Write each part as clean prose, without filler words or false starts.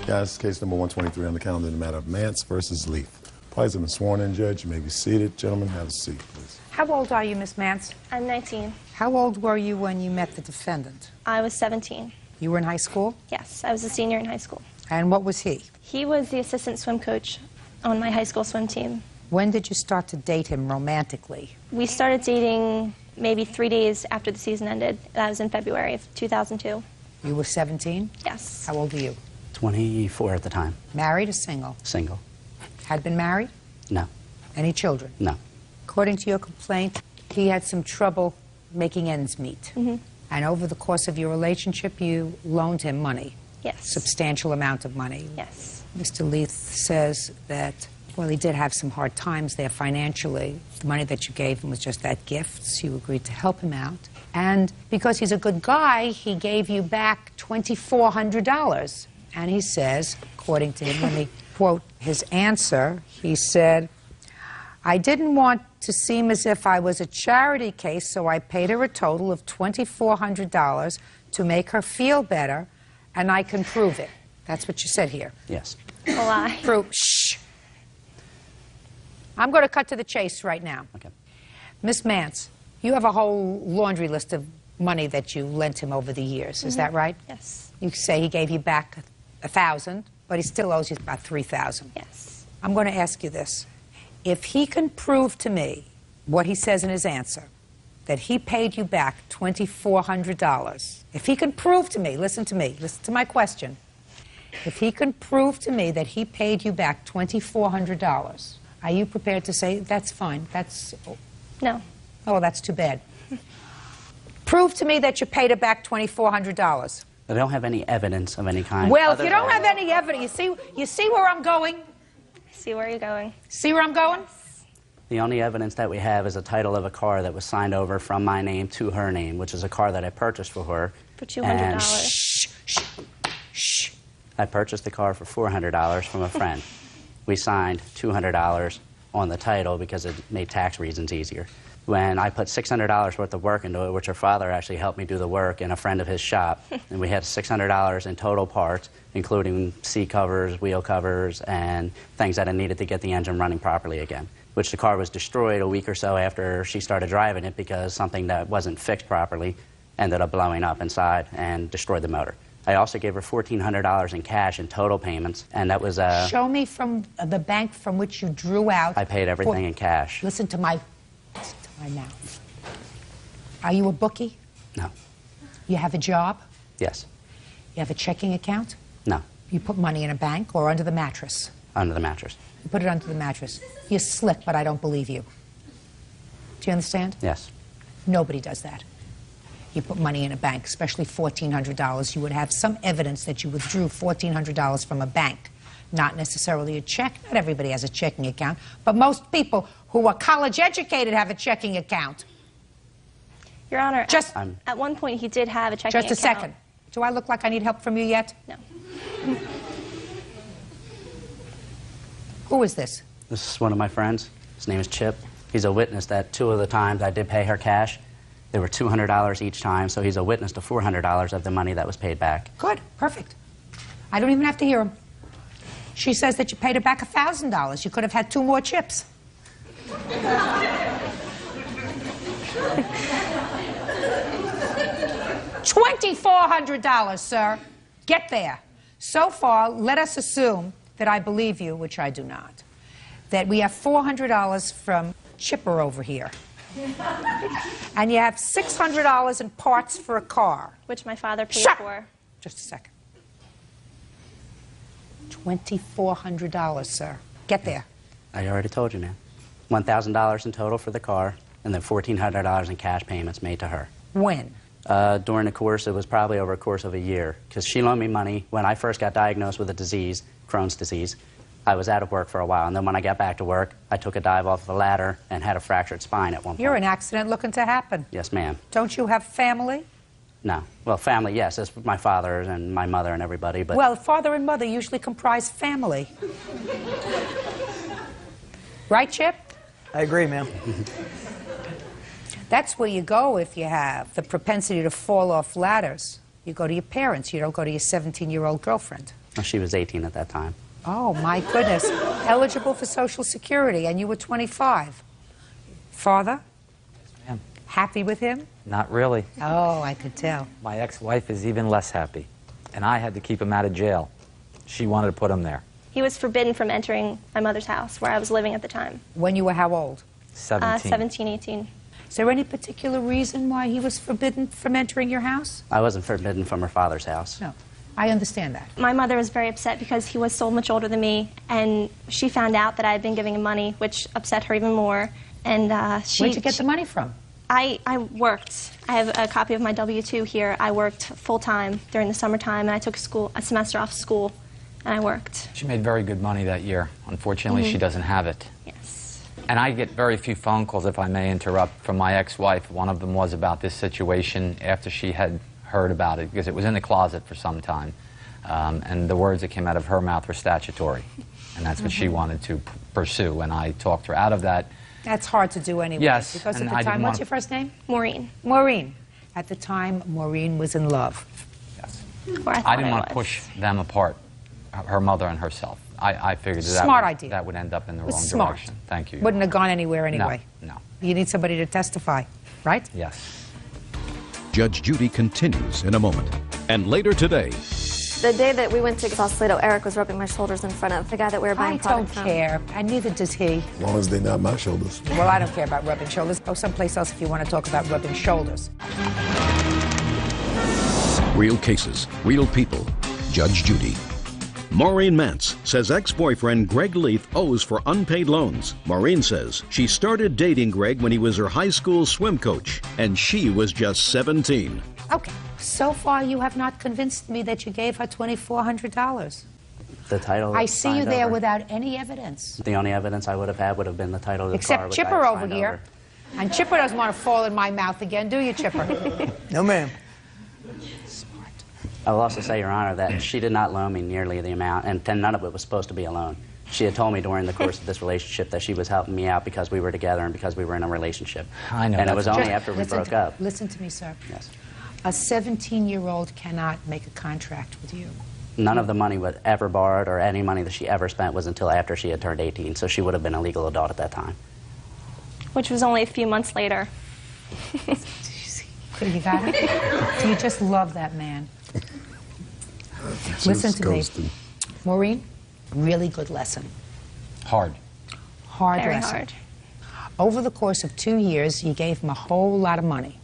Guys, case number 123 on the calendar in the matter of Mance versus Leith. Parties have been sworn in, Judge. You may be seated. Gentlemen, have a seat, please. How old are you, Miss Mance? I'm 19. How old were you when you met the defendant? I was 17. You were in high school? Yes, I was a senior in high school. And what was he? He was the assistant swim coach on my high school swim team. When did you start to date him romantically? We started dating maybe 3 days after the season ended. That was in February of 2002. You were 17? Yes. How old were you? 24 at the time. Married or single? Single. Had been married? No. Any children? No. According to your complaint, he had some trouble making ends meet. Mm-hmm. And over the course of your relationship, you loaned him money. Yes. Substantial amount of money. Yes. Mr. Leith says that, well, he did have some hard times there financially. The money that you gave him was just that gift. You agreed to help him out. And because he's a good guy, he gave you back $2,400. And he says, according to him, let me quote his answer, he said, "I didn't want to seem as if I was a charity case, so I paid her a total of $2,400 to make her feel better, and I can prove it." That's what you said here. Yes. A lie. Prove. Shh. I'm going to cut to the chase right now. Okay. Miss Mance, you have a whole laundry list of money that you lent him over the years. Is that right? Yes. You say he gave you back $1,000, but he still owes you about $3,000. Yes. I'm going to ask you this. If he can prove to me what he says in his answer, that he paid you back $2,400, if he can prove to me, listen to my question, if he can prove to me that he paid you back $2,400, are you prepared to say, that's fine, that's... No. Oh, that's too bad. Prove to me that you paid her back $2,400. I don't have any evidence of any kind. Well, if you don't have any evidence, you see where I'm going? See where you're going. See where I'm going? The only evidence that we have is a title of a car that was signed over from my name to her name, which is a car that I purchased for her. For $200. And Shh. I purchased the car for $400 from a friend. We signed $200 on the title because it made tax reasons easier. When I put $600 worth of work into it, which her father actually helped me do the work in a friend of his shop, and we had $600 in total parts, including seat covers, wheel covers, and things that I needed to get the engine running properly again, which the car was destroyed a week or so after she started driving it because something that wasn't fixed properly ended up blowing up inside and destroyed the motor. I also gave her $1,400 in cash in total payments, and that was Show me from the bank from which you drew out... I paid everything in cash. Listen to my mouth. Are you a bookie? No. You have a job? Yes. You have a checking account? No. You put money in a bank or under the mattress? Under the mattress. You put it under the mattress. You're slick, but I don't believe you. Do you understand? Yes. Nobody does that. You put money in a bank, especially $1,400. You would have some evidence that you withdrew $1,400 from a bank. Not necessarily a check. Not everybody has a checking account. But most people who are college educated have a checking account. Your Honor, Just- at one point he did have a checking account. Just a second. Do I look like I need help from you yet? No. Who is this? This is one of my friends. His name is Chip. He's a witness that 2 of the times I did pay her cash, they were $200 each time, so he's a witness to $400 of the money that was paid back. Good. Perfect. I don't even have to hear him. She says that you paid her back $1,000. You could have had 2 more chips. $2,400, sir. Get there. So far, let us assume that I believe you, which I do not, that we have $400 from Chipper over here. And you have $600 in parts for a car. Which my father paid Shut. for. Just a second. $2,400, sir. Get there. I already told you, man. $1,000 in total for the car, and then $1,400 in cash payments made to her. When? During the course, it was probably over a course of a year, because she loaned me money when I first got diagnosed with a disease, Crohn's disease. I was out of work for a while, and then when I got back to work, I took a dive off of a ladder and had a fractured spine at one point. You're an accident looking to happen. Yes, ma'am. Don't you have family? No. Well, family, yes. It's my father and my mother and everybody, but... Well, father and mother usually comprise family. Right, Chip? I agree, ma'am. That's where you go if you have the propensity to fall off ladders. You go to your parents. You don't go to your 17-year-old girlfriend. She was 18 at that time. Oh, my goodness. Eligible for Social Security, and you were 25. Father? Ma'am. Happy with him? Not really. Oh, I could tell. My ex-wife is even less happy. And I had to keep him out of jail. She wanted to put him there. He was forbidden from entering my mother's house where I was living at the time. When you were how old? 17. 17, 18. Is there any particular reason why he was forbidden from entering your house? I wasn't forbidden from her father's house. No. I understand that. My mother was very upset because he was so much older than me, and she found out that I had been giving him money, which upset her even more. And Where'd you get the money from? I worked. I have a copy of my W-2 here. I worked full-time during the summertime, and I took a semester off school, and I worked. She made very good money that year. Unfortunately, she doesn't have it. Yes. And I get very few phone calls, if I may interrupt, from my ex-wife. One of them was about this situation after she had heard about it, because it was in the closet for some time. And the words that came out of her mouth were statutory. And that's what she wanted to pursue. And I talked her out of that. That's hard to do anyway. Yes, Because at and the I time, didn't what's want- your first name? Maureen. Maureen. At the time, Maureen was in love. Yes. Or I didn't want to was. push them apart, her mother and herself. I figured Smart idea. that would end up in the It was wrong smart. direction. Thank you. Wouldn't have gone anywhere anyway. No. You need somebody to testify, right? Yes. Judge Judy continues in a moment. And later today, The day that we went to Sausalito, Eric was rubbing my shoulders in front of the guy that we were I buying don't product from. care, and neither does he. As long as they're not my shoulders. Well, I don't care about rubbing shoulders. Go someplace else if you want to talk about rubbing shoulders. real cases, real people. Judge Judy. Maureen Mance says ex-boyfriend Greg Leaf owes for unpaid loans. Maureen says she started dating Greg when he was her high school swim coach, and she was just 17. Okay. So far, you have not convinced me that you gave her $2,400. The title. I see you signed there over. without any evidence. The only evidence I would have had would have been the title of the car. Except which I Chipper had over signed here. And Chipper doesn't want to fall in my mouth again, do you, Chipper? No, ma'am. I will also say, Your Honor, that she did not loan me nearly the amount, and none of it was supposed to be a loan. She had told me during the course of this relationship that she was helping me out because we were together and because we were in a relationship. I know. And it was that's- only after we broke up. Listen to me, sir. Yes. A 17-year-old cannot make a contract with you. None of the money was ever borrowed or any money that she ever spent was until after she had turned 18, so she would have been a legal adult at that time. Which was only a few months later. You got it? You just love that man. Listen to me. Maureen, really good lesson. Hard. Hard Very lesson. hard. Over the course of 2 years, you gave him a whole lot of money.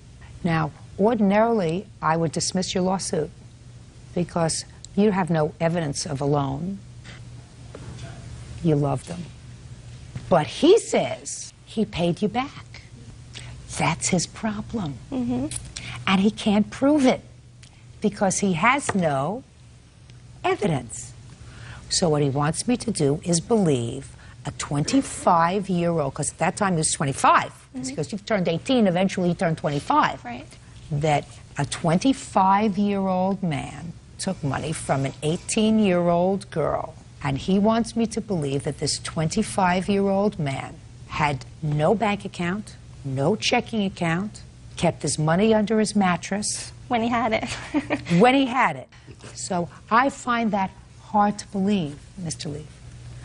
Now, ordinarily, I would dismiss your lawsuit because you have no evidence of a loan. You loved him. But he says he paid you back. That's his problem. And he can't prove it because he has no evidence. So what he wants me to do is believe a 25-year-old, because at that time he was 25, because you've turned 18, eventually he turned 25, Right. that a 25-year-old man took money from an 18-year-old girl, and he wants me to believe that this 25-year-old man had no bank account, no checking account, kept his money under his mattress When he had it. when he had it. So I find that hard to believe, Mr. Leaf.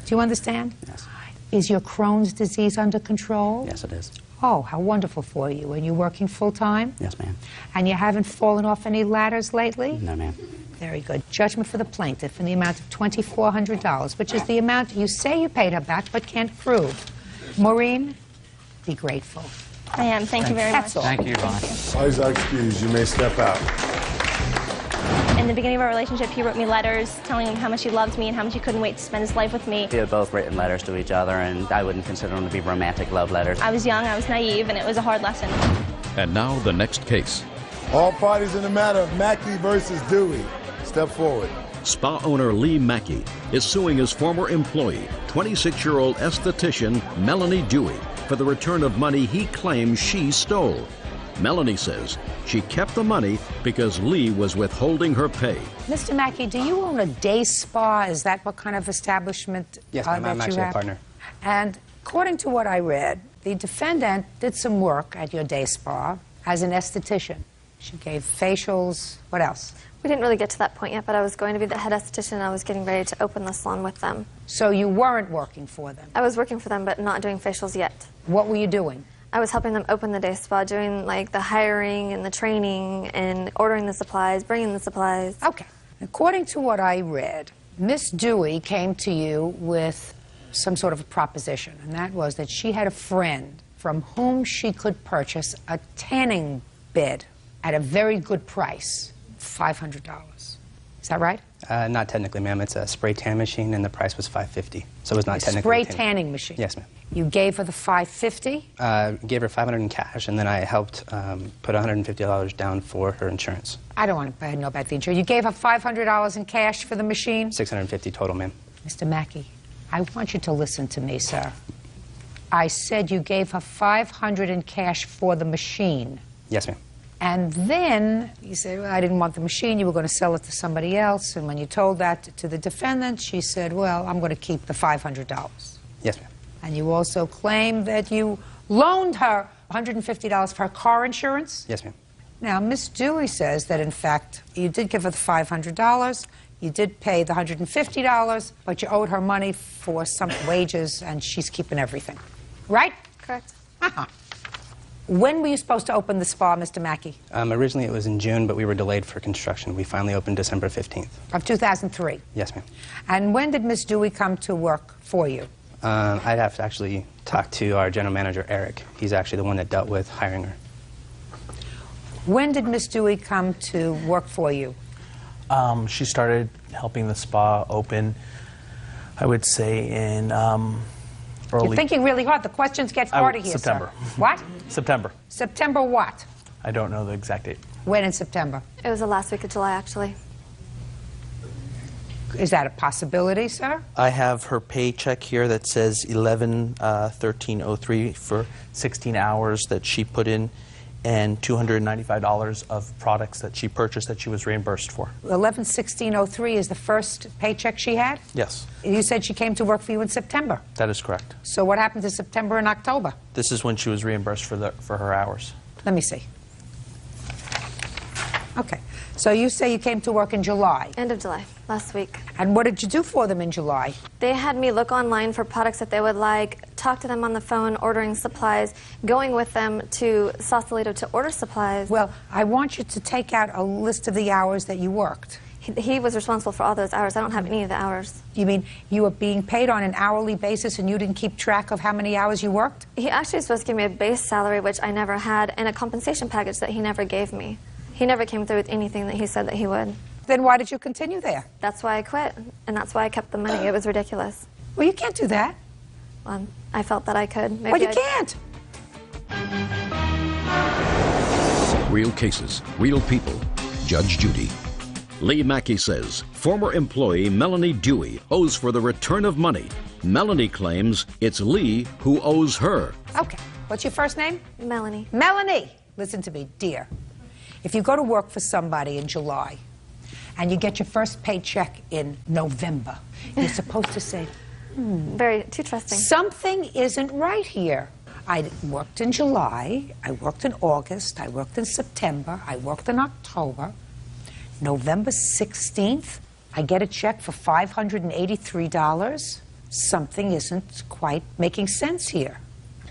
Do you understand? Yes. Is your Crohn's disease under control? Yes, it is. Oh, how wonderful for you. And you're working full-time? Yes, ma'am. And you haven't fallen off any ladders lately? No, ma'am. Very good. Judgment for the plaintiff in the amount of $2,400, which is the amount you say you paid her back but can't prove. Maureen, be grateful. I am. Thank you very That's much. all. Thank you, Ron. Eyes are excused. You may step out. In the beginning of our relationship, he wrote me letters telling him how much he loved me and how much he couldn't wait to spend his life with me. We had both written letters to each other, and I wouldn't consider them to be romantic love letters. I was young, I was naive, and it was a hard lesson. And now the next case. All parties in the matter of Mackey versus Dewey. Step forward. Spa owner Lee Mackey is suing his former employee, 26-year-old esthetician Melanie Dewey, for the return of money he claims she stole. Melanie says she kept the money because Lee was withholding her pay. Mr. Mackey, do you own a day spa? Is that what kind of establishment Yes, ma'am. that I'm you actually a have? partner. And according to what I read, the defendant did some work at your day spa as an esthetician. She gave facials. What else? We didn't really get to that point yet, but I was going to be the head esthetician and I was getting ready to open the salon with them. So you weren't working for them? I was working for them, but not doing facials yet. What were you doing? I was helping them open the day spa, doing like the hiring and the training and ordering the supplies, bringing the supplies. Okay. According to what I read, Miss Dewey came to you with some sort of a proposition, and that was that she had a friend from whom she could purchase a tanning bed at a very good price, $500. Is that right? Not technically, ma'am. It's a spray tan machine, and the price was $550. So it was not A technically spray tanning machine? Yes, ma'am. You gave her the $550? Gave her $500 in cash, and then I helped put $150 down for her insurance. I don't want to know about the insurance. You gave her $500 in cash for the machine? $650 total, ma'am. Mr. Mackey, I want you to listen to me, sir. I said you gave her $500 in cash for the machine. Yes, ma'am. And then you said, well, I didn't want the machine, you were going to sell it to somebody else. And when you told that to the defendant, she said, well, I'm going to keep the $500. Yes, ma'am. And you also claimed that you loaned her $150 for her car insurance? Yes, ma'am. Now, Miss Dewey says that, in fact, you did give her the $500, you did pay the $150, but you owed her money for some wages, and she's keeping everything. Right? Correct. Uh-huh. When were you supposed to open the spa, Mr. Mackey? Originally it was in June, but we were delayed for construction. We finally opened December 15th. Of 2003? Yes, ma'am. And when did Miss Dewey come to work for you? I'd have to actually talk to our general manager, Eric. He's actually the one that dealt with hiring her. When did Miss Dewey come to work for you? She started helping the spa open, I would say, in early... You're thinking really hard. The questions get harder here, September. sir. What? September. September what? I don't know the exact date. When in September? It was the last week of July, actually. Is that a possibility, sir? I have her paycheck here that says 11/13/03 for 16 hours that she put in, and $295 of products that she purchased that she was reimbursed for. 11/16/03 is the first paycheck she had? Yes, You said she came to work for you in September. that is correct. So what happened to September and October? This is when she was reimbursed for her hours. Let me see. Okay. So you say you came to work in July. End of July, last week. And what did you do for them in July? They had me look online for products that they would like, talk to them on the phone, ordering supplies, going with them to Sausalito to order supplies. Well, I want you to take out a list of the hours that you worked. He was responsible for all those hours. I don't have any of the hours. You mean you were being paid on an hourly basis and you didn't keep track of how many hours you worked? He actually was supposed to give me a base salary, which I never had, and a compensation package that he never gave me. He never came through with anything that he said that he would. Then why did you continue there? That's why I quit, and that's why I kept the money. It was ridiculous. Well, you can't do that. I felt that I could. Maybe Well, you I'd- can't. Real cases, real people. Judge Judy. Lee Mackey says former employee Melanie Dewey owes for the return of money. Melanie claims it's Lee who owes her. Okay. What's your first name? Melanie. Melanie. Listen to me, dear. If you go to work for somebody in July and you get your first paycheck in November, you're supposed to say, Very, too trusting. something isn't right here. I worked in July, I worked in August, I worked in September, I worked in October. November 16th, I get a check for $583. Something isn't quite making sense here.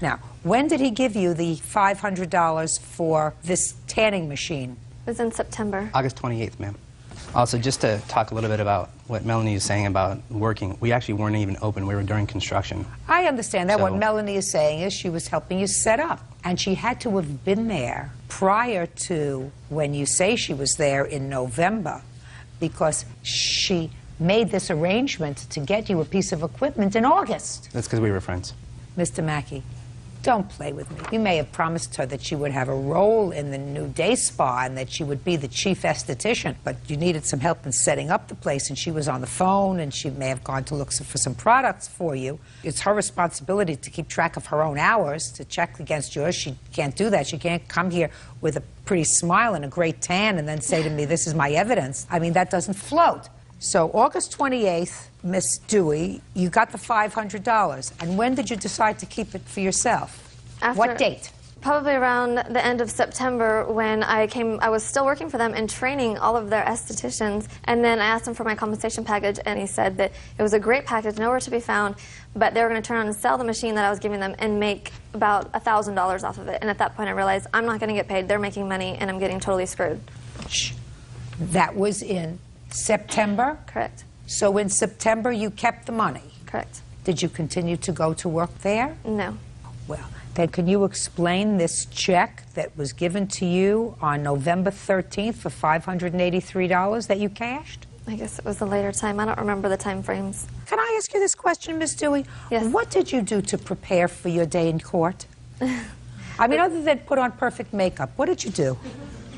Now, when did he give you the $500 for this tanning machine? It was in September. August 28th, ma'am. Also, just to talk a little bit about what Melanie is saying about working, we actually weren't even open. We were during construction. I understand that. So- What Melanie is saying is she was helping you set up. And she had to have been there prior to when you say she was there in November, because she made this arrangement to get you a piece of equipment in August. That's because we were friends. Mr. Mackey, don't play with me. You may have promised her that she would have a role in the new day spa and that she would be the chief esthetician, but you needed some help in setting up the place, and she was on the phone, and she may have gone to look for some products for you. It's her responsibility to keep track of her own hours, to check against yours. She can't do that. She can't come here with a pretty smile and a great tan and then say to me, this is my evidence. I mean, that doesn't float. So August 28th, Miss Dewey, you got the $500. And when did you decide to keep it for yourself? What date? Probably around the end of September when I was still working for them and training all of their estheticians. And then I asked him for my compensation package, and he said that it was a great package, nowhere to be found, but they were going to turn around and sell the machine that I was giving them and make about $1,000 off of it. And at that point I realized I'm not going to get paid, they're making money, and I'm getting totally screwed. That was in September? Correct. So in September you kept the money? Correct. Did you continue to go to work there? No. Well, then can you explain this check that was given to you on November 13th for $583 that you cashed? I guess it was a later time. I don't remember the time frames. Can I ask you this question, Miss Dewey? Yes. What did you do to prepare for your day in court? I mean, other than put on perfect makeup, what did you do?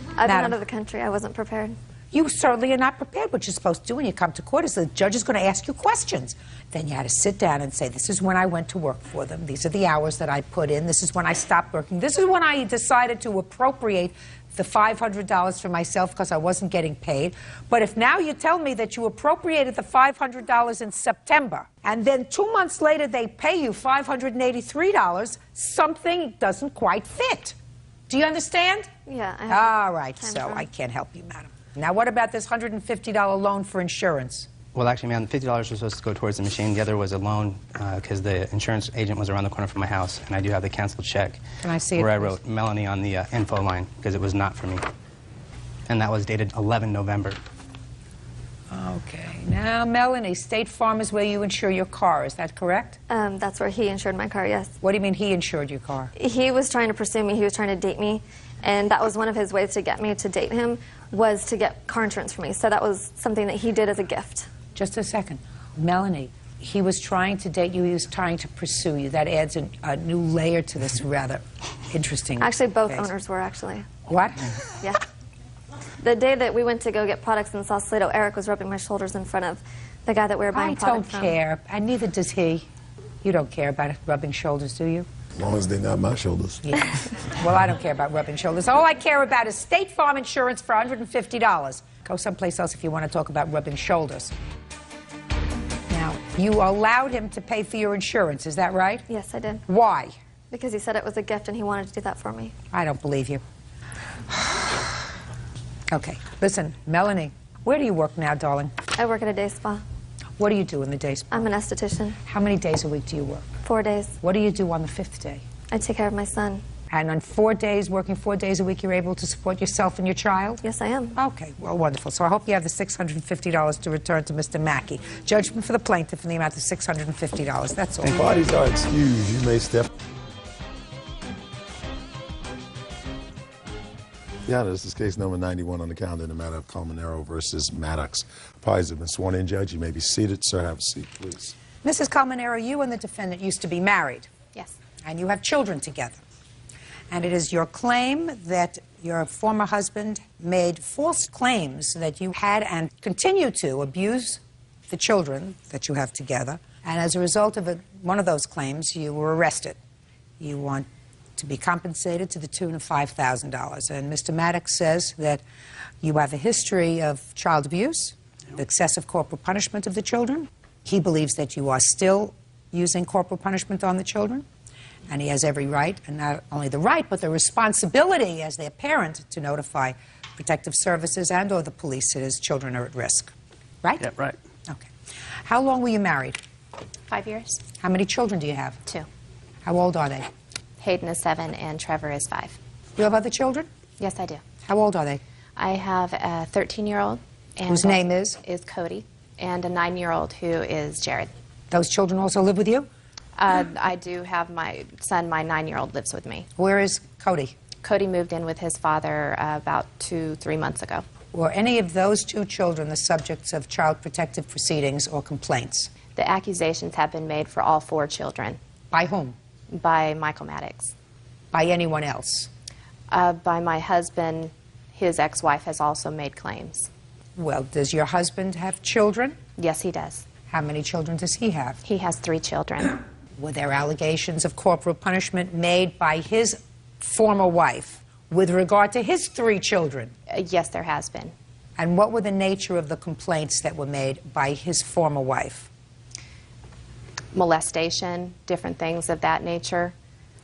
I've been Madam? out of the country. I wasn't prepared. You certainly are not prepared. What you're supposed to do when you come to court is the judge is going to ask you questions. Then you had to sit down and say, this is when I went to work for them. These are the hours that I put in. This is when I stopped working. This is when I decided to appropriate the $500 for myself because I wasn't getting paid. But if now you tell me that you appropriated the $500 in September, and then 2 months later they pay you $583, something doesn't quite fit. Do you understand? Yeah. I have All right, time so for- I can't help you, madam. Now, what about this $150 loan for insurance? Well, actually, ma'am, $50 was supposed to go towards the machine. The other was a loan because the insurance agent was around the corner from my house, and I do have the canceled check. Can I see it, where I please? wrote Melanie on the info line because it was not for me. And that was dated 11 November. Okay. Now, Melanie, State Farm is where you insure your car. Is that correct? That's where he insured my car, yes. What do you mean he insured your car? He was trying to pursue me. He was trying to date me. And that was one of his ways to get me to date him, was to get car insurance for me. So that was something that he did as a gift. Just a second. Melanie, he was trying to date you. He was trying to pursue you. That adds a new layer to this rather interesting Actually, both case. owners were, actually. What? Yeah. The day that we went to go get products in Sausalito, Eric was rubbing my shoulders in front of the guy that we were buying I products don't from. care. And neither does he. You don't care about rubbing shoulders, do you? As long as they're not my shoulders. Yeah. Well, I don't care about rubbing shoulders. All I care about is State Farm insurance for $150. Go someplace else if you want to talk about rubbing shoulders. Now, you allowed him to pay for your insurance, is that right? Yes, I did. Why? Because he said it was a gift and he wanted to do that for me. I don't believe you. Okay, listen, Melanie, where do you work now, darling? I work at a day spa. What do you do in the day spa? I'm an esthetician. How many days a week do you work? 4 days. What do you do on the 5th day? I take care of my son. And on 4 days, working 4 days a week, you're able to support yourself and your child? Yes, I am. Okay, well, wonderful. So I hope you have the $650 to return to Mr. Mackey. Judgment for the plaintiff in the amount of $650. That's all. Parties are excused. You may step. Yeah, this is case number 91 on the calendar in the matter of Colmenero versus Maddox. Parties have been sworn in, Judge. You may be seated. Sir, have a seat, please. Mrs. Colmenero, you and the defendant used to be married, Yes. and you have children together. And it is your claim that your former husband made false claims that you had and continue to abuse the children that you have together. And as a result of one of those claims, you were arrested. You want to be compensated to the tune of $5,000. And Mr. Maddox says that you have a history of child abuse, excessive corporal punishment of the children. He believes that you are still using corporal punishment on the children, and he has every right, and not only the right, but the responsibility as their parent to notify protective services and or the police that his children are at risk. Right? Yeah, right. Okay. How long were you married? 5 years. How many children do you have? 2. How old are they? Hayden is 7 and Trevor is 5. You have other children? Yes, I do. How old are they? I have a 13-year-old. Whose name is? Is Cody. And a 9-year-old who is Jared. Those children also live with you? I do have my son, my 9-year-old lives with me. Where is Cody? Cody moved in with his father about 2-3 months ago. Were any of those 2 children the subjects of child protective proceedings or complaints? The accusations have been made for all 4 children. By whom? By Michael Maddox. By anyone else? By my husband. His ex-wife has also made claims. Well, does your husband have children? Yes, he does. How many children does he have? He has 3 children. Were there allegations of corporal punishment made by his former wife with regard to his 3 children? Yes, there has been. And what were the nature of the complaints that were made by his former wife? Molestation, different things of that nature.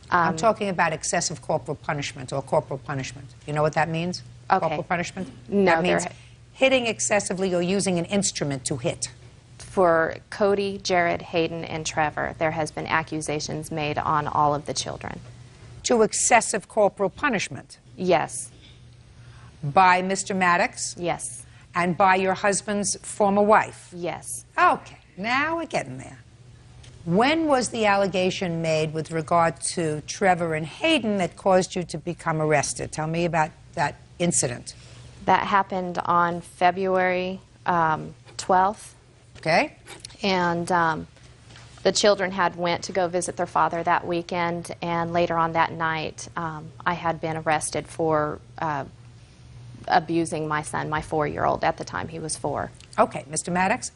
I'm talking about excessive corporal punishment or corporal punishment. You know what that means? Okay. Corporal punishment? No, That means there- hitting excessively or using an instrument to hit. For Cody, Jared, Hayden, and Trevor, there has been accusations made on all of the children. To excessive corporal punishment Yes. by Mr. Maddox Yes. and by your husband's former wife. Yes. Okay, now we're getting there. When was the allegation made with regard to Trevor and Hayden that caused you to become arrested? Tell me about that incident. That happened on February 12th. Okay? And the children had went to go visit their father that weekend, and later on that night, I had been arrested for abusing my son, my 4-year-old. At the time, he was 4. Okay, Mr. Maddox,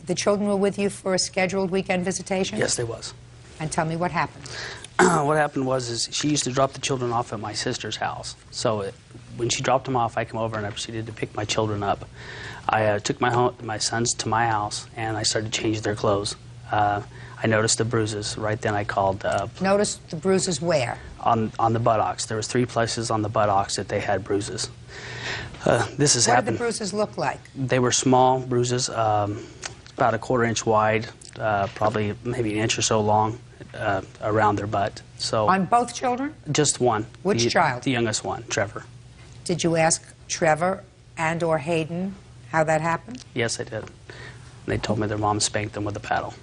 the children were with you for a scheduled weekend visitation? Yes, they was. And tell me what happened. What happened was is she used to drop the children off at my sister's house. So when she dropped them off, I came over and I proceeded to pick my children up. I took my sons to my house and I started to change their clothes. I noticed the bruises. Right then I called. Noticed the bruises where? On the buttocks. There was 3 places on the buttocks that they had bruises. This has What happened. did the bruises look like? They were small bruises, about a 1/4 inch wide, probably maybe 1 inch or so long, around their butt. So On both children? just one. Which child? The youngest one, Trevor. Did you ask Trevor and or Hayden how that happened? Yes, I did. They told me their mom spanked them with a paddle.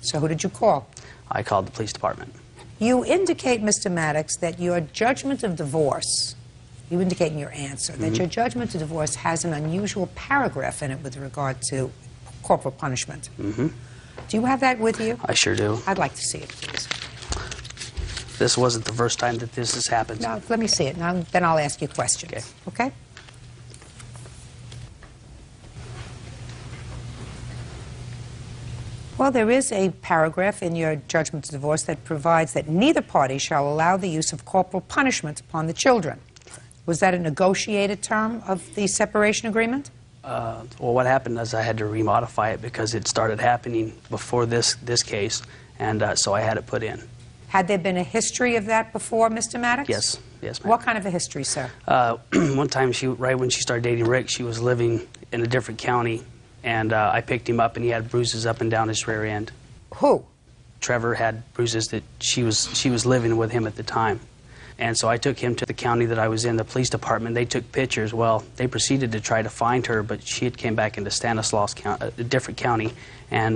So who did you call? I called the police department. You indicate, Mr. Maddox, that your judgment of divorce, you indicate in your answer, that your judgment of divorce has an unusual paragraph in it with regard to corporal punishment. Mm-hmm. Do you have that with you? I sure do. I'd like to see it, please. This wasn't the first time that this has happened. No, let me see it. Now, then I'll ask you questions. Okay? Well, there is a paragraph in your judgment of divorce that provides that neither party shall allow the use of corporal punishment upon the children. Was that a negotiated term of the separation agreement? Well, what happened is I had to remodify it because it started happening before this case, and so I had it put in. Had there been a history of that before, Mr. Maddox? Yes, yes, ma'am. What kind of a history, sir? One time, right when she started dating Rick, she was living in a different county, and I picked him up, and he had bruises up and down his rear end. Who? Trevor had bruises that she was living with him at the time. And so I took him to the county that I was in, the police department. They took pictures. Well, they proceeded to try to find her, but she had came back into Stanislaus County, a different county, and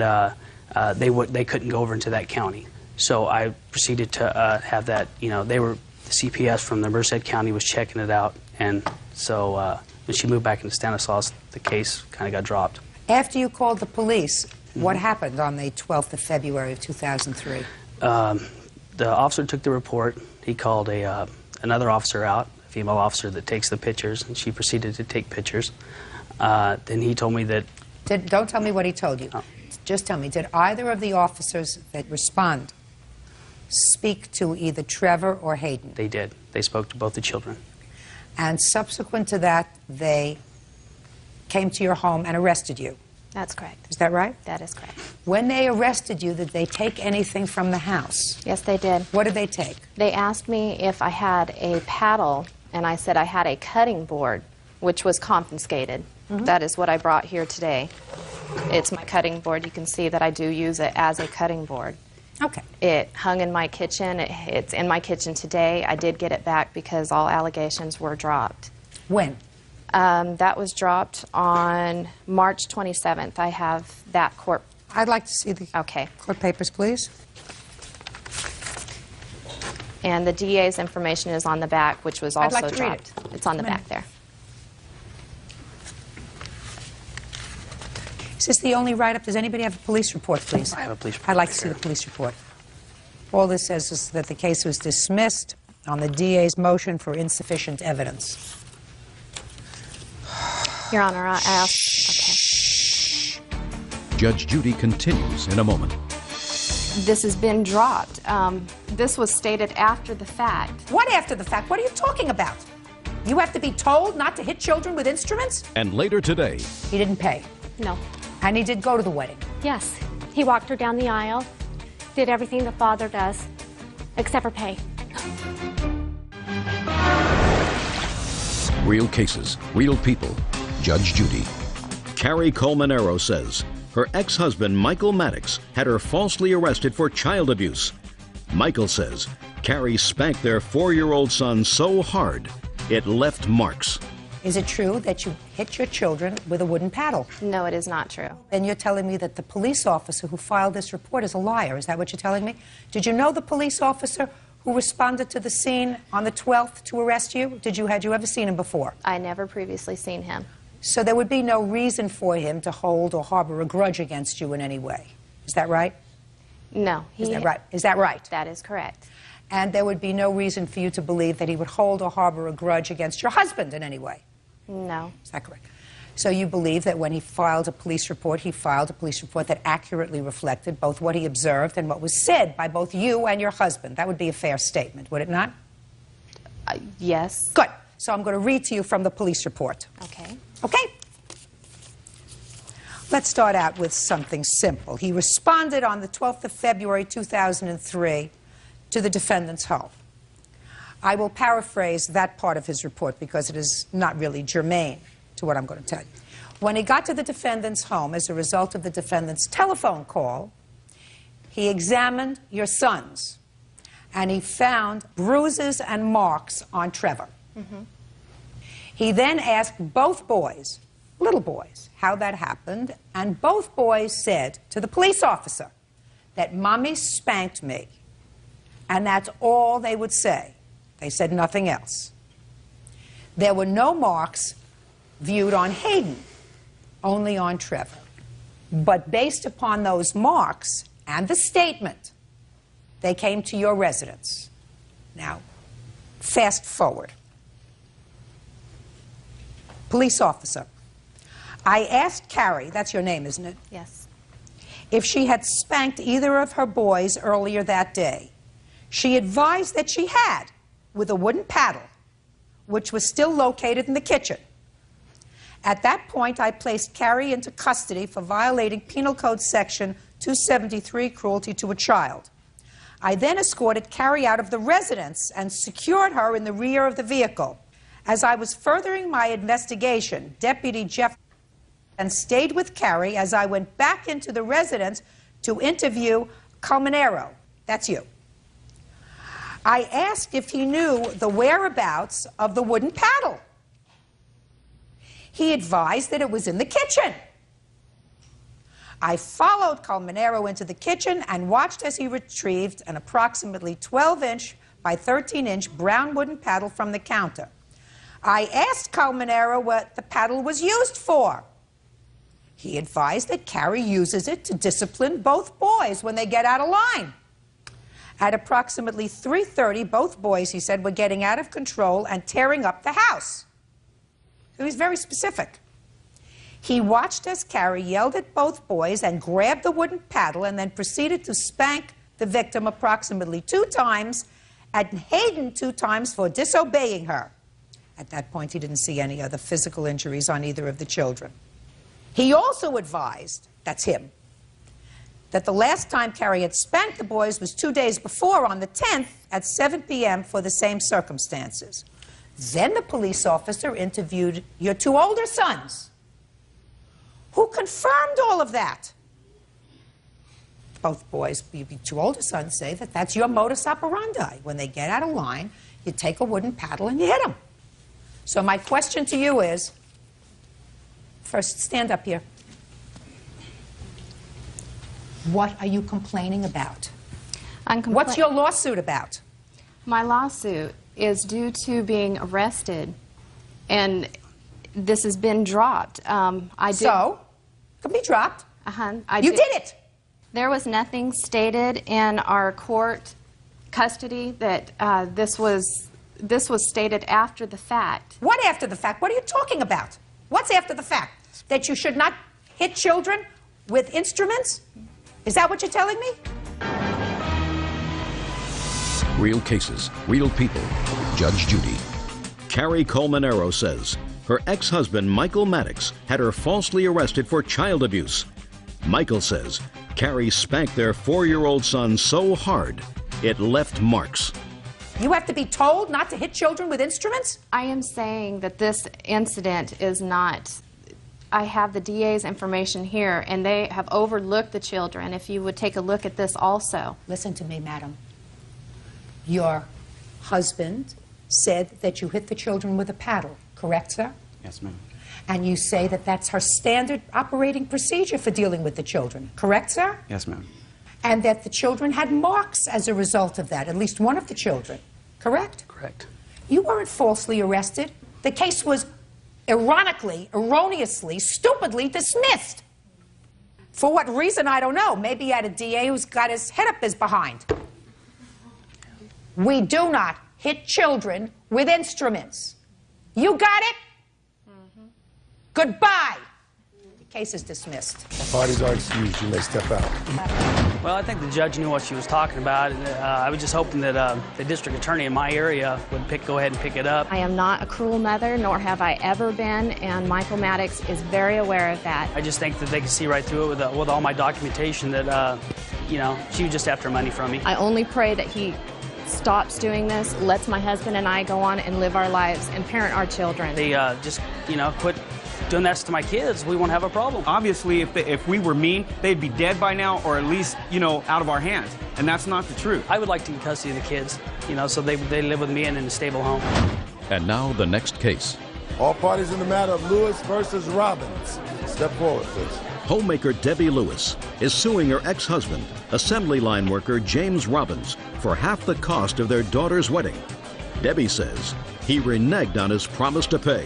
they couldn't go over into that county. So I proceeded to have that, the CPS from the Merced County was checking it out, and so when she moved back into Stanislaus, the case kind of got dropped. After you called the police, what happened on the 12th of February of 2003? The officer took the report. He called another officer out, a female officer that takes the pictures, and she proceeded to take pictures. Then he told me that... Don't tell me what he told you. Oh. Just tell me, did either of the officers that respond speak to either Trevor or Hayden? They did. They spoke to both the children. And subsequent to that, they came to your home and arrested you? That's correct. Is that right? That is correct. When they arrested you, did they take anything from the house? Yes, they did. What did they take? They asked me if I had a paddle, and I said I had a cutting board, which was confiscated. That is what I brought here today. It's my cutting board. You can see that I do use it as a cutting board. Okay. It hung in my kitchen. It's in my kitchen today. I did get it back because all allegations were dropped. When? That was dropped on March 27th. I have that court. I'd like to see the court papers, please. And the DA's information is on the back, which was also I'd like to read dropped. it. It's on the Come in. back there. Is this the only write-up? Does anybody have a police report, please? I have a police report. I'd like to see the police report. All this says is that the case was dismissed on the DA's motion for insufficient evidence. Your Honor, I ask. Okay. Judge Judy continues in a moment. This has been dropped. This was stated after the fact. What after the fact? What are you talking about? You have to be told not to hit children with instruments? And later today, He didn't pay. No. And he did go to the wedding. Yes. He walked her down the aisle, did everything the father does, except for pay. Real cases, real people. Judge Judy. Carrie Colmenero says her ex-husband, Michael Maddox, had her falsely arrested for child abuse. Michael says Carrie spanked their 4-year-old son so hard, it left marks. Is it true that you hit your children with a wooden paddle? No, it is not true. Then you're telling me that the police officer who filed this report is a liar. Is that what you're telling me? Did you know the police officer who responded to the scene on the 12th to arrest you? Had you ever seen him before? I never previously seen him. So there would be no reason for him to hold or harbor a grudge against you in any way. Is that right? No. Is that right? Is that right? That is correct. And there would be no reason for you to believe that he would hold or harbor a grudge against your husband in any way? No. Is that correct? So you believe that when he filed a police report, he filed a police report that accurately reflected both what he observed and what was said by both you and your husband. That would be a fair statement, would it not? Yes. Good. So I'm going to read to you from the police report. Okay. Okay? Let's start out with something simple. He responded on the 12th of February, 2003, to the defendant's home. I will paraphrase that part of his report because it is not really germane to what I'm going to tell you. When he got to the defendant's home as a result of the defendant's telephone call, he examined your sons, and he found bruises and marks on Trevor. Mm-hmm. He then asked both boys, little boys, how that happened, and both boys said to the police officer that Mommy spanked me, and that's all they would say. They said nothing else. There were no marks viewed on Hayden, only on Trevor. But based upon those marks and the statement, they came to your residence. Now, fast forward. Police officer, I asked Carrie, that's your name, isn't it? Yes. If she had spanked either of her boys earlier that day. She advised that she had, with a wooden paddle, which was still located in the kitchen. At that point, I placed Carrie into custody for violating Penal Code Section 273, cruelty to a child. I then escorted Carrie out of the residence and secured her in the rear of the vehicle. As I was furthering my investigation, Deputy Jeff stayed with Carrie as I went back into the residence to interview Colmenero. That's you. I asked if he knew the whereabouts of the wooden paddle. He advised that it was in the kitchen. I followed Colmenero into the kitchen and watched as he retrieved an approximately 12-inch by 13-inch brown wooden paddle from the counter. I asked Colmenero what the paddle was used for. He advised that Carrie uses it to discipline both boys when they get out of line. At approximately 3:30, both boys, he said, were getting out of control and tearing up the house. He was very specific. He watched as Carrie yelled at both boys and grabbed the wooden paddle and then proceeded to spank the victim approximately 2 times and Hayden 2 times for disobeying her. At that point, he didn't see any other physical injuries on either of the children. He also advised, that's him, that the last time Carrie had spanked the boys was 2 days before, on the 10th, at 7 p.m. for the same circumstances. Then the police officer interviewed your 2 older sons, who confirmed all of that. Both boys, your 2 older sons, say that that's your modus operandi. When they get out of line, you take a wooden paddle and you hit them. So my question to you is, first, stand up here. What are you complaining about? What's your lawsuit about? My lawsuit is due to being arrested, and this has been dropped. So, can be dropped. You did it. There was nothing stated in our court custody that this was stated after the fact. What after the fact? What are you talking about? What's after the fact? That you should not hit children with instruments? Is that what you're telling me? Real cases, real people. Judge Judy. Carrie Colmenero says her ex-husband, Michael Maddox, had her falsely arrested for child abuse. Michael says Carrie spanked their 4-year-old son so hard, it left marks. You have to be told not to hit children with instruments? I am saying that this incident is not... I have the DA's information here, and they have overlooked the children. If you would take a look at this also. Listen to me, madam. Your husband said that you hit the children with a paddle, correct, sir? Yes, ma'am. And you say that that's her standard operating procedure for dealing with the children, correct, sir? Yes, ma'am. And that the children had marks as a result of that, at least one of the children, correct? Correct. You weren't falsely arrested. The case was ironically, erroneously, stupidly dismissed. For what reason, I don't know. Maybe he had a DA who's got his head up his behind. We do not hit children with instruments. You got it? Goodbye. The case is dismissed. Parties are excused. You may step out. Well, I think the judge knew what she was talking about. I was just hoping that the district attorney in my area would go ahead and pick it up. I am not a cruel mother, nor have I ever been, and Michael Maddox is very aware of that. I just think that they can see right through it with all my documentation that, you know, she was just after money from me. I only pray that he stops doing this, lets my husband and I go on and live our lives and parent our children. They just, you know, quit doing that to my kids. We won't have a problem. Obviously, if we were mean, they'd be dead by now, or at least, you know, out of our hands. And that's not the truth. I would like to get custody of the kids, you know, so they live with me and in a stable home. And now the next case. All parties in the matter of Lewis versus Robbins. Step forward, please. Homemaker Debbie Lewis is suing her ex-husband, assembly line worker James Robbins, for half the cost of their daughter's wedding. Debbie says he reneged on his promise to pay.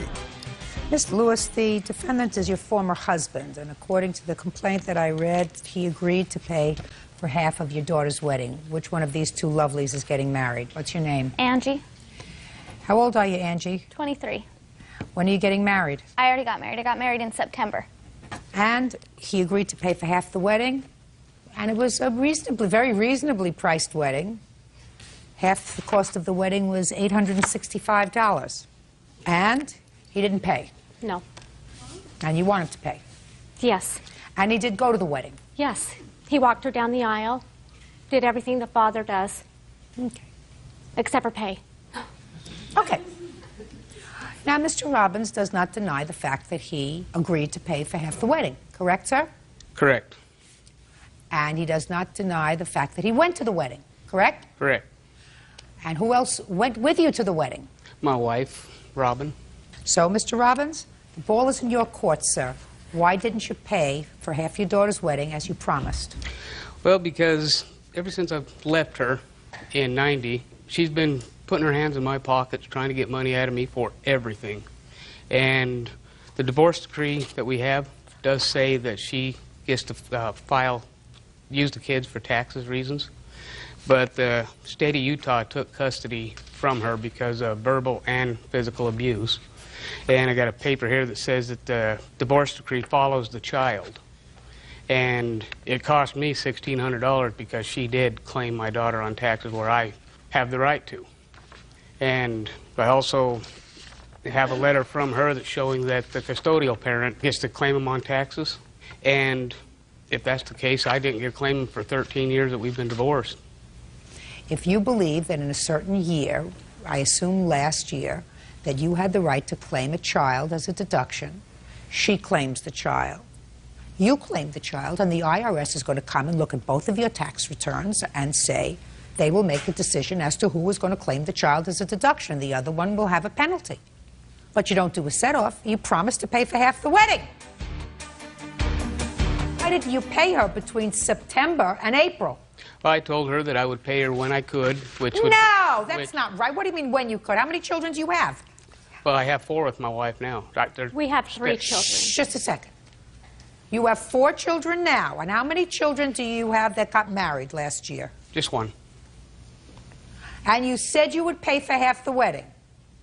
Ms. Lewis, the defendant is your former husband, and according to the complaint that I read, he agreed to pay for half of your daughter's wedding. Which one of these two lovelies is getting married? What's your name? Angie. How old are you, Angie? 23. When are you getting married? I already got married. I got married in September. And he agreed to pay for half the wedding, and it was a very reasonably priced wedding. Half the cost of the wedding was $865. And he didn't pay. No. And you want him to pay. Yes. And he did go to the wedding. Yes. He walked her down the aisle, did everything the father does. Okay. Except for pay. Okay. Now, Mr. Robbins does not deny the fact that he agreed to pay for half the wedding. Correct, sir? Correct. And he does not deny the fact that he went to the wedding. Correct? Correct. And who else went with you to the wedding? My wife, Robin. So, Mr. Robbins, the ball is in your court, sir. Why didn't you pay for half your daughter's wedding as you promised? Well, because ever since I've left her in '90, she's been putting her hands in my pockets trying to get money out of me for everything. And the divorce decree that we have does say that she gets to use the kids for taxes reasons. But the state of Utah took custody from her because of verbal and physical abuse. And I got a paper here that says that the divorce decree follows the child. And it cost me $1,600 because she did claim my daughter on taxes where I have the right to. And I also have a letter from her that's showing that the custodial parent gets to claim them on taxes. And if that's the case, I didn't get claimed for 13 years that we've been divorced. If you believe that in a certain year, I assume last year, that you had the right to claim a child as a deduction, she claims the child. You claim the child, and the IRS is going to come and look at both of your tax returns and say they will make a decision as to who is going to claim the child as a deduction. The other one will have a penalty. But you don't do a set-off. You promise to pay for half the wedding. Why didn't you pay her between September and April? Well, I told her that I would pay her when I could, which would... No, that's not right. What do you mean when you could? How many children do you have? Well, I have 4 with my wife now. We have 3 children. Just a second. You have 4 children now. And how many children do you have that got married last year? Just 1. And you said you would pay for half the wedding.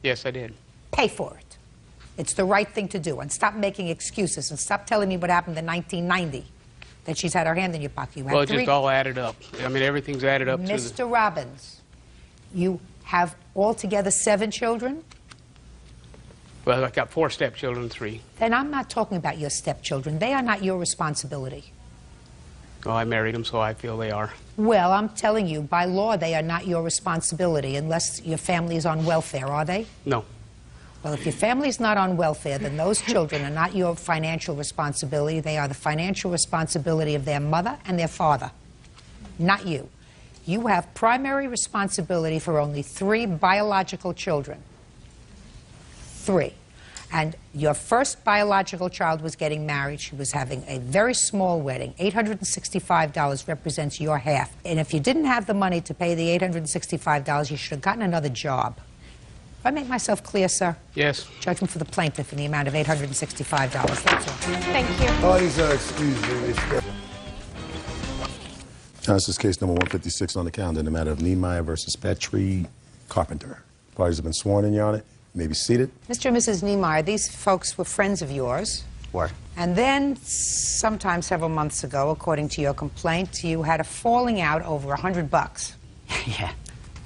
Yes, I did. Pay for it. It's the right thing to do. And stop making excuses and stop telling me what happened in 1990, that she's had her hand in your pocket. You Well, it just all added up. I mean, everything's added up to the... Mr. Robbins, you have altogether 7 children? Well, I've got 4 stepchildren, 3. Then I'm not talking about your stepchildren. They are not your responsibility. Well, I married them, so I feel they are. Well, I'm telling you, by law, they are not your responsibility unless your family is on welfare, are they? No. Well, if your family's not on welfare, then those children are not your financial responsibility. They are the financial responsibility of their mother and their father, not you. You have primary responsibility for only 3 biological children. 3. And your first biological child was getting married. She was having a very small wedding. $865 represents your half. And if you didn't have the money to pay the $865, you should have gotten another job. If I make myself clear, sir? Yes. Judgment for the plaintiff in the amount of $865. That's all. Thank you. Parties are excused. Now, this is case number 156 on the calendar in the matter of Niemeyer versus Petrie Carpenter. Parties have been sworn in, Your Honor. You may be seated. Mr. and Mrs. Niemeyer, these folks were friends of yours. Were. And then, sometime several months ago, according to your complaint, you had a falling out over $100. Yeah.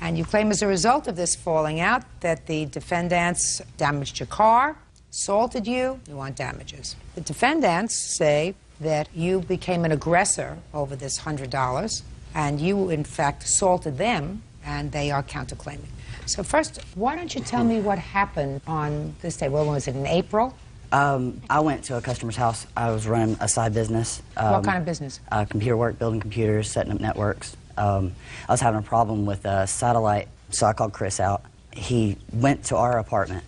And you claim as a result of this falling out that the defendants damaged your car, assaulted you, you want damages. The defendants say that you became an aggressor over this $100, and you, in fact, assaulted them, and they are counterclaiming. So first, why don't you tell me what happened on this day? When was it, in April? I went to a customer's house. I was running a side business. What kind of business? Computer work, building computers, setting up networks. I was having a problem with a satellite, so I called Chris out. He went to our apartment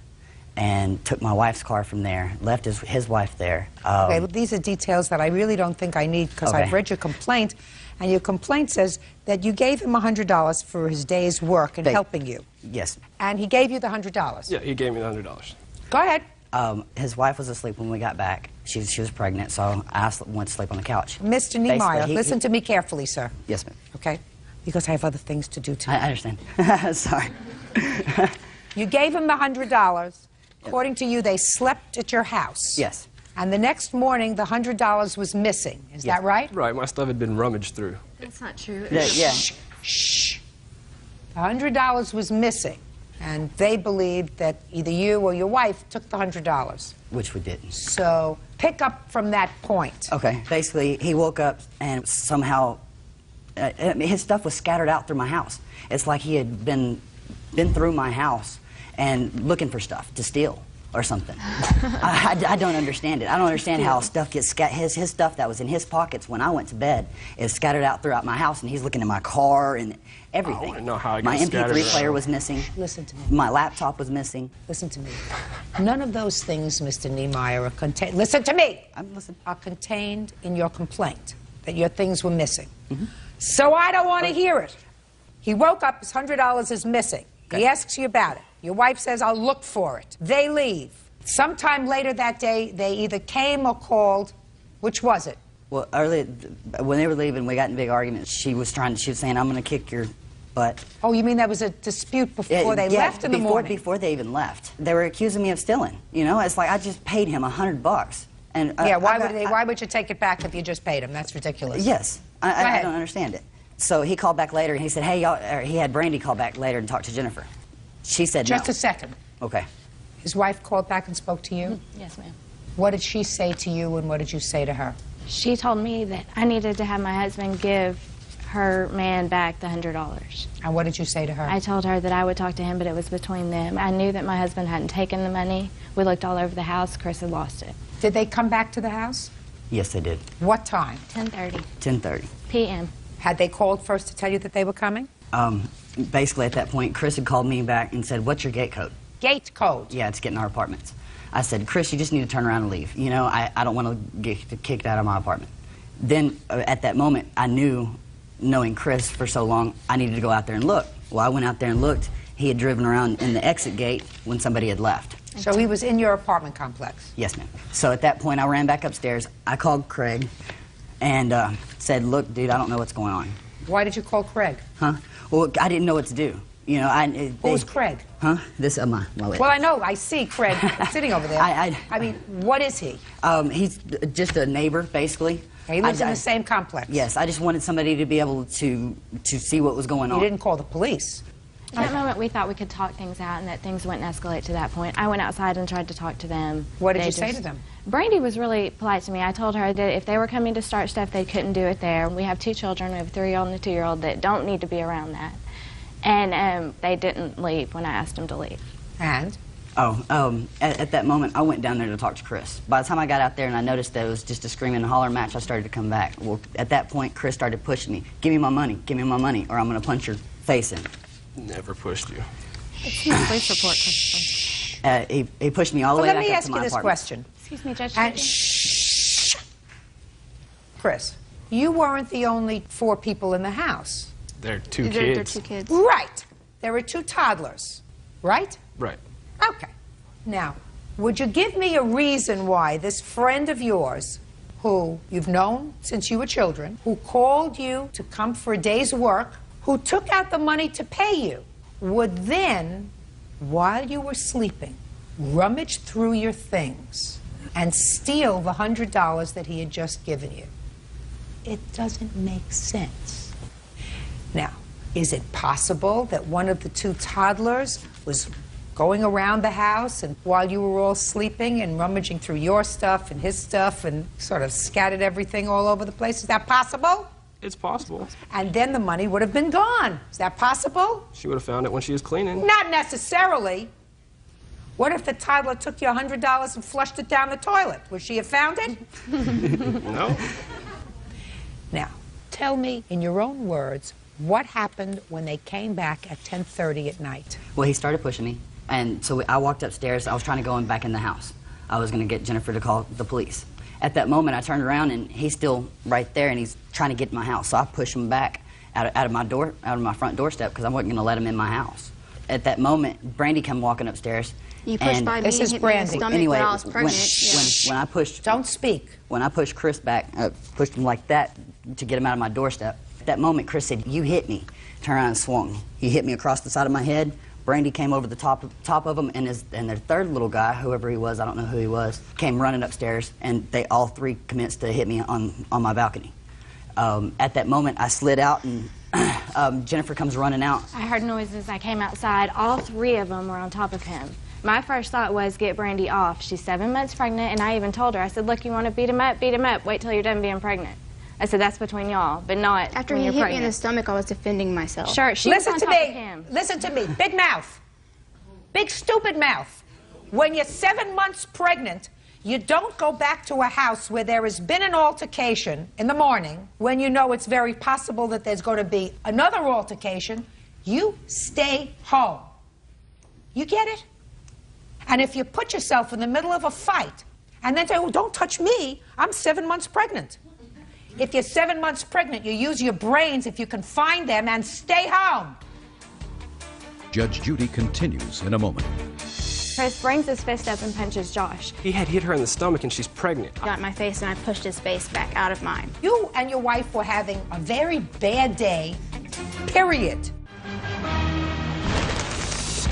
and took my wife's car from there, left his wife there. Okay, these are details that I really don't think I need because Okay. I've read your complaint, and your complaint says that you gave him $100 for his day's work in helping you. Yes. And he gave you the $100. Yeah, he gave me the $100. Go ahead. His wife was asleep when we got back. She was pregnant, so I went to sleep on the couch. Mr. Niemeyer, Basically, listen to me carefully, sir. Yes, ma'am. Okay? Because I have other things to do tonight. I understand. Sorry. You gave him the $100. According to you, they slept at your house. Yes. And the next morning, the $100 was missing. Is that right? Right, my stuff had been rummaged through. That's not true. Yeah. Shh. The $100 was missing, and they believed that either you or your wife took the $100. Which we didn't. So pick up from that point. Okay. Basically, he woke up and somehow his stuff was scattered out through my house. It's like he had been through my house and looking for stuff to steal or something. I don't understand it. I don't understand how stuff gets his stuff that was in his pockets when I went to bed is scattered out throughout my house, and he's looking in my car and everything. I want to know how it My got MP3 player was missing. Listen to me. My laptop was missing. Listen to me. None of those things, Mr. Niemeyer, are contained. Listen to me. I'm listening. Are contained in your complaint that your things were missing. So I don't want to hear it. He woke up, his $100 is missing. Okay. He asks you about it. Your wife says, I'll look for it. They leave. Sometime later that day, they either came or called. Which was it? Well, early when they were leaving, we got in big arguments. She was saying, I'm going to kick your butt. Oh, you mean there was a dispute before they left in the morning? Before they even left. They were accusing me of stealing. You know, it's like I just paid him $100. And Yeah, why would you take it back if you just paid him? That's ridiculous. Yes. I don't understand it. So he called back later and he said, hey, y'all, or he had Brandy call back later and talk to Jennifer. She said Just no. a second. Okay. His wife called back and spoke to you? Yes, ma'am. What did she say to you and what did you say to her? She told me that I needed to have my husband give her man back the $100. And what did you say to her? I told her that I would talk to him, but it was between them. I knew that my husband hadn't taken the money. We looked all over the house. Chris had lost it. Did they come back to the house? Yes, they did. What time? 10:30 10:30. p.m. Had they called first to tell you that they were coming? Basically, at that point, Chris had called me back and said, what's your gate code? Gate code? Yeah, it's getting our apartments. I said, Chris, you just need to turn around and leave. You know, I don't want to get kicked out of my apartment. Then, at that moment, I knew, knowing Chris for so long, I needed to go out there and look. Well, I went out there and looked. He had driven around in the exit gate when somebody had left. So he was in your apartment complex? Yes, ma'am. So at that point, I ran back upstairs. I called Craig and said, look, dude, I don't know what's going on. Why did you call Craig? Huh? Well, I didn't know what to do. You know, Who's Craig? Huh? This, my lady. Well, I know. I see Craig sitting over there. I mean, what is he? He's just a neighbor, basically. He lives in the same complex? Yes. I just wanted somebody to be able to see what was going on. You didn't call the police? At that moment, we thought we could talk things out and that things wouldn't escalate to that point. I went outside and tried to talk to them. What did you say to them? Brandy was really polite to me. I told her that if they were coming to start stuff, they couldn't do it there. We have 2 children. We have a 3-year-old and a 2-year-old that don't need to be around that. And they didn't leave when I asked them to leave. And? At that moment, I went down there to talk to Chris. By the time I got out there and I noticed that it was just a screaming and holler match, I started to come back. Well, at that point, Chris started pushing me. Give me my money, or I'm going to punch your face in. Never pushed you. It's my police report, Christopher. He pushed me all the way back up to my Let me ask you this apartment. question. Excuse me, Judge. And shh. Chris, you weren't the only 4 people in the house. They're 2 kids. They're 2 kids. Right. There were 2 toddlers, right? Right. Okay. Now, would you give me a reason why this friend of yours, who you've known since you were children, who called you to come for a day's work, who took out the money to pay you, would then, while you were sleeping, rummage through your things and steal the $100 that he had just given you? It doesn't make sense. Now, is it possible that one of the 2 toddlers was going around the house and while you were all sleeping and rummaging through your stuff and his stuff and sort of scattered everything all over the place? Is that possible? It's possible. And then the money would have been gone. Is that possible? She would have found it when she was cleaning. Not necessarily. What if the toddler took your $100 and flushed it down the toilet? Would she have found it? No. Now, tell me in your own words, what happened when they came back at 10:30 at night? Well, he started pushing me, and so I walked upstairs. I was trying to go back in the house. I was going to get Jennifer to call the police. At that moment, I turned around, and he's still right there, and he's trying to get in my house. So I pushed him back out of my front doorstep, because I wasn't going to let him in my house. At that moment, Brandy come walking upstairs. You pushed by me This and is hit me in the Brandy. stomach Anyway, when I was pregnant. when I pushed... Don't speak. When I pushed Chris back, pushed him like that to get him out of my doorstep, at that moment, Chris said, "You hit me." Turned around and swung. He hit me across the side of my head. Brandy came over the top of him, and their 3rd little guy, whoever he was, I don't know who he was, came running upstairs, and they all 3 commenced to hit me on my balcony. At that moment, I slid out, and Jennifer comes running out. I heard noises. I came outside. All 3 of them were on top of him. My first thought was get Brandy off. She's 7 months pregnant, and I even told her, I said, look, you want to beat him up? Beat him up. Wait till you're done being pregnant. I said, that's between y'all, but not After when he you're hit pregnant. me in the stomach, I was defending myself. Sure, she was Listen on to top of me. him. Listen to me. Big mouth. Big stupid mouth. When you're 7 months pregnant, you don't go back to a house where there has been an altercation in the morning when you know it's very possible that there's going to be another altercation. You stay home. You get it? And if you put yourself in the middle of a fight and then say, oh, don't touch me, I'm 7 months pregnant. If you're 7 months pregnant, you use your brains if you can find them and stay home. Judge Judy continues in a moment. Chris brings his fist up and punches Josh. He had hit her in the stomach, and she's pregnant. Got in my face, and I pushed his face back out of mine. You and your wife were having a very bad day, period.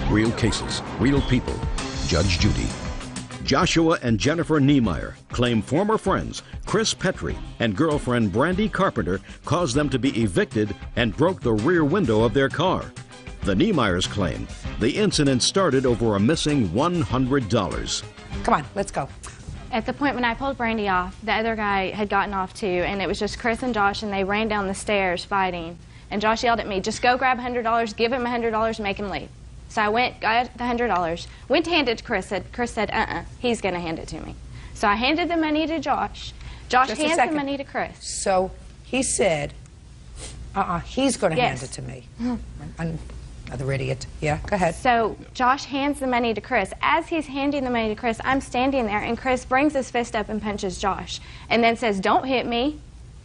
Real cases, real people. Judge Judy. Joshua and Jennifer Niemeyer claim former friends Chris Petrie and girlfriend Brandy Carpenter caused them to be evicted and broke the rear window of their car. The Niemeyers claim the incident started over a missing $100. Come on, let's go. At the point when I pulled Brandy off, the other guy had gotten off too, and it was just Chris and Josh, and they ran down the stairs fighting. And Josh yelled at me, just go grab $100, give him $100, make him leave. So I went, got the $100, went to hand it to Chris. Chris said, he's going to hand it to me. So I handed the money to Josh. Josh Just a hands the second. money to Chris. So he said, he's going to hand Yes. it to me. Another idiot. Yeah, go ahead. So Josh hands the money to Chris. As he's handing the money to Chris, I'm standing there, and Chris brings his fist up and punches Josh, and then says, don't hit me.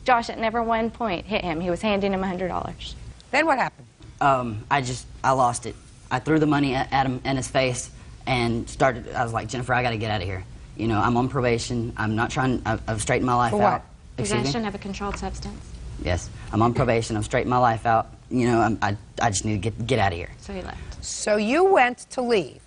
Josh at never one point hit him. He was handing him $100. Then what happened? I lost it. I threw the money at him in his face and I was like, Jennifer, I got to get out of here. You know, I'm on probation. I'm not trying, I've straightened my life For out. what? Excuse me? Possession of a controlled substance. Yes, I'm on probation. I've straightened my life out. You know, I just need to get out of here. So he left. So you went to leave.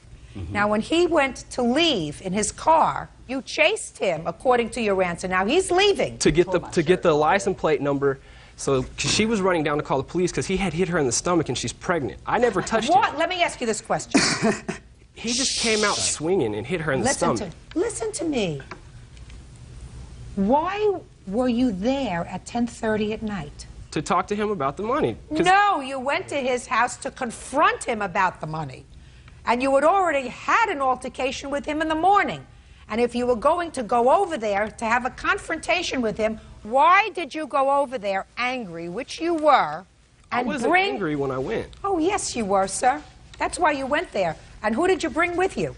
Now, when he went to leave in his car, you chased him, according to your answer. Now he's leaving. To get the license plate number So 'cause she was running down to call the police because he had hit her in the stomach and she's pregnant. I never touched What? him. Let me ask you this question. He just came out swinging and hit her in the stomach. Listen to me. Why were you there at 10:30 at night? To talk to him about the money. No, you went to his house to confront him about the money. And you had already had an altercation with him in the morning. And if you were going to go over there to have a confrontation with him, why did you go over there angry, which you were, and I wasn't angry when I went. Oh, yes, you were, sir. That's why you went there. And who did you bring with you?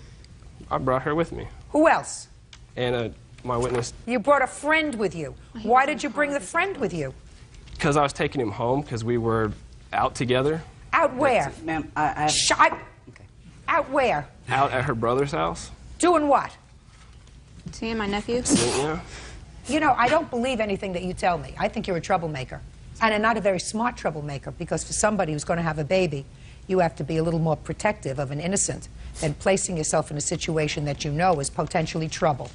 I brought her with me. Who else? And my witness. You brought a friend with you. Why did you bring the friend with you? Because I was taking him home because we were out together. Out where? Ma'am, Out where? Out at her brother's house. Doing what? Seeing my nephew? Yeah. You know, I don't believe anything that you tell me. I think you're a troublemaker. And not a very smart troublemaker, because for somebody who's going to have a baby, you have to be a little more protective of an innocent than placing yourself in a situation that you know is potentially trouble.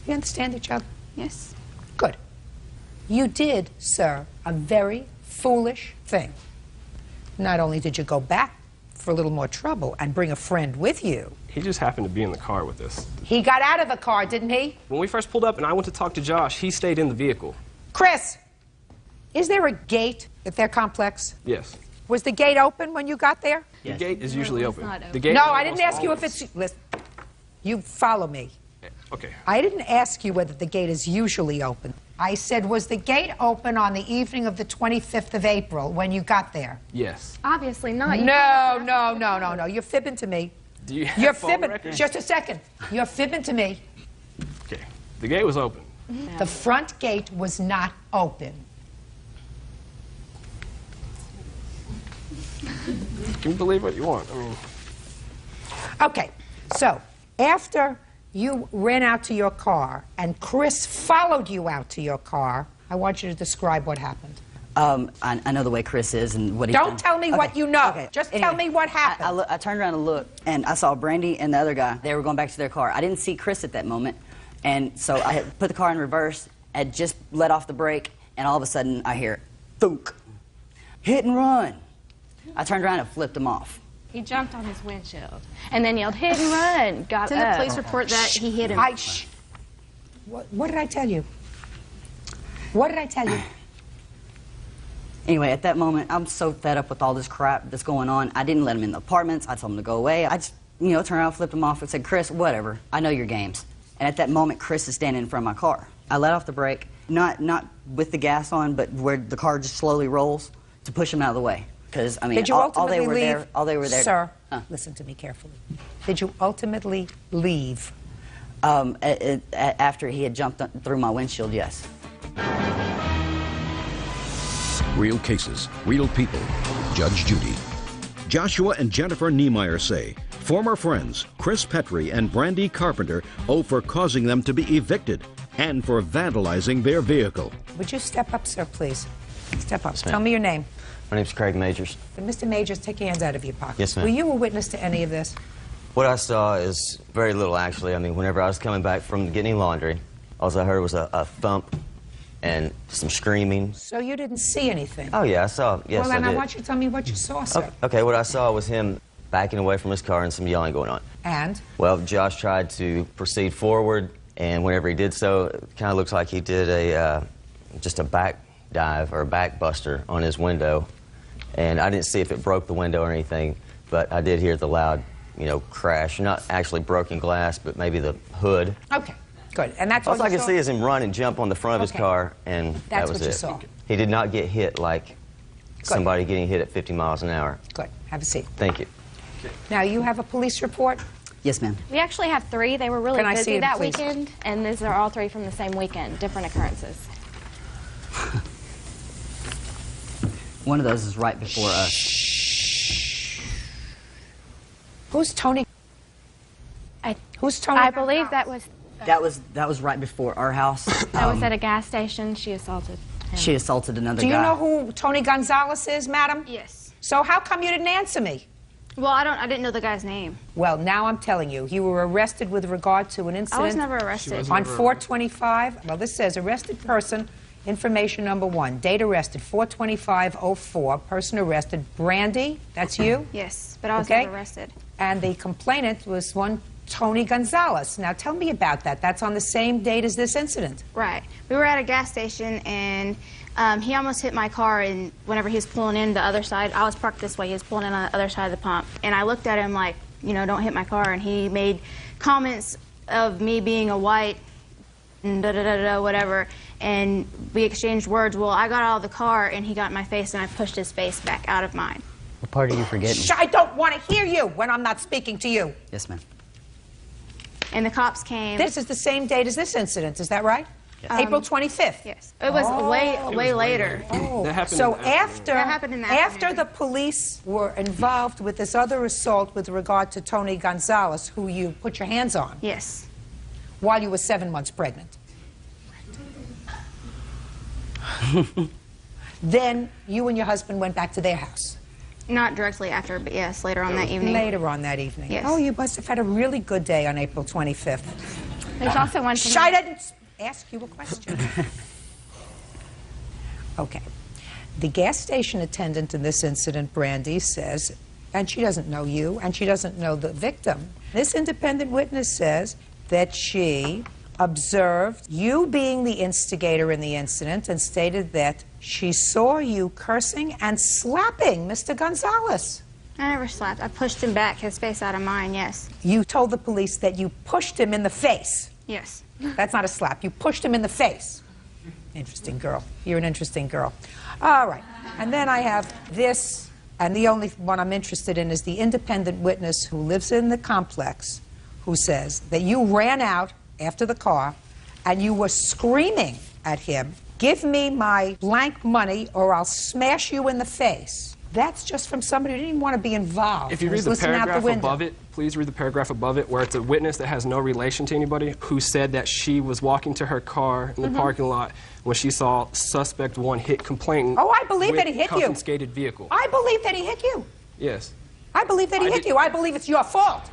You understand each other? Yes. Good. You did, sir, a very foolish thing. Not only did you go back for a little more trouble and bring a friend with you. He just happened to be in the car with us. He got out of the car, didn't he? When we first pulled up and I went to talk to Josh, he stayed in the vehicle. Chris, is there a gate at their complex? Yes. Was the gate open when you got there? The gate is usually open. The gate no, I didn't ask you if it's... Listen, you follow me. Okay. I didn't ask you whether the gate is usually open. I said, was the gate open on the evening of the 25th of April when you got there? Yes. Obviously not. No. You're fibbing to me. Do you have You're phone fibbing. records? Just a second. You're fibbing to me. Okay. The gate was open. The front gate was not open. You can believe what you want. I mean... Okay, so after you ran out to your car and Chris followed you out to your car, I want you to describe what happened. I know the way Chris is and what he's Don't done. tell me what you know. Okay. Just tell me what happened. I turned around and looked, and I saw Brandy and the other guy. They were going back to their car. I didn't see Chris at that moment, and so I had put the car in reverse, had just let off the brake, and all of a sudden I hear, thunk, hit and run. I turned around and flipped him off. He jumped on his windshield and then yelled, hit and run, got Didn't up. the police report that he hit him? What did I tell you? What did I tell you? Anyway, at that moment, I'm so fed up with all this crap that's going on. I didn't let him in the apartments. I told him to go away. I just, turned around, flipped him off, and said, Chris, whatever. I know your games. And at that moment, Chris is standing in front of my car. I let off the brake, not with the gas on, but where the car just slowly rolls to push him out of the way. Because, Did you ultimately leave? All they were there. Sir, listen to me carefully. Did you ultimately leave? After he had jumped through my windshield, yes. Real cases, real people. Judge Judy. Joshua and Jennifer Niemeyer say former friends Chris Petrie and Brandy Carpenter owe for causing them to be evicted and for vandalizing their vehicle. Would you step up, sir, please? Step up. Tell me your name. My name's Craig Majors. Mr. Majors, take your hands out of your pockets. Yes, ma'am. Were you a witness to any of this? What I saw is very little, actually. I mean, whenever I was coming back from getting laundry, all I heard was a thump and some screaming. So you didn't see anything? Oh, yeah, I saw. Yes, well, then I did. I want you to tell me what you saw, sir. Okay, what I saw was him backing away from his car and some yelling going on. And? Well, Josh tried to proceed forward, and whenever he did so, it kind of looks like he did just a back dive or a back buster on his window. And I didn't see if it broke the window or anything, but I did hear the loud, crash. Not actually broken glass, but maybe the hood. Okay, good. And that's all I could see is him run and jump on the front of his car, and that was what you it. saw. He did not get hit like somebody getting hit at 50 miles an hour. Good. Have a seat. Thank you. Now, you have a police report? Yes, ma'am. We actually have 3. They were really Can I see busy it, that please? weekend, and these are all 3 from the same weekend, different occurrences. One of those is right before us. Who's Tony? Who's Tony? I believe that was That was right before our house. that was at a gas station. She assaulted him. She assaulted another Do guy. you know who Tony Gonzalez is, madam? Yes. So how come you didn't answer me? Well, I didn't know the guy's name. Well, now I'm telling you, you were arrested with regard to an incident. I was never arrested. On 425, well, this says arrested person, information number 1. Date arrested, 4/25/04. Person arrested, Brandy, that's you? Yes, but I was Okay. never arrested. And the complainant was one Tony Gonzalez. Now tell me about that. That's on the same date as this incident. Right. We were at a gas station, and he almost hit my car, and whenever he was pulling in the other side, I was parked this way, he was pulling in on the other side of the pump. And I looked at him like, you know, don't hit my car, and he made comments of me being a white, and da-da-da-da, whatever, and we exchanged words. Well, I got out of the car, and he got in my face, and I pushed his face back out of mine. What part are you forgetting? Shh, I don't want to hear you when I'm not speaking to you. Yes, ma'am. And the cops came. This is the same date as this incident, is that right? April 25th. Yes. It was way later. Oh. That happened So in the afternoon. That happened in the after afternoon. the police were involved with this other assault with regard to Tony Gonzalez, who you put your hands on. Yes. While you were 7 months pregnant. Then you and your husband went back to their house. Not directly after, but yes, later on that evening. Later on that evening. Yes. Oh, you must have had a really good day on April 25th. There's also one. Shh, I didn't ask you a question. Okay. The gas station attendant in this incident, Brandy, says, and she doesn't know you, and she doesn't know the victim. This independent witness says that she observed you being the instigator in the incident and stated that she saw you cursing and slapping Mr. Gonzalez. I never slapped. I pushed him back, his face out of mine, yes. You told the police that you pushed him in the face. Yes. That's not a slap. You pushed him in the face. Interesting girl. You're an interesting girl. All right. And then I have this, and the only one I'm interested in is the independent witness who lives in the complex who says that you ran out after the car and you were screaming at him, "Give me my blank money or I'll smash you in the face." That's just from somebody who didn't even want to be involved. If you who read was the listening out paragraph window. above it, please read the paragraph above it where it's a witness that has no relation to anybody who said that she was walking to her car in the parking lot when she saw suspect 1 hit complainant. Oh, I believe with that he hit you. confiscated vehicle. I believe that he hit you. Yes. I believe that he hit you. I believe it's your fault.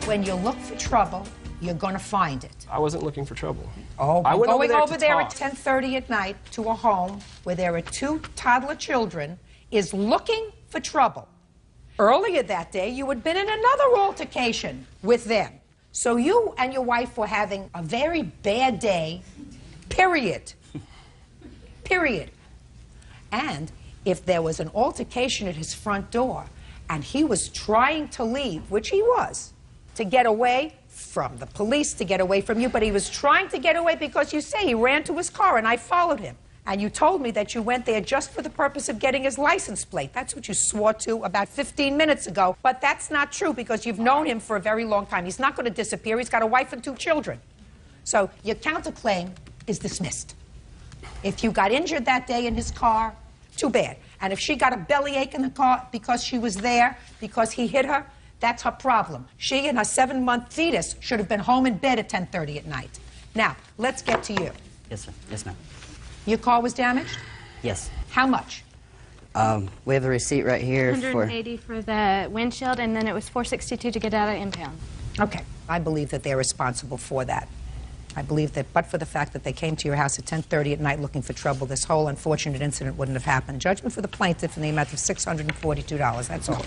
When you look for trouble, you're going to find it. I wasn't looking for trouble. Oh, I went going over to there talk. at 10:30 at night to a home where there are 2 toddler children is looking for trouble. Earlier that day, you had been in another altercation with them. So you and your wife were having a very bad day, period. Period. And if there was an altercation at his front door and he was trying to leave, which he was, to get away from the police, to get away from you, but he was trying to get away because you say he ran to his car and I followed him. And you told me that you went there just for the purpose of getting his license plate. That's what you swore to about 15 minutes ago. But that's not true because you've known him for a very long time. He's not going to disappear. He's got a wife and 2 children. So your counterclaim is dismissed. If you got injured that day in his car, too bad. And if she got a bellyache in the car because she was there, because he hit her, that's her problem. She and her 7-month fetus should have been home in bed at 10:30 at night. Now, let's get to you. Yes, sir. Yes, ma'am. Your car was damaged? Yes. How much? We have the receipt right here for... $180 for the windshield, and then it was $462 to get out of impound. Okay. I believe that they're responsible for that. I believe that, but for the fact that they came to your house at 10:30 at night looking for trouble, this whole unfortunate incident wouldn't have happened. Judgment for the plaintiff in the amount of $642. That's all.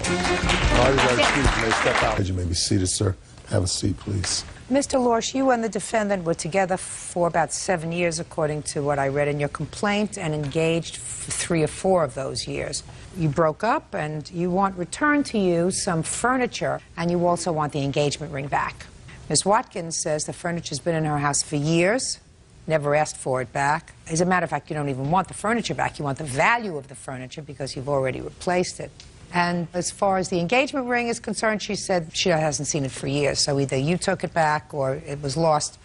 You may be seated, sir. Have a seat, please. Mr. Lorsch, you and the defendant were together for about 7 years, according to what I read in your complaint, and engaged for 3 or 4 of those years. You broke up, and you want returned to you some furniture, and you also want the engagement ring back. Ms. Watkins says the furniture's been in her house for years, never asked for it back. As a matter of fact, you don't even want the furniture back. You want the value of the furniture because you've already replaced it. And as far as the engagement ring is concerned, she said she hasn't seen it for years. So either you took it back or it was lost.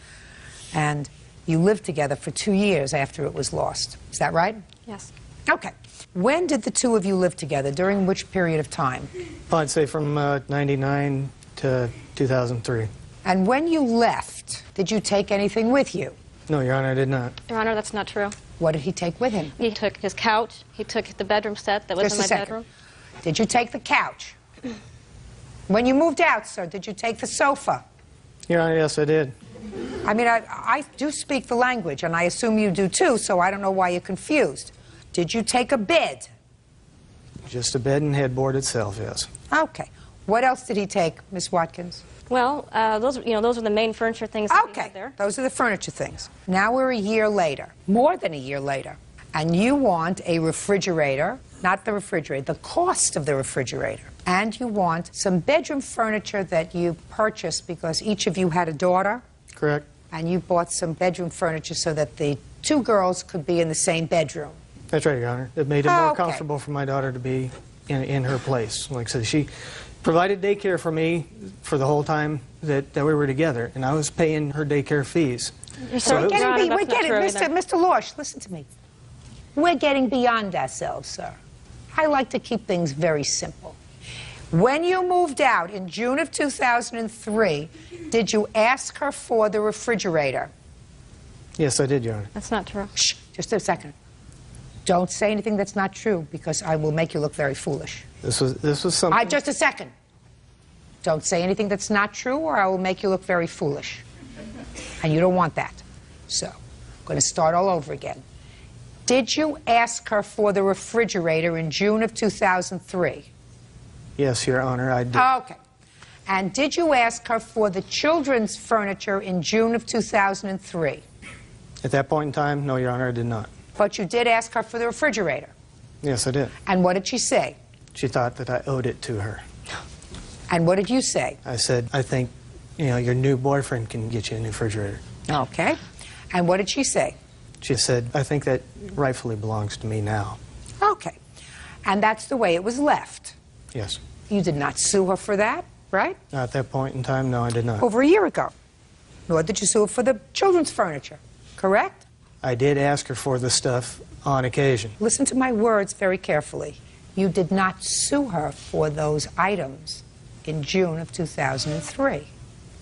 And you lived together for 2 years after it was lost. Is that right? Yes. Okay. When did the 2 of you live together? During which period of time? I'd say from 99 to 2003. And when you left, did you take anything with you? No, Your Honor, I did not. Your Honor, that's not true. What did he take with him? He took his couch. He took the bedroom set that was Just in my a second. bedroom. Did you take the couch? When you moved out, sir, did you take the sofa? Your Honor, yes, I did. I mean, I do speak the language, and I assume you do too, so I don't know why you're confused. Did you take a bed? Just a bed and headboard itself, yes. Okay. What else did he take, Miss Watkins? Well, those are the main furniture things that we have there. Those are the furniture things. Now we're a year later, more than a year later, and you want a refrigerator, not the refrigerator, the cost of the refrigerator. And you want some bedroom furniture that you purchased because each of you had a daughter. Correct. And you bought some bedroom furniture so that the two girls could be in the same bedroom. That's right, Your Honor. It made it more comfortable for my daughter to be in her place. Like I said, she provided daycare for me for the whole time that we were together, and I was paying her daycare fees. So Mr. Lorsch, listen to me. We're getting beyond ourselves, sir. I like to keep things very simple. When you moved out in June of 2003, did you ask her for the refrigerator? Yes, I did, Your Honor. That's not true. Shh, just a second. Don't say anything that's not true, because I will make you look very foolish. This was something... Just a second. Don't say anything that's not true, or I will make you look very foolish. And you don't want that. So, I'm going to start all over again. Did you ask her for the refrigerator in June of 2003? Yes, Your Honor, I did. Okay. And did you ask her for the children's furniture in June of 2003? At that point in time, no, Your Honor, I did not. But you did ask her for the refrigerator? Yes, I did. And what did she say? She thought that I owed it to her. And what did you say? I said, I think, your new boyfriend can get you a new refrigerator. Okay. And what did she say? She said, I think that rightfully belongs to me now. Okay. And that's the way it was left? Yes. You did not sue her for that, right? At that point in time, no, I did not. Over a year ago. Nor did you sue her for the children's furniture, correct? I did ask her for the stuff on occasion. Listen to my words very carefully. You did not sue her for those items in June of 2003.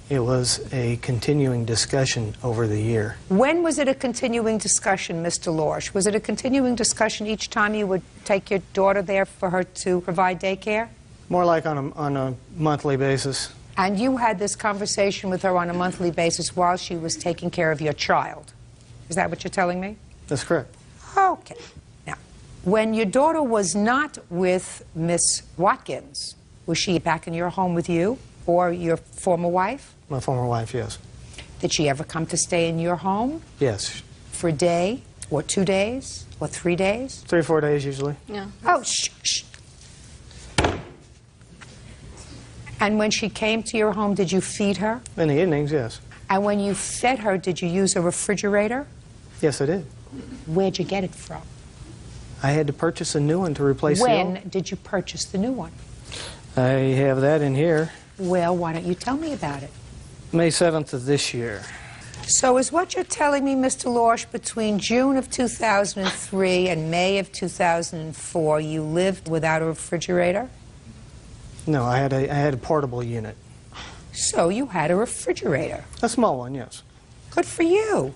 It was a continuing discussion over the year. When was it a continuing discussion, Mr. Lorsch? Was it a continuing discussion each time you would take your daughter there for her to provide daycare? More like on a monthly basis. And you had this conversation with her on a monthly basis while she was taking care of your child. Is that what you're telling me? That's correct. Okay. Now, when your daughter was not with Miss Watkins, was she back in your home with you or your former wife? My former wife, yes. Did she ever come to stay in your home? Yes. For a day, or 2 days, or 3 days? 3 or 4 days usually. Yeah. Oh, shh. And when she came to your home, did you feed her? In the evenings, yes. And when you fed her, did you use a refrigerator? Yes, I did. Where'd you get it from? I had to purchase a new one to replace the old. When did you purchase the new one? I have that in here. Well, why don't you tell me about it? May 7th of this year. So is what you're telling me, Mr. Lorsch, between June of 2003 and May of 2004, you lived without a refrigerator? No, I had a portable unit. So you had a refrigerator? A small one, yes. Good for you.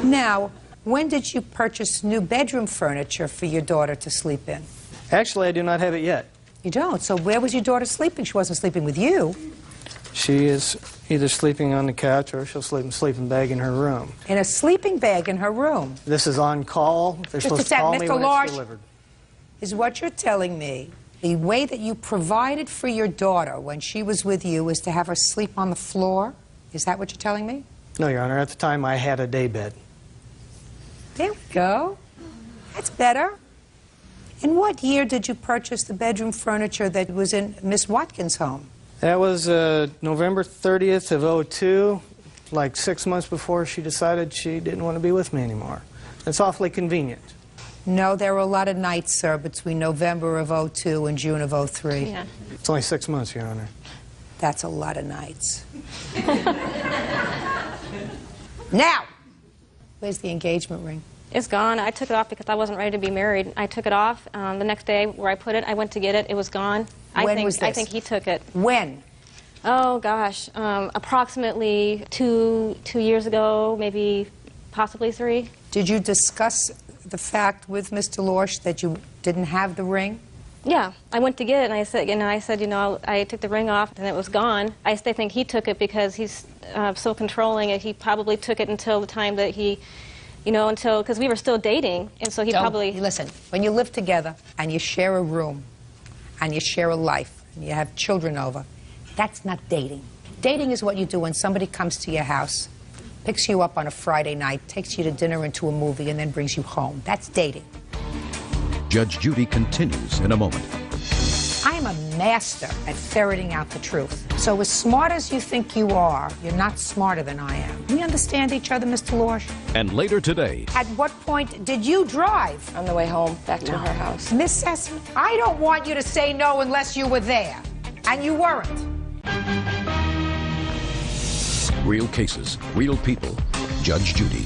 Now, when did you purchase new bedroom furniture for your daughter to sleep in? Actually, I do not have it yet. You don't? So where was your daughter sleeping? She wasn't sleeping with you. She is either sleeping on the couch or she'll sleep in a sleeping bag in her room. In a sleeping bag in her room? This is on call. They're supposed to call me when it's delivered. Is what you're telling me the way that you provided for your daughter when she was with you was to have her sleep on the floor? Is that what you're telling me? No, Your Honor. At the time, I had a day bed. There we go. That's better. In what year did you purchase the bedroom furniture that was in Miss Watkins' home? That was November 30th of 2002, like 6 months before she decided she didn't want to be with me anymore. It's awfully convenient. No, there were a lot of nights, sir, between November of 2002 and June of 2003. Yeah. It's only 6 months, Your Honor. That's a lot of nights. Now, where's the engagement ring? It's gone. I took it off because I wasn't ready to be married. I took it off. The next day where I put it, I went to get it. It was gone. When was this? I think he took it. When? Oh, gosh. Approximately two years ago, maybe possibly 3. Did you discuss the fact with Mr. Lorsch that you didn't have the ring? Yeah, I went to get it, and I said, I took the ring off, and it was gone. I still think he took it because he's so controlling, and he probably took it until the time that he, because we were still dating, and so he probably... Listen, when you live together, and you share a room, and you share a life, and you have children over, that's not dating. Dating is what you do when somebody comes to your house, picks you up on a Friday night, takes you to dinner and to a movie, and then brings you home. That's dating. Judge Judy continues in a moment. I am a master at ferreting out the truth. So as smart as you think you are, you're not smarter than I am. We understand each other, Mr. Lorsch? And later today... At what point did you drive? On the way home, back to her house. Miss Sessom, I don't want you to say no unless you were there. And you weren't. Real cases, real people. Judge Judy.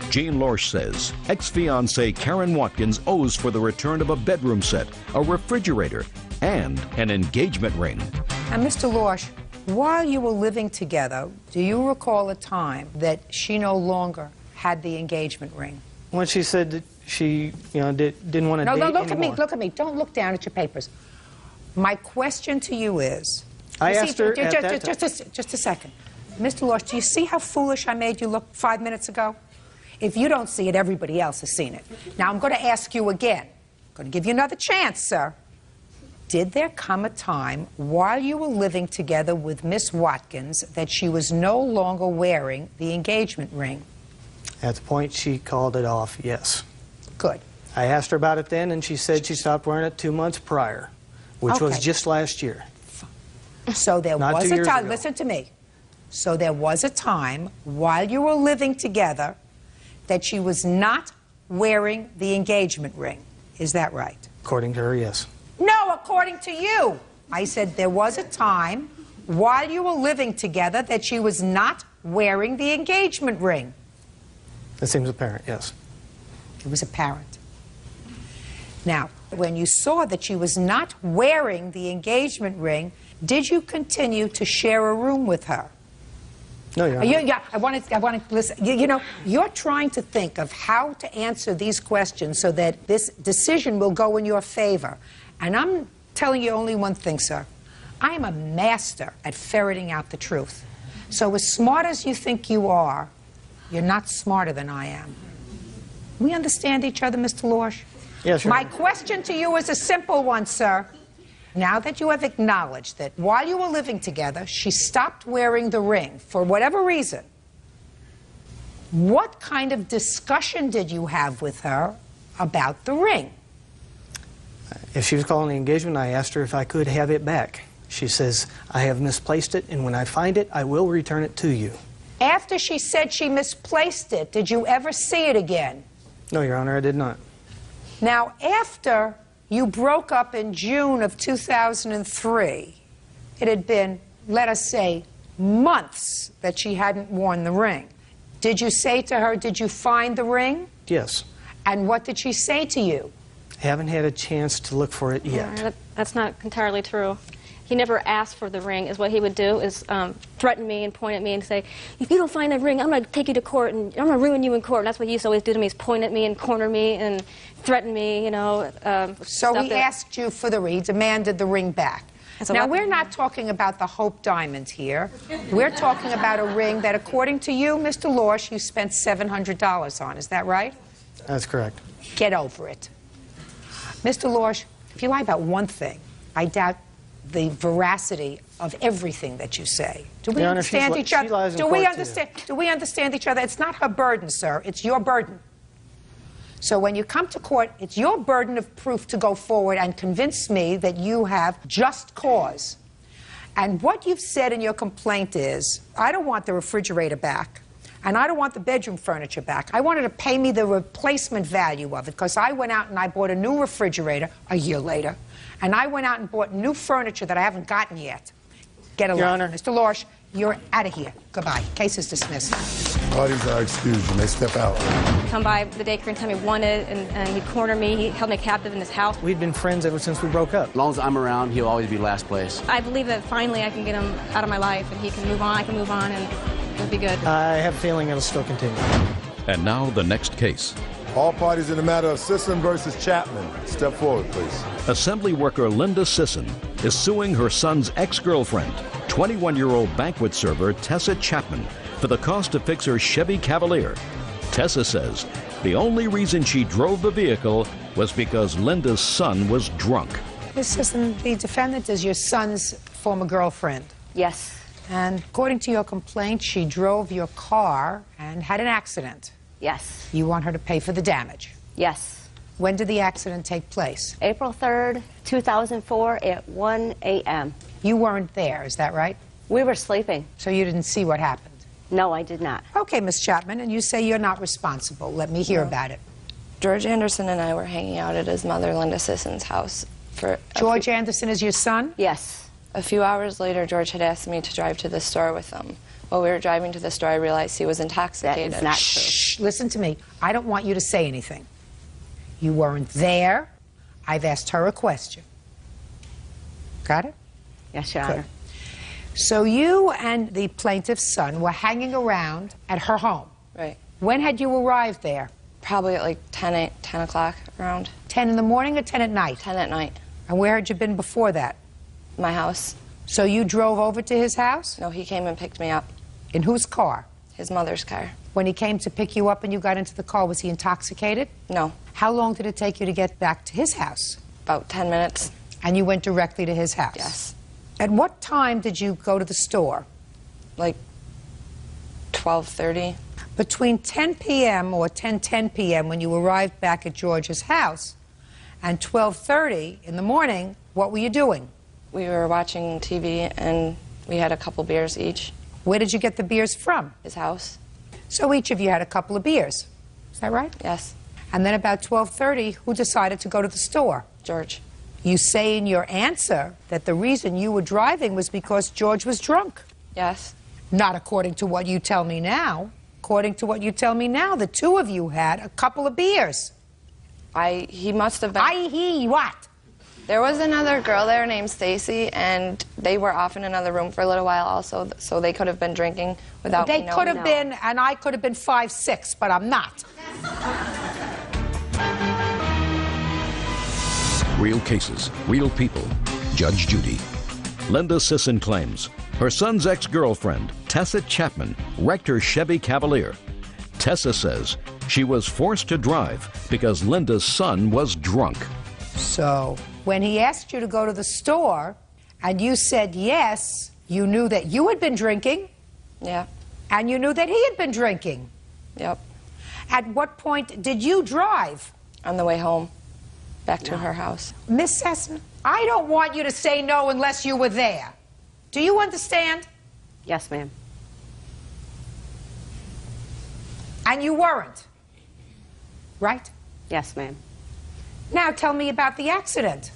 Gene Lorsch says ex-fiancée Karen Watkins owes for the return of a bedroom set, a refrigerator, and an engagement ring. And Mr. Lorsch, while you were living together, do you recall a time that she no longer had the engagement ring? When she said that she, didn't want to date No, look anymore. at me, look at me. Don't look down at your papers. My question to you is... I asked her at that time. Just a second. Mr. Lorsch, do you see how foolish I made you look 5 minutes ago? If you don't see it, everybody else has seen it. Now, I'm going to ask you again. I'm going to give you another chance, sir. Did there come a time while you were living together with Miss Watkins that she was no longer wearing the engagement ring? At the point she called it off, yes. Good. I asked her about it then, and she said she stopped wearing it 2 months prior, which was just last year. So there Not was 2 a years time, ago. listen to me. So there was a time while you were living together that she was not wearing the engagement ring. Is that right? According to her, yes. No, according to you. I said there was a time while you were living together that she was not wearing the engagement ring. That seems apparent, yes. It was apparent. Now, when you saw that she was not wearing the engagement ring, did you continue to share a room with her? No, Your Honor. Yeah, I want to listen. You're trying to think of how to answer these questions so that this decision will go in your favor. And I'm telling you only one thing, sir. I am a master at ferreting out the truth. So as smart as you think you are, you're not smarter than I am. We understand each other, Mr. Lorsch? Yes, Your My Honor. question to you is a simple one, sir. Now that you have acknowledged that while you were living together, she stopped wearing the ring for whatever reason, what kind of discussion did you have with her about the ring? If she was calling the engagement, I asked her if I could have it back. She says, I have misplaced it, and when I find it, I will return it to you. After she said she misplaced it, did you ever see it again? No, Your Honor, I did not. Now, after you broke up in June of 2003, it had been, let us say, months that she hadn't worn the ring. Did you say to her, did you find the ring? Yes. And what did she say to you? Haven't had a chance to look for it yet. That's not entirely true. He never asked for the ring. Is what he would do is threaten me and point at me and say, if you don't find that ring, I'm going to take you to court and I'm going to ruin you in court. And that's what he used to always do to me, is point at me and corner me and threaten me, So he asked you for the ring, he demanded the ring back. Now, we're not talking about the Hope Diamond here. We're talking about a ring that, according to you, Mr. Lorsch, you spent $700 on. Is that right? That's correct. Get over it. Mr. Lorsch, if you lie about one thing, I doubt the veracity of everything that you say. Do we Your Honor, understand each she other? lies in Do we court, understand? Do we understand each other? It's not her burden, sir. It's your burden. So when you come to court, it's your burden of proof to go forward and convince me that you have just cause. And what you've said in your complaint is, I don't want the refrigerator back, and I don't want the bedroom furniture back. I wanted to pay me the replacement value of it, because I went out and I bought a new refrigerator a year later, and I went out and bought new furniture that I haven't gotten yet. Get a Your life. Honor. Mr. Lorsch, you're out of here. Goodbye. Case is dismissed. Parties are excused. You may step out. come by the daycare and tell me he wanted, and he'd corner me. He held me captive in his house. We'd been friends ever since we broke up. As long as I'm around, he'll always be last place. I believe that finally I can get him out of my life, and he can move on, I can move on, and it'll be good. I have a feeling it'll still continue. And now the next case. All parties in the matter of Sisson versus Chapman. Step forward, please. Assembly worker Linda Sisson is suing her son's ex-girlfriend, 21-year-old banquet server Tessa Chapman, for the cost to fix her Chevy Cavalier. Tessa says the only reason she drove the vehicle was because Linda's son was drunk. Ms. Sisson, the defendant is your son's former girlfriend. Yes. And according to your complaint, she drove your car and had an accident. Yes. You want her to pay for the damage? Yes. When did the accident take place? April 3rd, 2004 at 1 a.m. You weren't there, is that right? We were sleeping. So you didn't see what happened? No, I did not. Okay, Miss Chapman, and you say you're not responsible. Let me hear about it. George Anderson and I were hanging out at his mother, Linda Sisson's house. George Anderson is your son? Yes. A few hours later, George had asked me to drive to the store with him. While we were driving to the store, I realized he was intoxicated. That is not true. Shh, listen to me. I don't want you to say anything. You weren't there. I've asked her a question. Got it? Yes, Your Honor. So you and the plaintiff's son were hanging around at her home. Right. When had you arrived there? Probably at like 10 o'clock around. 10 in the morning or 10 at night? 10 at night. And where had you been before that? My house. So you drove over to his house? No, he came and picked me up. In whose car? His mother's car. When he came to pick you up and you got into the car, was he intoxicated? No. How long did it take you to get back to his house? About 10 minutes. And you went directly to his house? Yes. At what time did you go to the store? Like 12:30. Between 10 p.m. or 10:10 p.m. when you arrived back at George's house and 12:30 in the morning, what were you doing? We were watching TV and we had a couple beers each. Where did you get the beers from? His house. So each of you had a couple of beers. Is that right? Yes. And then about 12:30, who decided to go to the store? George. You say in your answer that the reason you were driving was because George was drunk. Yes. Not according to what you tell me now. According to what you tell me now, the two of you had a couple of beers. He must have been. He what? There was another girl there named Stacy, and they were off in another room for a little while also, so they could have been drinking without me knowing. They could have been, and I could have been 5'6", but I'm not. Real cases, real people. Judge Judy. Linda Sisson claims her son's ex-girlfriend, Tessa Chapman, wrecked her Chevy Cavalier. Tessa says she was forced to drive because Linda's son was drunk. So, when he asked you to go to the store, and you said yes, you knew that you had been drinking. Yeah. And you knew that he had been drinking. Yep. At what point did you drive? On the way home, back to her house. Miss Sisson, I don't want you to say no unless you were there. Do you understand? Yes, ma'am. And you weren't, right? Yes, ma'am. Now tell me about the accident.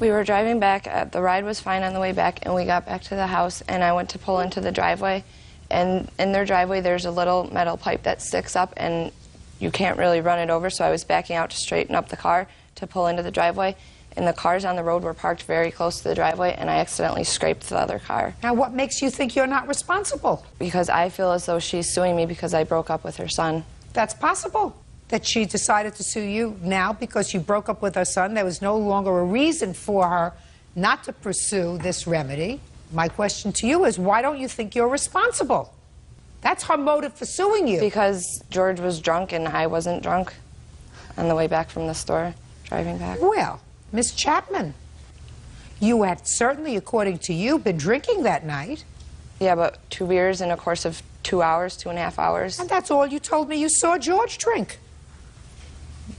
We were driving back. The ride was fine on the way back, and we got back to the house, and I went to pull into the driveway. And in their driveway, there's a little metal pipe that sticks up, and you can't really run it over, so I was backing out to straighten up the car to pull into the driveway. And the cars on the road were parked very close to the driveway, and I accidentally scraped the other car. Now, what makes you think you're not responsible? Because I feel as though she's suing me because I broke up with her son. That's possible. That she decided to sue you now because you broke up with her son. There was no longer a reason for her not to pursue this remedy. My question to you is, why don't you think you're responsible? That's her motive for suing you. Because George was drunk and I wasn't drunk on the way back from the store, driving back. Well, Miss Chapman, you had certainly, according to you, been drinking that night. Yeah, but 2 beers in a course of 2 hours, 2.5 hours. And that's all you told me you saw George drink.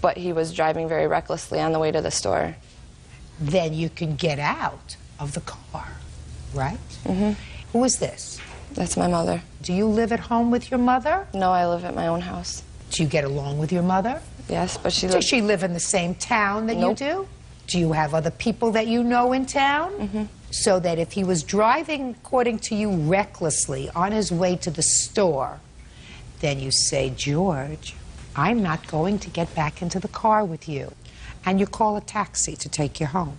But he was driving very recklessly on the way to the store. Then you can get out of the car, right? Mm-hmm. Who is this? That's my mother. Do you live at home with your mother? No, I live at my own house. Do you get along with your mother? Yes, but she Does she live in the same town that Nope. you do? Do you have other people that you know in town? Mm-hmm. So that if he was driving, according to you, recklessly on his way to the store, then you say, George, I'm not going to get back into the car with you. And you call a taxi to take you home.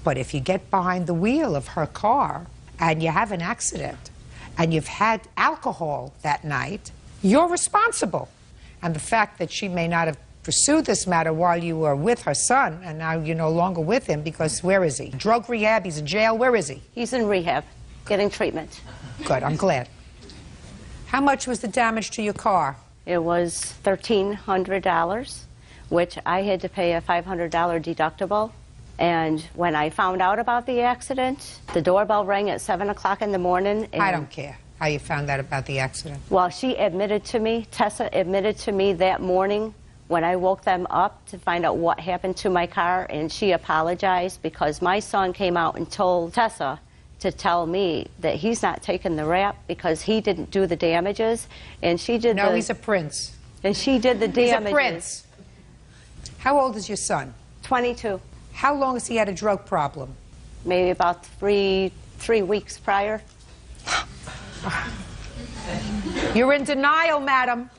But if you get behind the wheel of her car and you have an accident and you've had alcohol that night, you're responsible. And the fact that she may not have pursued this matter while you were with her son, and now you're no longer with him because where is he? Drug rehab, he's in jail, where is he? He's in rehab, getting treatment. Good, I'm glad. How much was the damage to your car? It was $1,300, which I had to pay a $500 deductible. And when I found out about the accident, the doorbell rang at 7 o'clock in the morning. I don't care how you found out about the accident. Well, she admitted to me, Tessa admitted to me that morning when I woke them up to find out what happened to my car, and she apologized because my son came out and told Tessa to tell me that he's not taking the rap because he didn't do the damages, and she did No, he's a prince. And she did the damages. He's a prince. How old is your son? 22. How long has he had a drug problem? Maybe about three weeks prior. You're in denial, madam.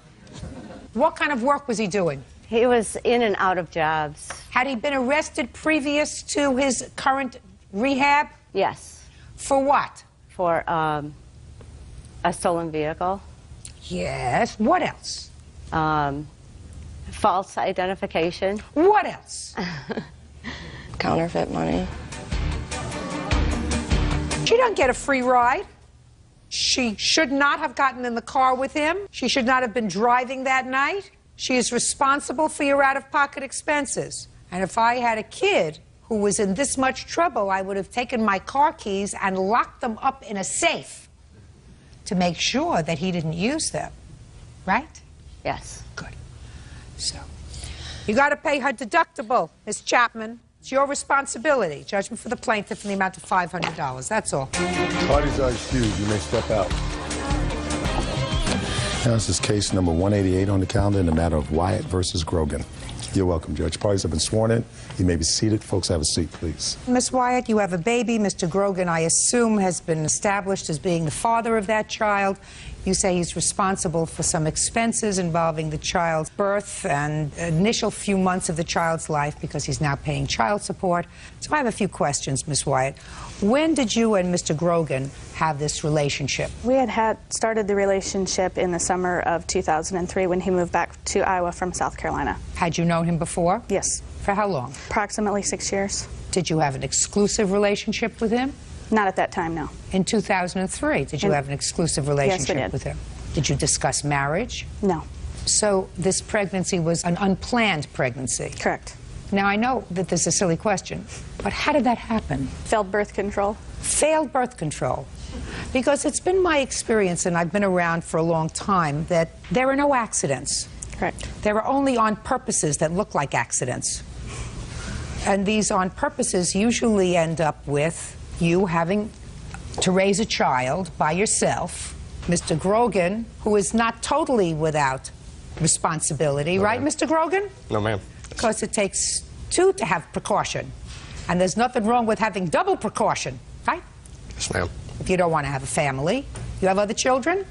What kind of work was he doing? He was in and out of jobs. Had he been arrested previous to his current rehab? Yes. For what? For a stolen vehicle. Yes. What else? False identification. What else? Counterfeit money. She doesn't get a free ride. She should not have gotten in the car with him. She should not have been driving that night. She is responsible for your out-of-pocket expenses. And if I had a kid who was in this much trouble, I would have taken my car keys and locked them up in a safe to make sure that he didn't use them. Right? Yes. Good. So, you got to pay her deductible, Miss Chapman. It's your responsibility. Judgment for the plaintiff in the amount of $500. That's all. Parties are excused. You may step out. Now, this is case number 188 on the calendar in the matter of Wyatt versus Grogan. You're welcome, Judge. Parties have been sworn in. You may be seated. Folks, have a seat, please. Miss Wyatt, you have a baby. Mr. Grogan, I assume, has been established as being the father of that child. You say he's responsible for some expenses involving the child's birth and initial few months of the child's life because he's now paying child support. So I have a few questions, Miss Wyatt. When did you and Mr. Grogan have this relationship? We had started the relationship in the summer of 2003 when he moved back to Iowa from South Carolina. Had you known him before? Yes. For how long? Approximately 6 years. Did you have an exclusive relationship with him? Not at that time, no. In 2003, did you have an exclusive relationship Yes, we did. with him? Did you discuss marriage? No. So this pregnancy was an unplanned pregnancy? Correct. Now, I know that this is a silly question, but how did that happen? Failed birth control. Failed birth control. Because it's been my experience, and I've been around for a long time, that there are no accidents. Correct. There are only on purposes that look like accidents. And these on purposes usually end up with you having to raise a child by yourself. Mr. Grogan, who is not totally without responsibility, right, Mr. Grogan? No, ma'am. Because it takes two to have precaution. And there's nothing wrong with having double precaution, right? Yes, ma'am. If you don't want to have a family. You have other children?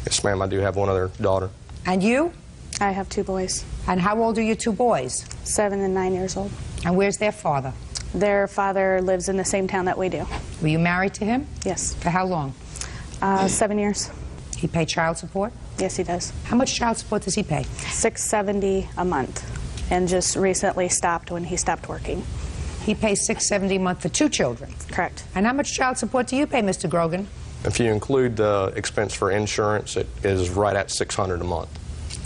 Yes, ma'am. I do have one other daughter. And you? I have 2 boys. And how old are your 2 boys? 7 and 9 years old. And where's their father? Their father lives in the same town that we do. Were you married to him? Yes. For how long? 7 years. He pay child support? Yes, he does. How much child support does he pay? $670 a month, and just recently stopped when he stopped working. He pays $670 a month for 2 children? Correct. And how much child support do you pay, Mr. Grogan? If you include the expense for insurance, it is right at $600 a month.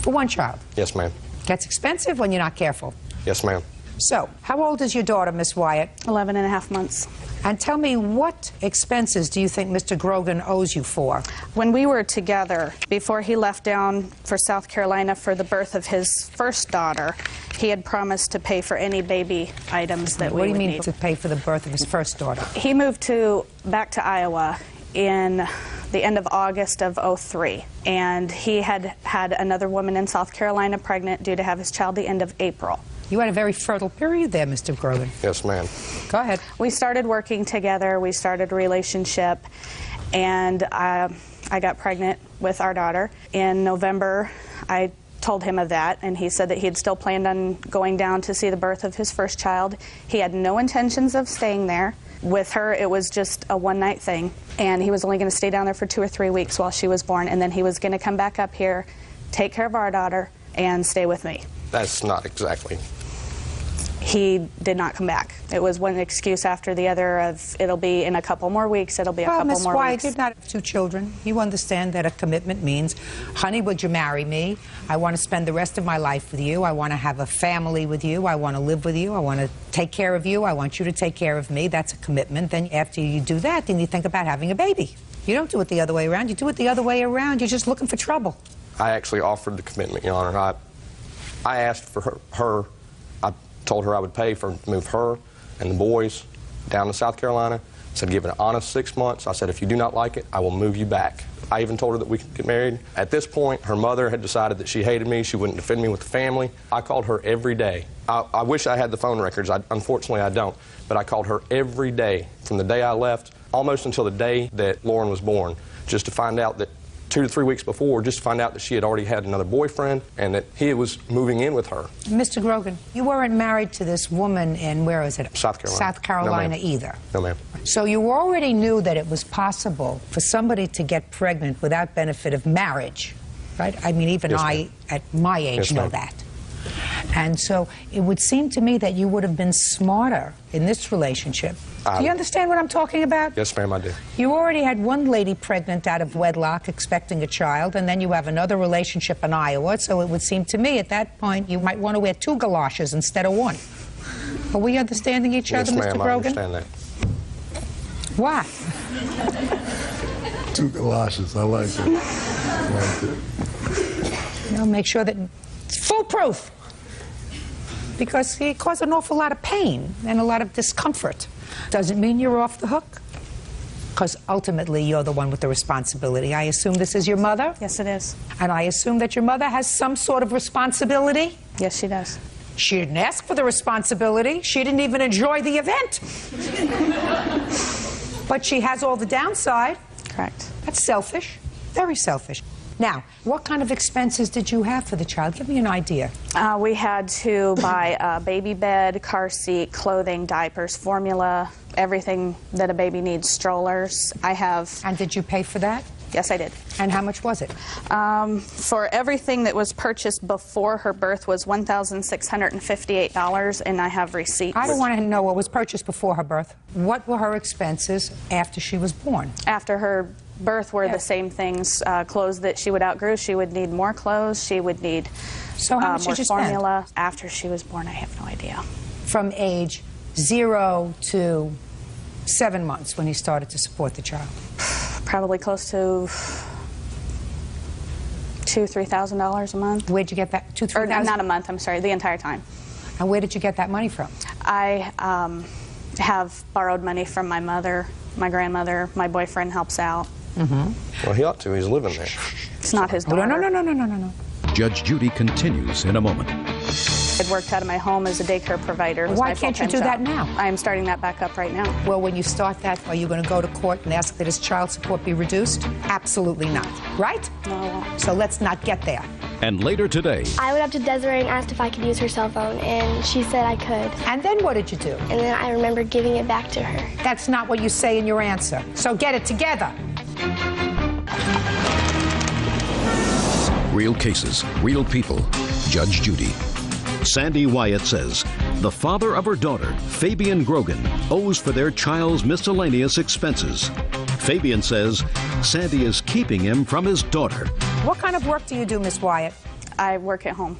For 1 child? Yes, ma'am. Gets expensive when you're not careful. Yes, ma'am. So, how old is your daughter, Miss Wyatt? 11 and a half months. And tell me, what expenses do you think Mr. Grogan owes you for? When we were together, before he left down for South Carolina for the birth of his first daughter, he had promised to pay for any baby items that we would need. What do you mean to pay for the birth of his first daughter? He moved back to Iowa in the end of August of '03, and he had another woman in South Carolina pregnant due to have his child the end of April. You had a very fertile period there, Mr. Grogan. Yes, ma'am. Go ahead. We started working together. We started a relationship, and I got pregnant with our daughter. In November, I told him of that, and he said that he had still planned on going down to see the birth of his first child. He had no intentions of staying there. With her, it was just a one-night thing, and he was only going to stay down there for 2 or 3 weeks while she was born, and then he was going to come back up here, take care of our daughter, and stay with me. That's not exactly. He did not come back. It was one excuse after the other of it'll be in a couple more weeks, it'll be a couple Miss more Wyatt, weeks. you've not have 2 children. You understand that a commitment means, honey, would you marry me? I want to spend the rest of my life with you. I want to have a family with you. I want to live with you. I want to take care of you. I want you to take care of me. That's a commitment. Then after you do that, then you think about having a baby. You don't do it the other way around. You do it the other way around. You're just looking for trouble. I actually offered the commitment, Your Honor. I asked for her. I told her I would pay for move her and the boys down to South Carolina. Said give it an honest 6 months. I said if you do not like it, I will move you back. I even told her that we could get married. At this point, her mother had decided that she hated me. She wouldn't defend me with the family. I called her every day. I wish I had the phone records. Unfortunately, I don't. But I called her every day from the day I left almost until the day that Lauren was born, just to find out that 2 to 3 weeks before, just to find out that she had already had another boyfriend and that he was moving in with her. Mr. Grogan, you weren't married to this woman in, where is it? South Carolina. South Carolina, no, either. No, ma'am. So you already knew that it was possible for somebody to get pregnant without benefit of marriage, right? I mean, even Yes, I, at my age, Yes, know ma'am. that. And so it would seem to me that you would have been smarter in this relationship. Do you understand what I'm talking about? Yes, ma'am, I do. You already had one lady pregnant out of wedlock expecting a child, and then you have another relationship in Iowa, so it would seem to me at that point you might want to wear 2 galoshes instead of 1. Are we understanding each Yes, other, Mr. ma'am, Grogan? I understand that. What? 2 galoshes, I like it. I like it. You know, make sure that it's foolproof. Because it caused an awful lot of pain and a lot of discomfort. Doesn't mean you're off the hook. Because ultimately you're the one with the responsibility. I assume this is your mother? Yes, it is. And I assume that your mother has some sort of responsibility? Yes, she does. She didn't ask for the responsibility. She didn't even enjoy the event. But she has all the downside. Correct. That's selfish. Very selfish. Now, what kind of expenses did you have for the child? Give me an idea. We had to buy a baby bed, car seat, clothing, diapers, formula, everything that a baby needs, strollers. And did you pay for that? Yes, I did. And how much was it? For everything that was purchased before her birth was $1,658, and I have receipts. I don't want to know what was purchased before her birth. What were her expenses after she was born? After her birth were the same things. Clothes that she would outgrow, she would need more clothes, she would need So how much more did you spend? formula. After she was born, I have no idea. From age 0 to 7 months when he started to support the child? Probably close to $2,000–3,000 a month. Where'd you get that? Or not a month, I'm sorry, the entire time. And where did you get that money from? I have borrowed money from my mother, my grandmother, my boyfriend helps out. Well, he ought to. He's living there. It's not his daughter. No. Judge Judy continues in a moment. I'd worked out of my home as a daycare provider. It was Why my can't you full-time do that job. now? I am starting that back up right now. Well, when you start that, are you going to go to court and ask that his child support be reduced? Absolutely not. Right? No, I won't. So let's not get there. And later today, I went up to Desiree and asked if I could use her cell phone, and she said I could. And then what did you do? And then I remember giving it back to her. That's not what you say in your answer. So get it together. real cases, real people. Judge Judy. Sandy Wyatt says the father of her daughter, Fabian Grogan, owes for their child's miscellaneous expenses. Fabian says Sandy is keeping him from his daughter. What kind of work do you do, Miss Wyatt? I work at home,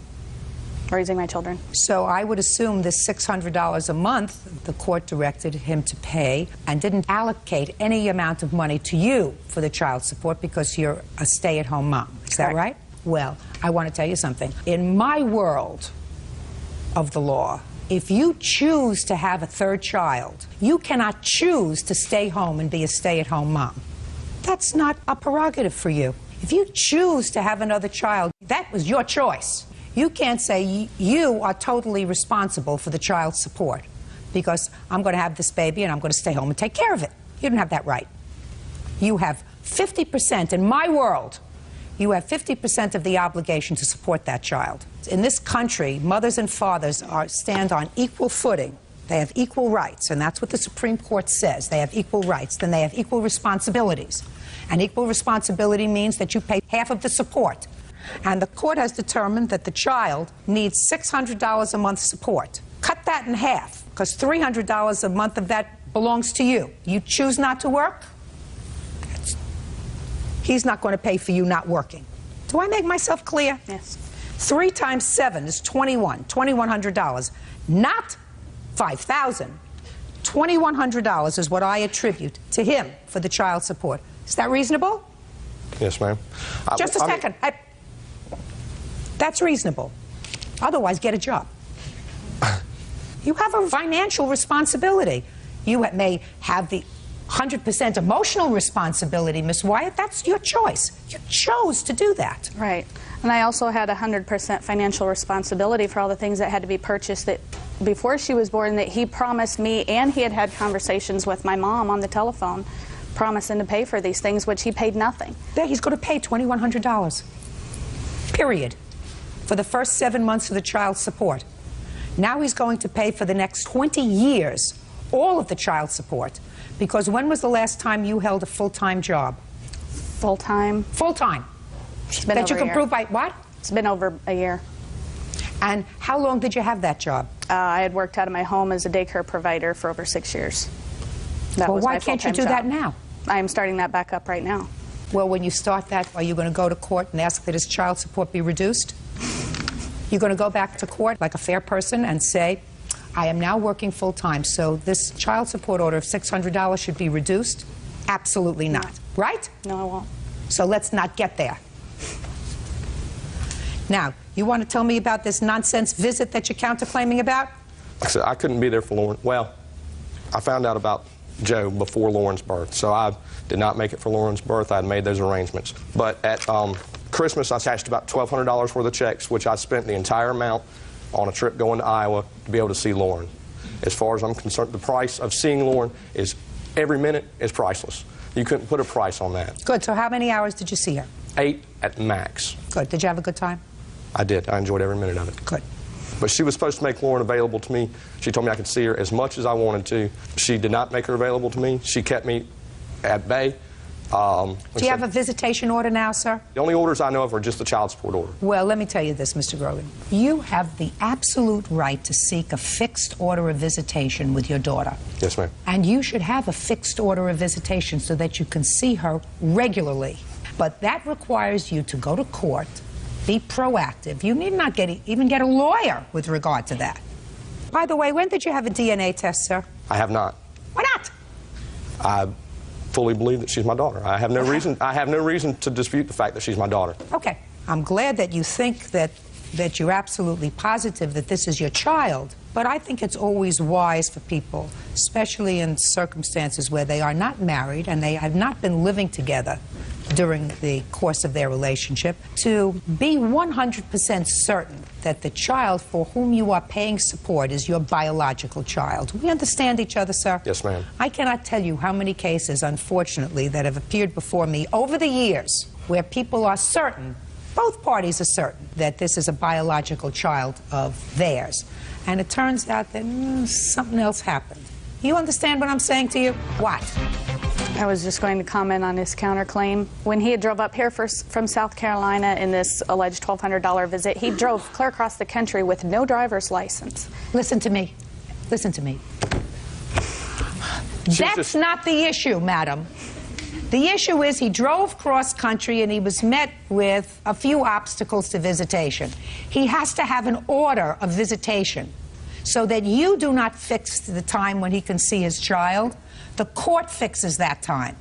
raising my children. So I would assume this $600 a month the court directed him to pay and didn't allocate any amount of money to you for the child support because you're a stay-at-home mom. Is that right? Well, I want to tell you something. In my world of the law, if you choose to have a third child, you cannot choose to stay home and be a stay-at-home mom. That's not a prerogative for you. If you choose to have another child, that was your choice. You can't say you are totally responsible for the child's support because I'm going to have this baby and I'm going to stay home and take care of it. You don't have that right. You have 50% in my world. You have 50% of the obligation to support that child. In this country, mothers and fathers stand on equal footing. They have equal rights, and that's what the Supreme Court says. They have equal rights, then they have equal responsibilities. And equal responsibility means that you pay half of the support. And the court has determined that the child needs $600 a month support. Cut that in half, because $300 a month of that belongs to you. You choose not to work, he's not going to pay for you not working. Do I make myself clear? Yes. 3 times 7 is $2,100. Not $5,000. $2,100 is what I attribute to him for the child support. Is that reasonable? Yes, ma'am. Just a second. That's reasonable. Otherwise, get a job. You have a financial responsibility. You may have the 100% emotional responsibility, Miss Wyatt. That's your choice. You chose to do that. Right. And I also had 100% financial responsibility for all the things that had to be purchased that before she was born, that he promised me, and he had had conversations with my mom on the telephone, promising to pay for these things, which he paid nothing. There, he's going to pay $2,100. Period. For the first 7 months of the child's support. Now he's going to pay for the next 20 years all of the child support. Because when was the last time you held a full-time job? Full-time? Full-time. It's been that over you can a year. prove by what? It's been over a year. And how long did you have that job? I had worked out of my home as a daycare provider for over 6 years. That Well, was why my can't you full-time do that job. now? I am starting that back up right now. Well, when you start that, are you going to go to court and ask that his child support be reduced? You're going to go back to court like a fair person and say, I am now working full-time, so this child support order of $600 should be reduced? Absolutely not. Right? No, I won't. So let's not get there. Now, you want to tell me about this nonsense visit that you're counterclaiming about? Like I said, I couldn't be there for Lauren. Well, I found out about Joe before Lauren's birth, so I did not make it for Lauren's birth. I had made those arrangements. But at Christmas, I cashed about $1,200 worth of checks, which I spent the entire amount on a trip going to Iowa to be able to see Lauren. As far as I'm concerned, the price of seeing Lauren is every minute is priceless. You couldn't put a price on that. Good. So how many hours did you see her? 8 at max. Good. Did you have a good time? I did. I enjoyed every minute of it. Good. But she was supposed to make Lauren available to me. She told me I could see her as much as I wanted to. She did not make her available to me. She kept me at bay. Do you have a visitation order now, sir? The only orders I know of are just the child support order. Well, let me tell you this, Mr. Grogan. You have the absolute right to seek a fixed order of visitation with your daughter. Yes, ma'am. And you should have a fixed order of visitation so that you can see her regularly. But that requires you to go to court, be proactive. You need not even get a lawyer with regard to that. By the way, when did you have a DNA test, sir? I have not. Why not? I fully believe that she's my daughter. I have no reason to dispute the fact that she's my daughter. Okay. I'm glad that you think that you're absolutely positive that this is your child. But I think it's always wise for people, especially in circumstances where they are not married and they have not been living together during the course of their relationship, to be 100% certain that the child for whom you are paying support is your biological child. We understand each other, sir? Yes, ma'am. I cannot tell you how many cases, unfortunately, that have appeared before me over the years where people are certain, both parties are certain, that this is a biological child of theirs. And it turns out that something else happened. You understand what I'm saying to you? What? I was just going to comment on his counterclaim. When he had drove up here from South Carolina in this alleged $1,200 visit, he drove clear across the country with no driver's license. Listen to me. Listen to me. That's not the issue, madam. The issue is he drove cross-country and he was met with a few obstacles to visitation. He has to have an order of visitation so that you do not fix the time when he can see his child. The court fixes that time.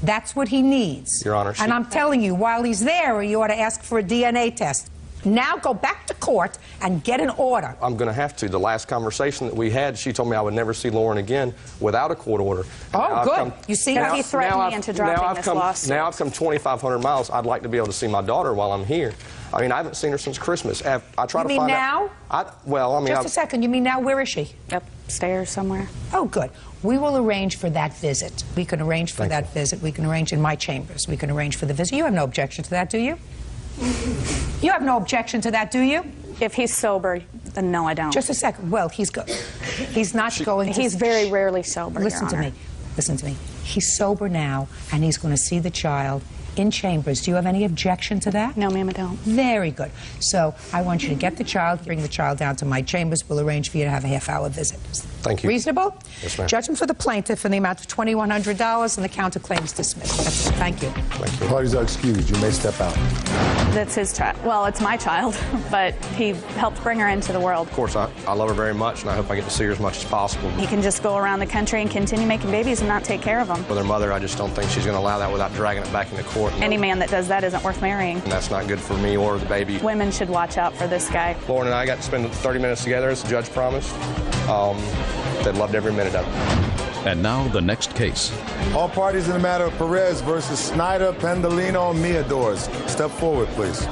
That's what he needs. Your Honor, and I'm telling you, while he's there, you ought to ask for a DNA test. Now go back to court and get an order. I'm going to have to. The last conversation that we had, she told me I would never see Lauren again without a court order. Oh, good. You see, he threatened me into dropping this lawsuit. Now I've come 2,500 miles. I'd like to be able to see my daughter while I'm here. I mean, I haven't seen her since Christmas. I try You to mean find now? out. Just a second. You mean now? Where is she? Upstairs somewhere. Oh, good. We will arrange for that visit. We can arrange for that visit. We can arrange in my chambers. We can arrange for the visit. You have no objection to that, do you? You have no objection to that, do you? If he's sober, then no, I don't. Just a second. Well, he's not going to... He's very rarely sober, Listen Your to Honor. me. Listen to me. He's sober now, and he's going to see the child in chambers. Do you have any objection to that? No, ma'am, I don't. Very good. So I want you to get the child, bring the child down to my chambers. We'll arrange for you to have a half-hour visit. Thank you. Reasonable? Yes, ma'am. Judgment for the plaintiff in the amount of $2,100 and the counterclaim is dismissed. That's it. Thank you. Thank you. Parties are excused. You may step out. That's his child. Well, it's my child, but he helped bring her into the world. Of course, I love her very much, and I hope I get to see her as much as possible. He can just go around the country and continue making babies and not take care of them. With her mother, I just don't think she's going to allow that without dragging it back into court. Any man that does that isn't worth marrying. And that's not good for me or the baby. Women should watch out for this guy. Lauren and I got to spend 30 minutes together, as the judge promised. They loved every minute of it. And now the next case. All parties in the matter of Perez versus Snyder, Pendolino, and Miadors. Step forward, please.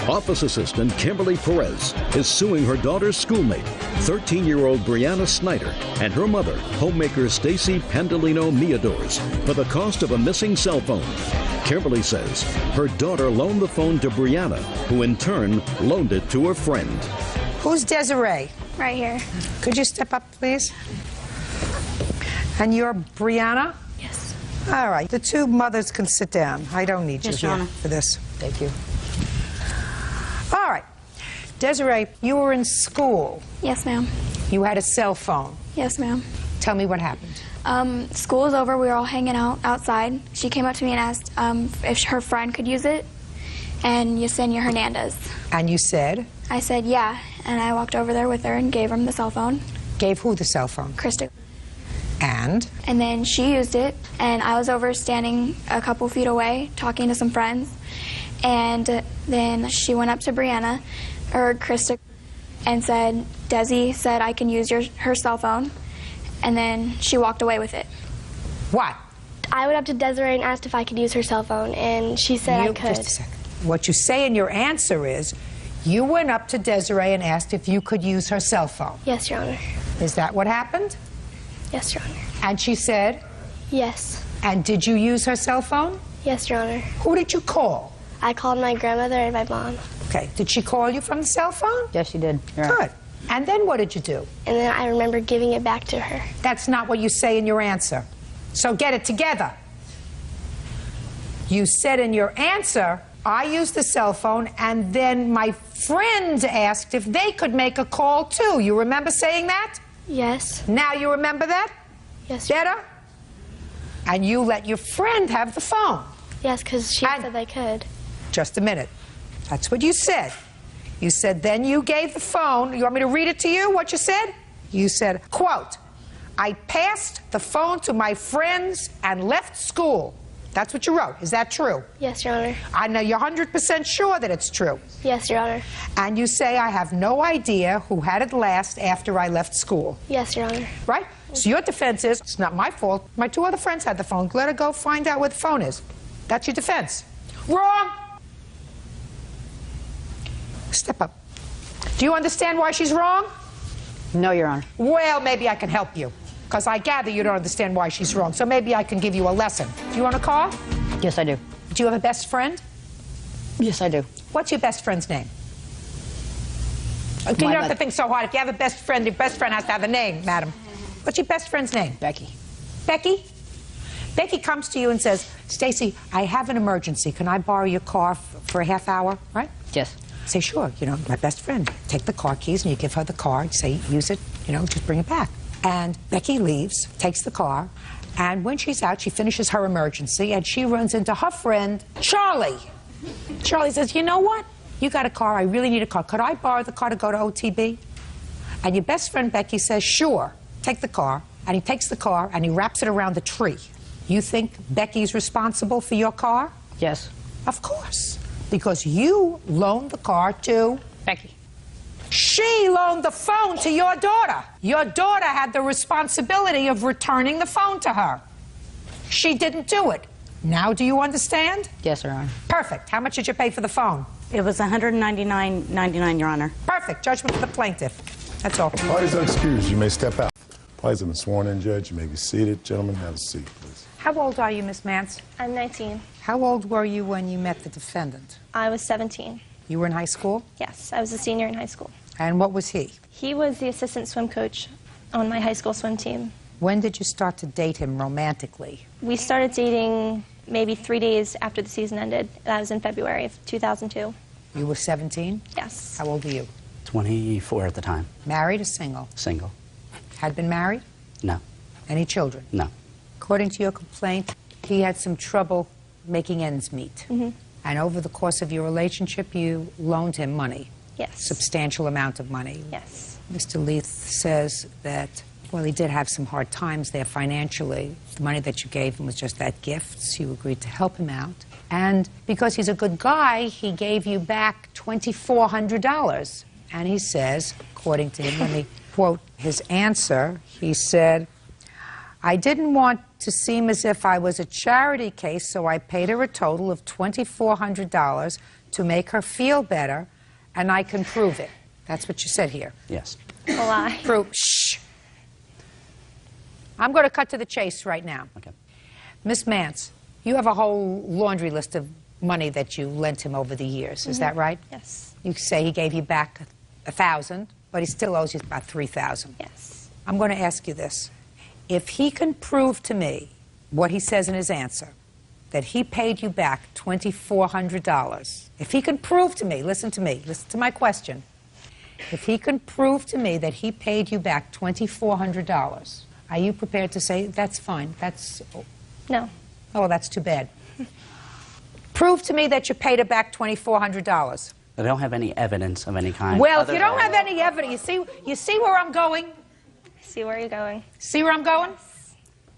Office Assistant Kimberly Perez is suing her daughter's schoolmate, 13-year-old Brianna Snyder, and her mother, homemaker Stacy Pendolino Miadors, for the cost of a missing cell phone. Kimberly says her daughter loaned the phone to Brianna, who in turn loaned it to her friend. Who's Desiree? Right here. Could you step up, please? And you're Brianna? Yes. All right. The two mothers can sit down. I don't need Yes, you Your here Honor. for this. Thank you. All right. Desiree, you were in school. Yes, ma'am. You had a cell phone. Yes, ma'am. Tell me what happened. School was over. We were all hanging out outside. She came up to me and asked if her friend could use it, and Yesenia Hernandez. And you said? I said, yeah, and I walked over there with her and gave him the cell phone. Gave who the cell phone? Krista. And? And then she used it, and I was over standing a couple feet away talking to some friends, and then she went up to Brianna, or Krista, and said, Desi said I can use her cell phone, and then she walked away with it. What? I went up to Desiree and asked if I could use her cell phone, and she said I could. Just a second. What you say in your answer is, you went up to Desiree and asked if you could use her cell phone. Yes, Your Honor. Is that what happened? Yes, Your Honor. And she said? Yes. And did you use her cell phone? Yes, Your Honor. Who did you call? I called my grandmother and my mom. Okay. Did she call you from the cell phone? Yes, she did. Good. And then what did you do? And then I remember giving it back to her. That's not what you say in your answer. So get it together. You said in your answer, I used the cell phone, and then my friend asked if they could make a call too. You remember saying that? Yes. Now you remember that? Yes. Better? And you let your friend have the phone. Yes, because she said they could. Just a minute. That's what you said. You said then you gave the phone. You want me to read it to you, what you said? You said, quote, I passed the phone to my friends and left school. That's what you wrote. Is that true? Yes, Your Honor. I know you're 100% sure that it's true. Yes, Your Honor. And you say, I have no idea who had it last after I left school. Yes, Your Honor. Right? So your defense is, it's not my fault. My two other friends had the phone. Let her go find out where the phone is. That's your defense. Wrong! Step up. Do you understand why she's wrong? No, Your Honor. Well, maybe I can help you. Because I gather you don't understand why she's wrong. So maybe I can give you a lesson. Do you want a car? Yes, I do. Do you have a best friend? Yes, I do. What's your best friend's name? You don't have to think so hard. If you have a best friend, your best friend has to have a name, madam. What's your best friend's name? Becky. Becky? Becky comes to you and says, Stacy, I have an emergency. Can I borrow your car for a half hour? Right? Yes. Say, sure. You know, my best friend. Take the car keys and you give her the car. You say, use it, you know, just bring it back. And Becky leaves, takes the car, and when she's out, she finishes her emergency, and she runs into her friend, Charlie. Charlie says, you know what? You got a car. I really need a car. Could I borrow the car to go to OTB? And your best friend, Becky, says, sure. Take the car. And he takes the car, and he wraps it around the tree. You think Becky's responsible for your car? Yes. Of course. Because you loaned the car to Becky. She loaned the phone to your daughter. Your daughter had the responsibility of returning the phone to her. She didn't do it. Now do you understand? Yes, Your Honor. Perfect. How much did you pay for the phone? It was $199.99, Your Honor. Perfect. Judgment for the plaintiff. That's all. Parties are excused. You may step out. Parties have been sworn in, Judge. You may be seated. Gentlemen, have a seat, please. How old are you, Miss Mance? I'm 19. How old were you when you met the defendant? I was 17. You were in high school? Yes, I was a senior in high school. And what was he? He was the assistant swim coach on my high school swim team. When did you start to date him romantically? We started dating maybe 3 days after the season ended. That was in February of 2002. You were 17? Yes. How old were you? 24 at the time. Married or single? Single. Had been married? No. Any children? No. According to your complaint, he had some trouble making ends meet. And over the course of your relationship, you loaned him money. Yes. Substantial amount of money. Yes. Mr. Leith says that, well, he did have some hard times there financially. The money that you gave him was just that gift. You agreed to help him out. And because he's a good guy, he gave you back $2,400. And he says, according to him, let me quote his answer, he said, I didn't want to seem as if I was a charity case, so I paid her a total of $2,400 to make her feel better, and I can prove it. That's what you said here. Yes. A lie. Prove. Shh. I'm going to cut to the chase right now. Okay. Miss Mance, you have a whole laundry list of money that you lent him over the years. Is that right? Yes. You say he gave you back $1,000, but he still owes you about $3,000. Yes. I'm going to ask you this. If he can prove to me what he says in his answer, that he paid you back $2,400, if he can prove to me, listen to my question, if he can prove to me that he paid you back $2,400, are you prepared to say, that's fine, that's... No. Oh, that's too bad. Prove to me that you paid her back $2,400. I don't have any evidence of any kind. Well, if you don't have any evidence, you see where I'm going? See where you're going. See where I'm going?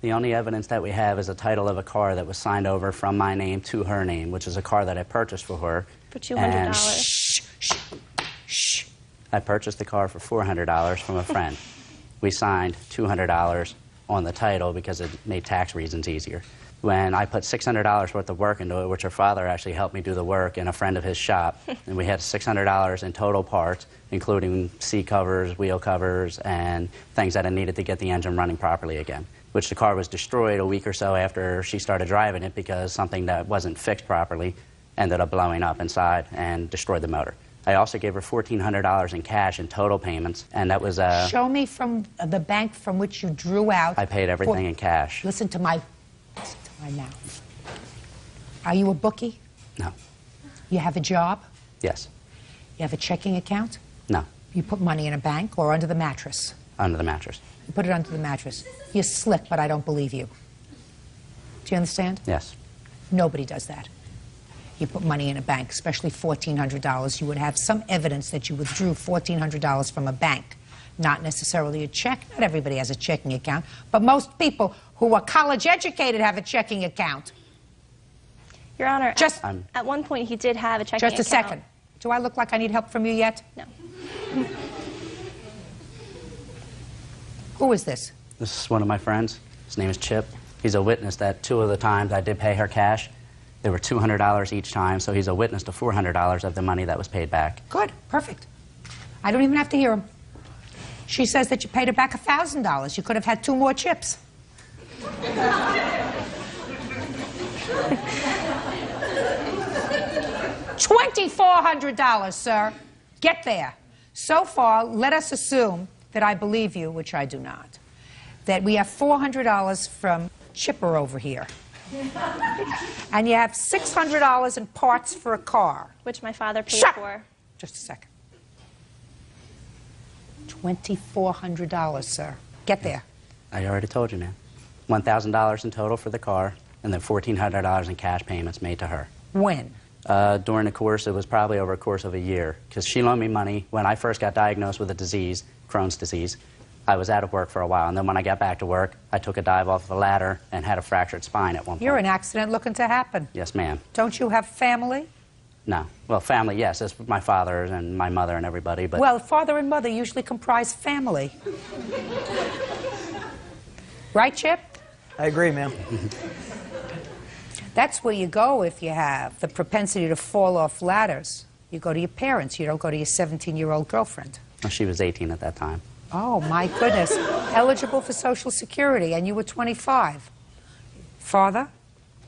The only evidence that we have is a title of a car that was signed over from my name to her name, which is a car that I purchased for her. For $200. And I purchased the car for $400 from a friend. We signed $200 on the title because it made tax reasons easier. When I put $600 worth of work into it, which her father actually helped me do the work in a friend of his shop, and we had $600 in total parts, including seat covers, wheel covers, and things that I needed to get the engine running properly again, which the car was destroyed a week or so after she started driving it because something that wasn't fixed properly ended up blowing up inside and destroyed the motor. I also gave her $1,400 in cash in total payments, and that was... Show me from the bank from which you drew out... I paid everything in cash. Listen to my mouth. Are you a bookie? No. You have a job? Yes. You have a checking account? No. You put money in a bank or under the mattress? Under the mattress. You put it under the mattress. You're slick, but I don't believe you. Do you understand? Yes. Nobody does that. You put money in a bank, especially $1,400. You would have some evidence that you withdrew $1,400 from a bank. Not necessarily a check. Not everybody has a checking account. But most people who are college educated have a checking account. Your Honor, at one point he did have a checking account. Just a second. Do I look like I need help from you yet? No. Who is this? This is one of my friends. His name is Chip. He's a witness that 2 of the times I did pay her cash, they were $200 each time, so he's a witness to $400 of the money that was paid back. Good. Perfect. I don't even have to hear him. She says that you paid her back $1,000. You could have had 2 more chips. $2,400, sir. Get there. So far, let us assume that I believe you, which I do not, that we have $400 from Chipper over here. And you have $600 in parts for a car. Which my father paid for. Just a second. $2,400, sir. Get there. I already told you, man. $1,000 in total for the car, and then $1,400 in cash payments made to her. When? During the course, it was probably over a course of a year, because she loaned me money when I first got diagnosed with a disease, Crohn's disease. I was out of work for a while, and then when I got back to work, I took a dive off of a ladder and had a fractured spine at one point. You're an accident looking to happen. Yes, ma'am. Don't you have family? No. Well, family, yes. It's my father and my mother and everybody, but... Well, father and mother usually comprise family. Right, Chip? I agree, ma'am. That's where you go if you have the propensity to fall off ladders. You go to your parents. You don't go to your 17-year-old girlfriend. Well, she was 18 at that time. Oh, my goodness. Eligible for Social Security, and you were 25. Father?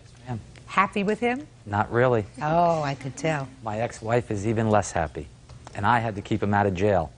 Yes, ma'am. Happy with him? Not really. Oh, I could tell. My ex-wife is even less happy, and I had to keep him out of jail.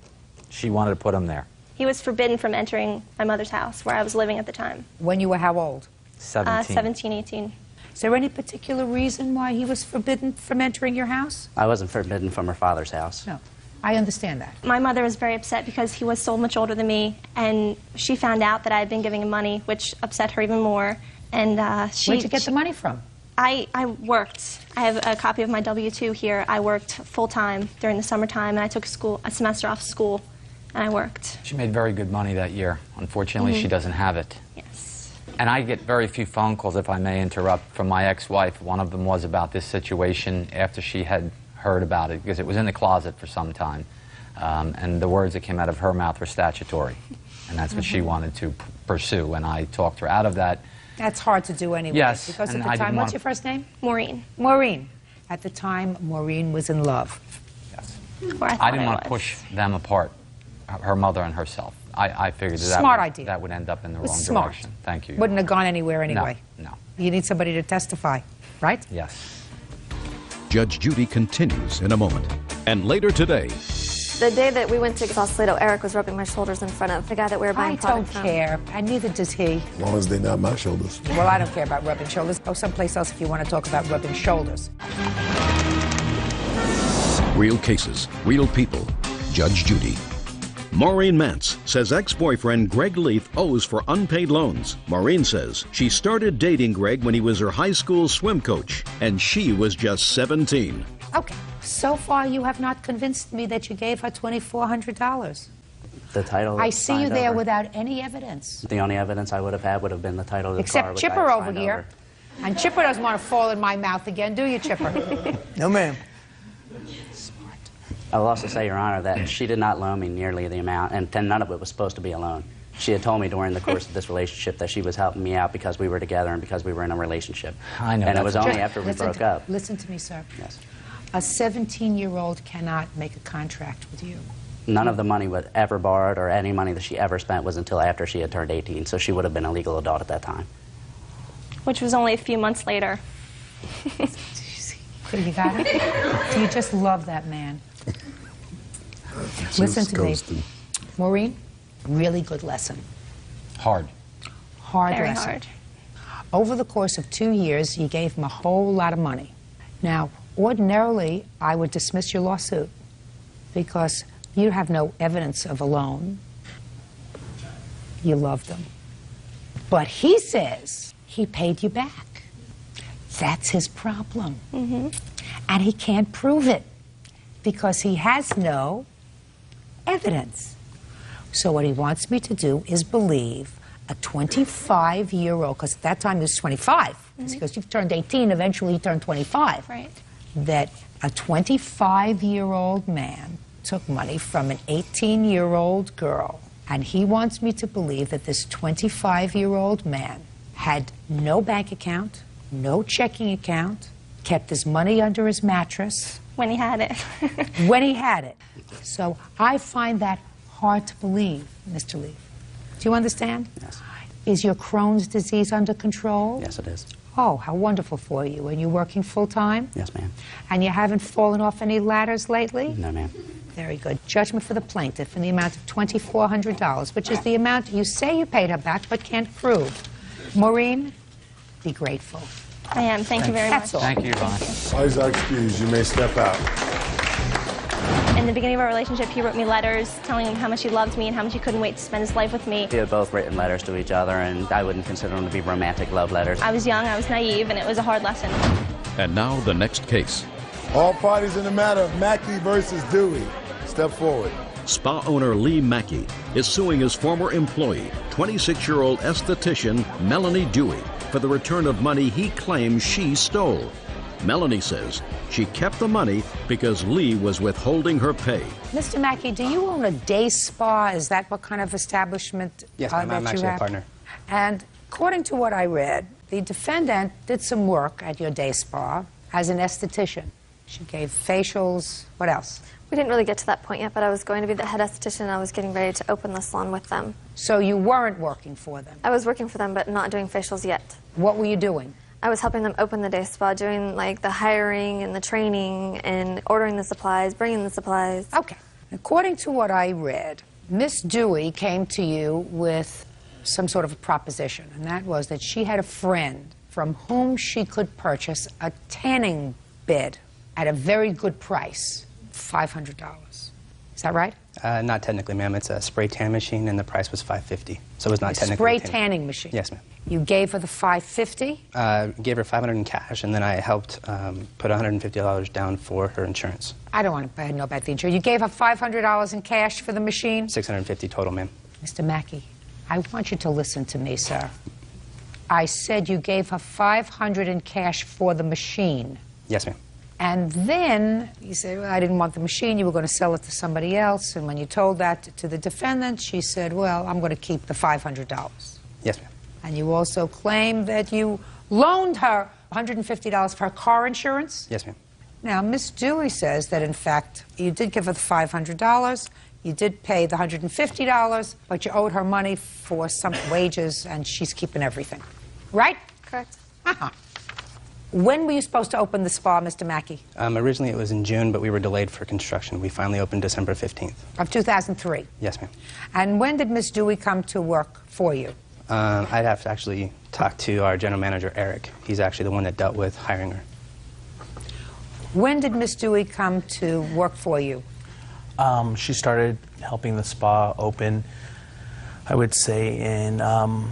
She wanted to put him there. He was forbidden from entering my mother's house, where I was living at the time. When you were how old? 17. 17, 18. Is there any particular reason why he was forbidden from entering your house? I wasn't forbidden from her father's house. No. I understand that. My mother was very upset because he was so much older than me, and she found out that I had been giving him money, which upset her even more. And Where'd you get the money from? I worked. I have a copy of my W-2 here. I worked full-time during the summertime, and I took a semester off school, and I worked. She made very good money that year. Unfortunately, she doesn't have it. Yes. And I get very few phone calls, if I may interrupt, from my ex-wife. One of them was about this situation after she had heard about it, because it was in the closet for some time. And the words that came out of her mouth were statutory. And that's what she wanted to pursue. And I talked her out of that. That's hard to do anyway. Yes, Because and at I the time, didn't what's want- your first name? Maureen. Maureen. At the time, Maureen was in love. Yes. Or I didn't want to push them apart, her mother and herself. I figured Smart that idea. that would end up in the It was wrong smart. direction. Thank you. Wouldn't have gone anywhere anyway. No. You need somebody to testify, right? Yes. Judge Judy continues in a moment. And later today, The day that we went to Sausalito, Eric was rubbing my shoulders in front of the guy that we were buying I don't product from. care, and neither does he. As long as they're not my shoulders. Well, I don't care about rubbing shoulders. Go someplace else if you want to talk about rubbing shoulders. real cases, real people. Judge Judy. Maureen Mantz says ex-boyfriend Greg Leith owes for unpaid loans. Maureen says she started dating Greg when he was her high school swim coach, and she was just 17. Okay. So far, you have not convinced me that you gave her $2,400. The title. I see you signed there over. without any evidence. The only evidence I would have had would have been the title of the car. Except which I Chipper had over signed here. And Chipper doesn't want to fall in my mouth again, do you, Chipper? No, ma'am. I will also say, Your Honor, that she did not loan me nearly the amount, and none of it was supposed to be a loan. She had told me during the course of this relationship that she was helping me out because we were together and because we were in a relationship. I know. And it was that's- only after we broke up. Listen to me, sir. Yes. A 17-year-old cannot make a contract with you. None of the money was ever borrowed or any money that she ever spent was until after she had turned 18, so she would have been a legal adult at that time. Which was only a few months later. You got it? You just love that man. Listen to me. Maureen, really good lesson. Hard. Hard Very lesson. hard. Over the course of 2 years, you gave him a whole lot of money. Now, ordinarily, I would dismiss your lawsuit because you have no evidence of a loan. You loved him. But he says he paid you back. That's his problem. And he can't prove it because he has no evidence. So what he wants me to do is believe a 25-year-old, because at that time he was 25, because you've turned 18, eventually he turned 25, Right. that a 25-year-old man took money from an 18-year-old girl, and he wants me to believe that this 25-year-old man had no bank account, no checking account, kept his money under his mattress. When he had it. When he had it. So I find that hard to believe, Mr. Leith. Do you understand? Yes. Is your Crohn's disease under control? Yes, it is. Oh, how wonderful for you. And you working full-time? Yes, ma'am. And you haven't fallen off any ladders lately? No, ma'am. Very good. Judgment for the plaintiff in the amount of $2,400, which is the amount you say you paid her back but can't prove. Maureen, be grateful. I am. Thank you very much. That's all. Thank you, Yvonne. Eyes are excused. You may step out. In the beginning of our relationship, he wrote me letters telling him how much he loved me and how much he couldn't wait to spend his life with me. We had both written letters to each other, and I wouldn't consider them to be romantic love letters. I was young, I was naive, and it was a hard lesson. And now the next case. All parties in the matter of Mackey versus Dewey. Step forward. Spa owner Lee Mackey is suing his former employee, 26-year-old esthetician Melanie Dewey, for the return of money he claims she stole. Melanie says she kept the money because Lee was withholding her pay. Mr. Mackey, do you own a day spa? Is that what kind of establishment Yes, ma'am. that I'm you actually a have? partner. And according to what I read, the defendant did some work at your day spa as an esthetician. She gave facials. What else? We didn't really get to that point yet, but I was going to be the head esthetician and I was getting ready to open the salon with them. So you weren't working for them? I was working for them, but not doing facials yet. What were you doing? I was helping them open the day spa, doing like the hiring and the training and ordering the supplies, bringing the supplies. Okay. According to what I read, Miss Dewey came to you with some sort of a proposition, and that was that she had a friend from whom she could purchase a tanning bed at a very good price, $500. Is that right? Not technically, ma'am. It's a spray tan machine, and the price was $550. So it was not technically spray tanning machine? Yes, ma'am. You gave her the $550? Gave her $500 in cash, and then I helped put $150 down for her insurance. I don't want to know about the insurance. You gave her $500 in cash for the machine? $650 total, ma'am. Mr. Mackey, I want you to listen to me, sir. I said you gave her $500 in cash for the machine. Yes, ma'am. And then you said, well, I didn't want the machine. You were going to sell it to somebody else. And when you told that to the defendant, she said, well, I'm going to keep the $500. Yes, ma'am. And you also claimed that you loaned her $150 for her car insurance? Yes, ma'am. Now, Miss Dewey says that, in fact, you did give her the $500. You did pay the $150, but you owed her money for some wages, and she's keeping everything. Right? Correct. Uh-huh. When were you supposed to open the spa, Mr. Mackey? Originally it was in June, but we were delayed for construction. We finally opened December 15th. Of 2003? Yes, ma'am. And when did Miss Dewey come to work for you? I'd have to actually talk to our general manager, Eric. He's actually the one that dealt with hiring her. When did Miss Dewey come to work for you? She started helping the spa open, I would say, in early...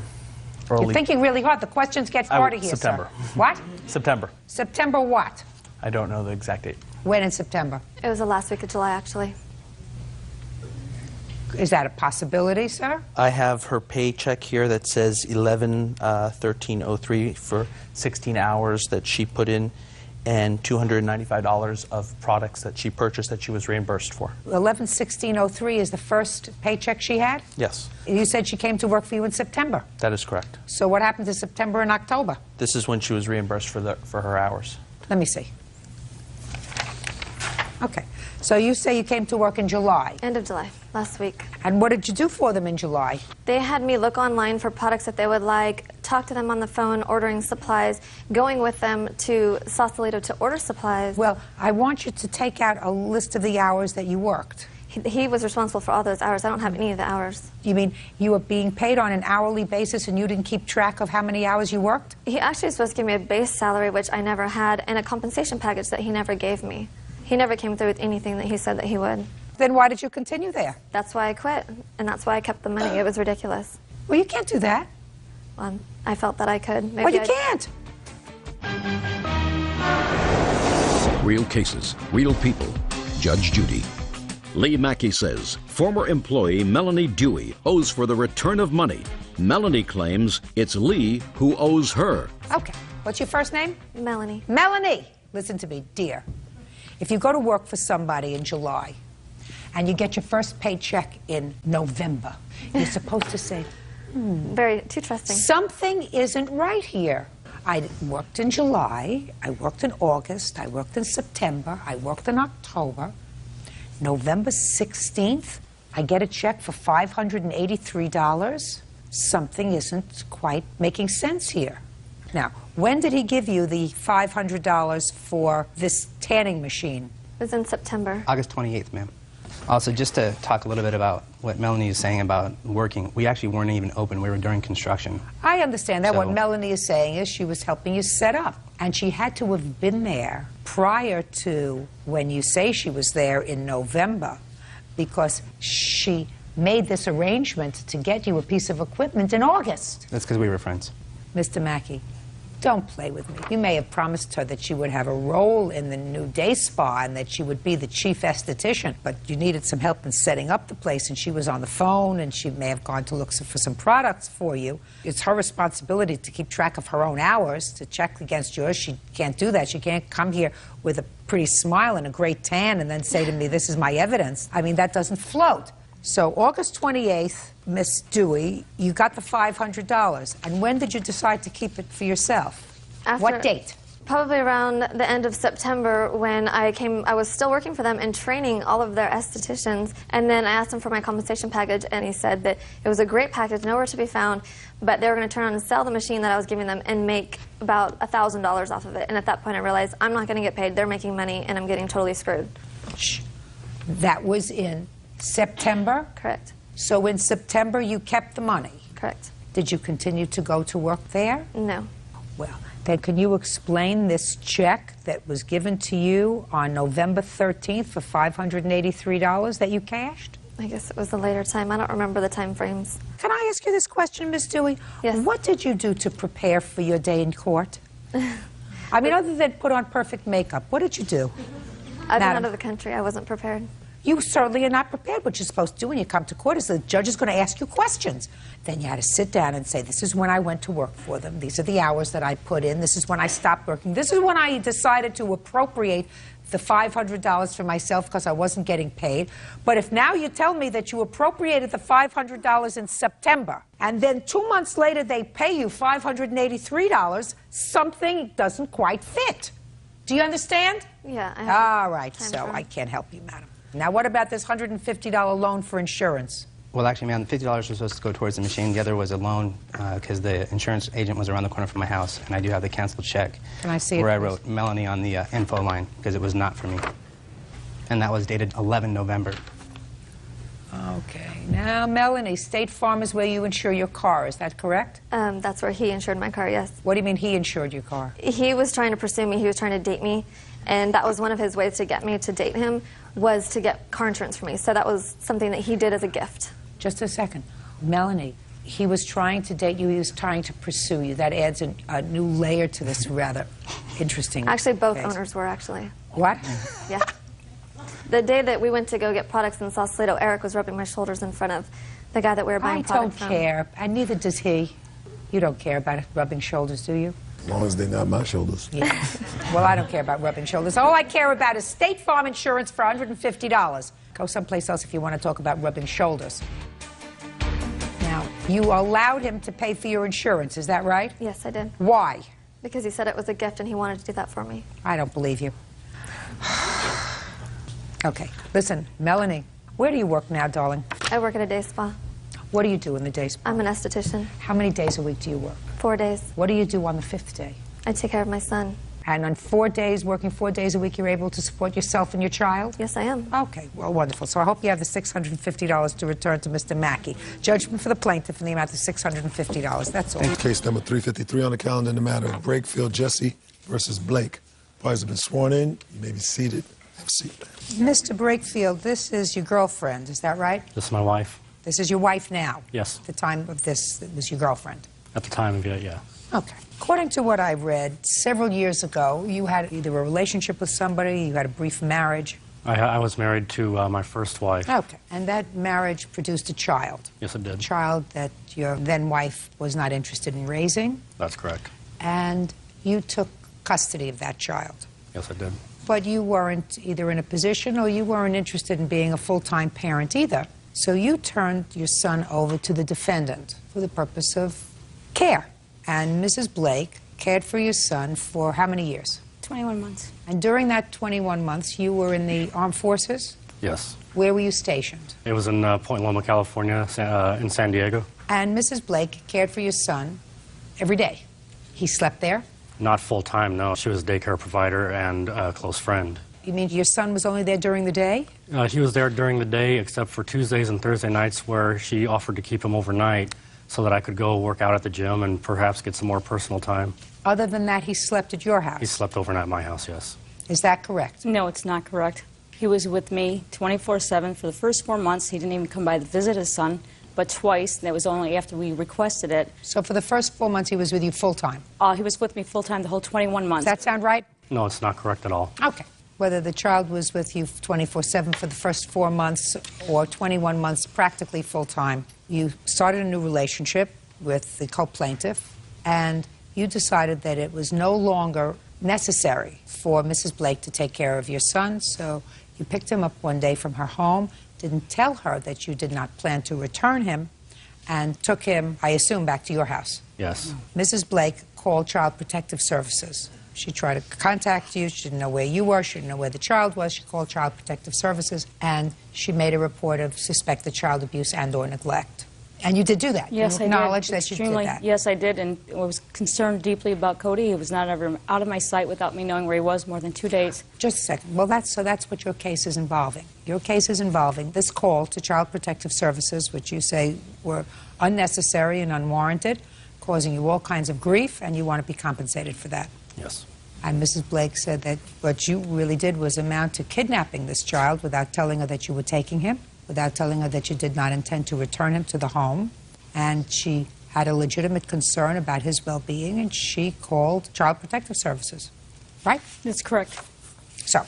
You're thinking really hard. The questions get harder here, September. sir. What? September. September what? I don't know the exact date. When in September? It was the last week of July, actually. Is that a possibility, sir? I have her paycheck here that says 11/13/03 for 16 hours that she put in, and $295 of products that she purchased that she was reimbursed for. 11/16/03 is the first paycheck she had? Yes, You said she came to work for you in September. that is correct. So what happened to September and October? This is when she was reimbursed for her hours. Let me see. Okay. So you say you came to work in July. End of July, last week. And what did you do for them in July? They had me look online for products that they would like, talk to them on the phone, ordering supplies, going with them to Sausalito to order supplies. Well, I want you to take out a list of the hours that you worked. He was responsible for all those hours. I don't have any of the hours. You mean you were being paid on an hourly basis and you didn't keep track of how many hours you worked? He actually was supposed to give me a base salary, which I never had, and a compensation package that he never gave me. He never came through with anything that he said that he would. Then why did you continue there? That's why I quit, and that's why I kept the money. It was ridiculous. Well, you can't do that. I felt that I could. Maybe Well, you can't. Real cases, real people. Judge Judy. Lee Mackey says former employee Melanie Dewey owes for the return of money. Melanie claims it's Lee who owes her. Okay. What's your first name? Melanie. Melanie! Listen to me, dear. If you go to work for somebody in July and you get your first paycheck in November, you're supposed to say, Very, too trusting. Something isn't right here. I worked in July, I worked in August, I worked in September, I worked in October. November 16th, I get a check for $583. Something isn't quite making sense here. Now, when did he give you the $500 for this tanning machine? It was in September. August 28th, ma'am. Also, just to talk a little bit about what Melanie is saying about working, we actually weren't even open. We were during construction. I understand that. What Melanie is saying is she was helping you set up. And she had to have been there prior to when you say she was there in November, because she made this arrangement to get you a piece of equipment in August. That's because we were friends. Mr. Mackey, don't play with me. You may have promised her that she would have a role in the new day spa and that she would be the chief esthetician, but you needed some help in setting up the place, and she was on the phone, and she may have gone to look for some products for you. It's her responsibility to keep track of her own hours, to check against yours. She can't do that. She can't come here with a pretty smile and a great tan and then say to me, this is my evidence. I mean, that doesn't float. So August 28th, Miss Dewey, you got the $500. And when did you decide to keep it for yourself? What date? Probably around the end of September, when I was still working for them and training all of their estheticians. And then I asked him for my compensation package, and he said that it was a great package, nowhere to be found, but they were going to turn around and sell the machine that I was giving them and make about $1,000 off of it. And at that point I realized I'm not going to get paid, they're making money, and I'm getting totally screwed. Shh. That was in September? Correct. So in September you kept the money? Correct. Did you continue to go to work there? No. Well, Then can you explain this check that was given to you on November 13th for $583 that you cashed? I guess it was a later time. I don't remember the time frames. Can I ask you this question, Miss Dewey? Yes. What did you do to prepare for your day in court? I mean, other than put on perfect makeup, what did you do? I've been Madam? out of the country. I wasn't prepared. You certainly are not prepared. What you're supposed to do when you come to court is the judge is going to ask you questions. Then you had to sit down and say, this is when I went to work for them. These are the hours that I put in. This is when I stopped working. This is when I decided to appropriate the $500 for myself because I wasn't getting paid. But if now you tell me that you appropriated the $500 in September, and then 2 months later they pay you $583, something doesn't quite fit. Do you understand? Yeah. All right, so I can't help you, madam. Now, what about this $150 loan for insurance? Well, actually, ma'am, the $50 was supposed to go towards the machine. The other was a loan because the insurance agent was around the corner from my house, and I do have the canceled check. Can I see it, where I please? wrote Melanie on the info line because it was not for me. And that was dated 11 November. Okay. Now, Melanie, State Farm is where you insure your car. Is that correct? That's where he insured my car, yes. What do you mean he insured your car? He was trying to pursue me. He was trying to date me. And that was one of his ways to get me to date him, was to get car insurance for me. So that was something that he did as a gift. Just a second. Melanie, he was trying to date you. He was trying to pursue you. That adds a new layer to this rather interesting Actually, both case. owners were, actually. What? Yeah. The day that we went to go get products in Sausalito, Eric was rubbing my shoulders in front of the guy that we were buying products from. I don't care, and neither does he. You don't care about rubbing shoulders, do you? As long as they're not my shoulders. Yeah. Well, I don't care about rubbing shoulders. All I care about is State Farm insurance for $150. Go someplace else if you want to talk about rubbing shoulders. Now, you allowed him to pay for your insurance, is that right? Yes, I did. Why? Because he said it was a gift and he wanted to do that for me. I don't believe you. Okay, listen, Melanie, where do you work now, darling? I work at a day spa. What do you do in the day spa? I'm an esthetician. How many days a week do you work? 4 days. What do you do on the 5th day? I take care of my son. And on 4 days, working 4 days a week, you're able to support yourself and your child? Yes, I am. Okay, well, wonderful. So I hope you have the $650 to return to Mr. Mackey. Judgment for the plaintiff in the amount of $650. That's all. Case number 353 on the calendar in the matter of Brakefield Jesse versus Blake. Parties have been sworn in. You may be seated. Have a seat. Mr. Brakefield, this is your girlfriend, is that right? This is my wife. This is your wife now? Yes. At the time of this, it was your girlfriend? At the time of it, yeah. Okay. According to what I read, several years ago, you had either a relationship with somebody, you had a brief marriage. I was married to my first wife. Okay. And that marriage produced a child. Yes, it did. A child that your then-wife was not interested in raising. That's correct. And you took custody of that child. Yes, I did. But you weren't either in a position or you weren't interested in being a full-time parent either. So you turned your son over to the defendant for the purpose of care. And Mrs. Blake cared for your son for how many years? 21 months. And during that 21 months, you were in the armed forces? Yes. Where were you stationed? It was in Point Loma, California, in San Diego. And Mrs. Blake cared for your son every day. He slept there? Not full-time, no. She was a daycare provider and a close friend. You mean your son was only there during the day? He was there during the day, except for Tuesdays and Thursday nights where she offered to keep him overnight so that I could go work out at the gym and perhaps get some more personal time. Other than that, he slept at your house? He slept overnight at my house, yes. Is that correct? No, it's not correct. He was with me 24/7 for the first 4 months. He didn't even come by to visit his son, but twice. That was only after we requested it. So for the first 4 months, he was with you full-time? He was with me full-time the whole 21 months. Does that sound right? No, it's not correct at all. Okay. Whether the child was with you 24/7 for the first 4 months or 21 months practically full-time, you started a new relationship with the co-plaintiff, and you decided that it was no longer necessary for Mrs. Blake to take care of your son, so you picked him up one day from her home, didn't tell her that you did not plan to return him, and took him, I assume, back to your house. Yes. Mrs. Blake called Child Protective Services. She tried to contact you. She didn't know where you were. She didn't know where the child was. She called Child Protective Services, and she made a report of suspected child abuse and or neglect. And you did do that. Yes, you acknowledged that you did that. Yes, I did, and I was concerned deeply about Cody. He was not ever out of my sight without me knowing where he was more than 2 days. Just a second. Well, that's what your case is involving. Your case is involving this call to Child Protective Services, which you say were unnecessary and unwarranted, causing you all kinds of grief, and you want to be compensated for that. Yes. And Mrs. Blake said that what you really did was amount to kidnapping this child without telling her that you were taking him, without telling her that you did not intend to return him to the home. And she had a legitimate concern about his well-being, and she called Child Protective Services. Right? That's correct. So,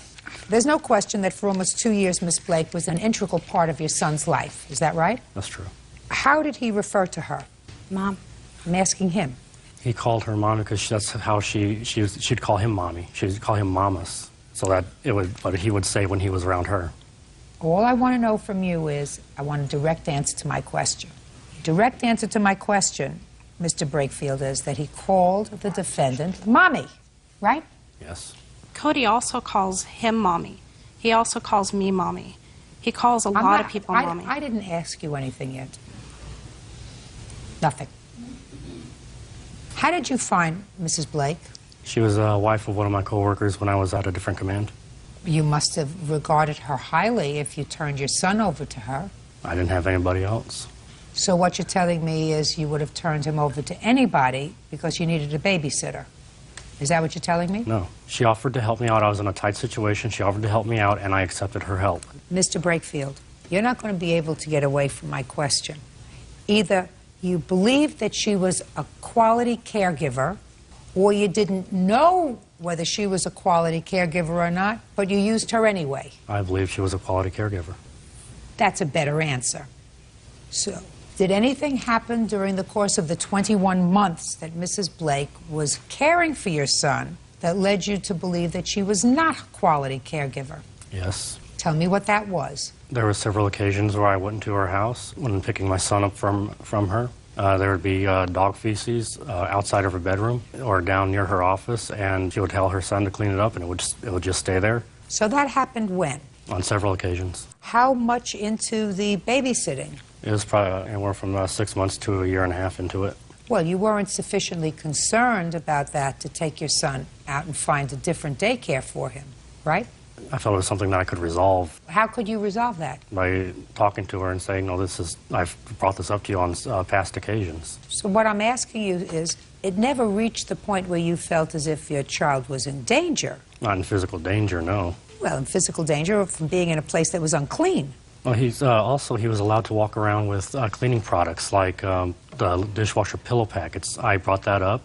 there's no question that for almost 2 years, Miss Blake was an integral part of your son's life. Is that right? That's true. How did he refer to her? Mom. I'm asking him. He called her mommy because that's how she'd call him mommy. She'd call him mamas. So that what he would say when he was around her. All I want to know from you is, I want a direct answer to my question. Direct answer to my question, Mr. Brakefield, is that he called the defendant mommy, right? Yes. Cody also calls him mommy. He also calls me mommy. He calls a lot of people mommy. I didn't ask you anything yet. Nothing. How did you find Mrs. Blake? She was a wife of one of my coworkers when I was at a different command. You must have regarded her highly if you turned your son over to her. I didn't have anybody else. So what you're telling me is you would have turned him over to anybody because you needed a babysitter. Is that what you're telling me? No. She offered to help me out. I was in a tight situation. She offered to help me out, and I accepted her help. Mr. Brakefield, you're not going to be able to get away from my question. Either you believed that she was a quality caregiver, or you didn't know whether she was a quality caregiver or not, but you used her anyway. I believe she was a quality caregiver. That's a better answer. So, did anything happen during the course of the 21 months that Mrs. Blake was caring for your son that led you to believe that she was not a quality caregiver? Yes. Tell me what that was. There were several occasions where I went into her house when picking my son up from her. There would be dog feces outside of her bedroom or down near her office, and she would tell her son to clean it up, and it would just stay there. So that happened when? On several occasions. How much into the babysitting? It was probably anywhere from 6 months to 1.5 years into it. Well, you weren't sufficiently concerned about that to take your son out and find a different daycare for him, right? I felt it was something that I could resolve. How could you resolve that? By talking to her and saying, no, I've brought this up to you on past occasions. So what I'm asking you is, it never reached the point where you felt as if your child was in danger. Not in physical danger, no. Well, in physical danger from being in a place that was unclean. Well, he was allowed to walk around with cleaning products like the dishwasher pillow packets. I brought that up,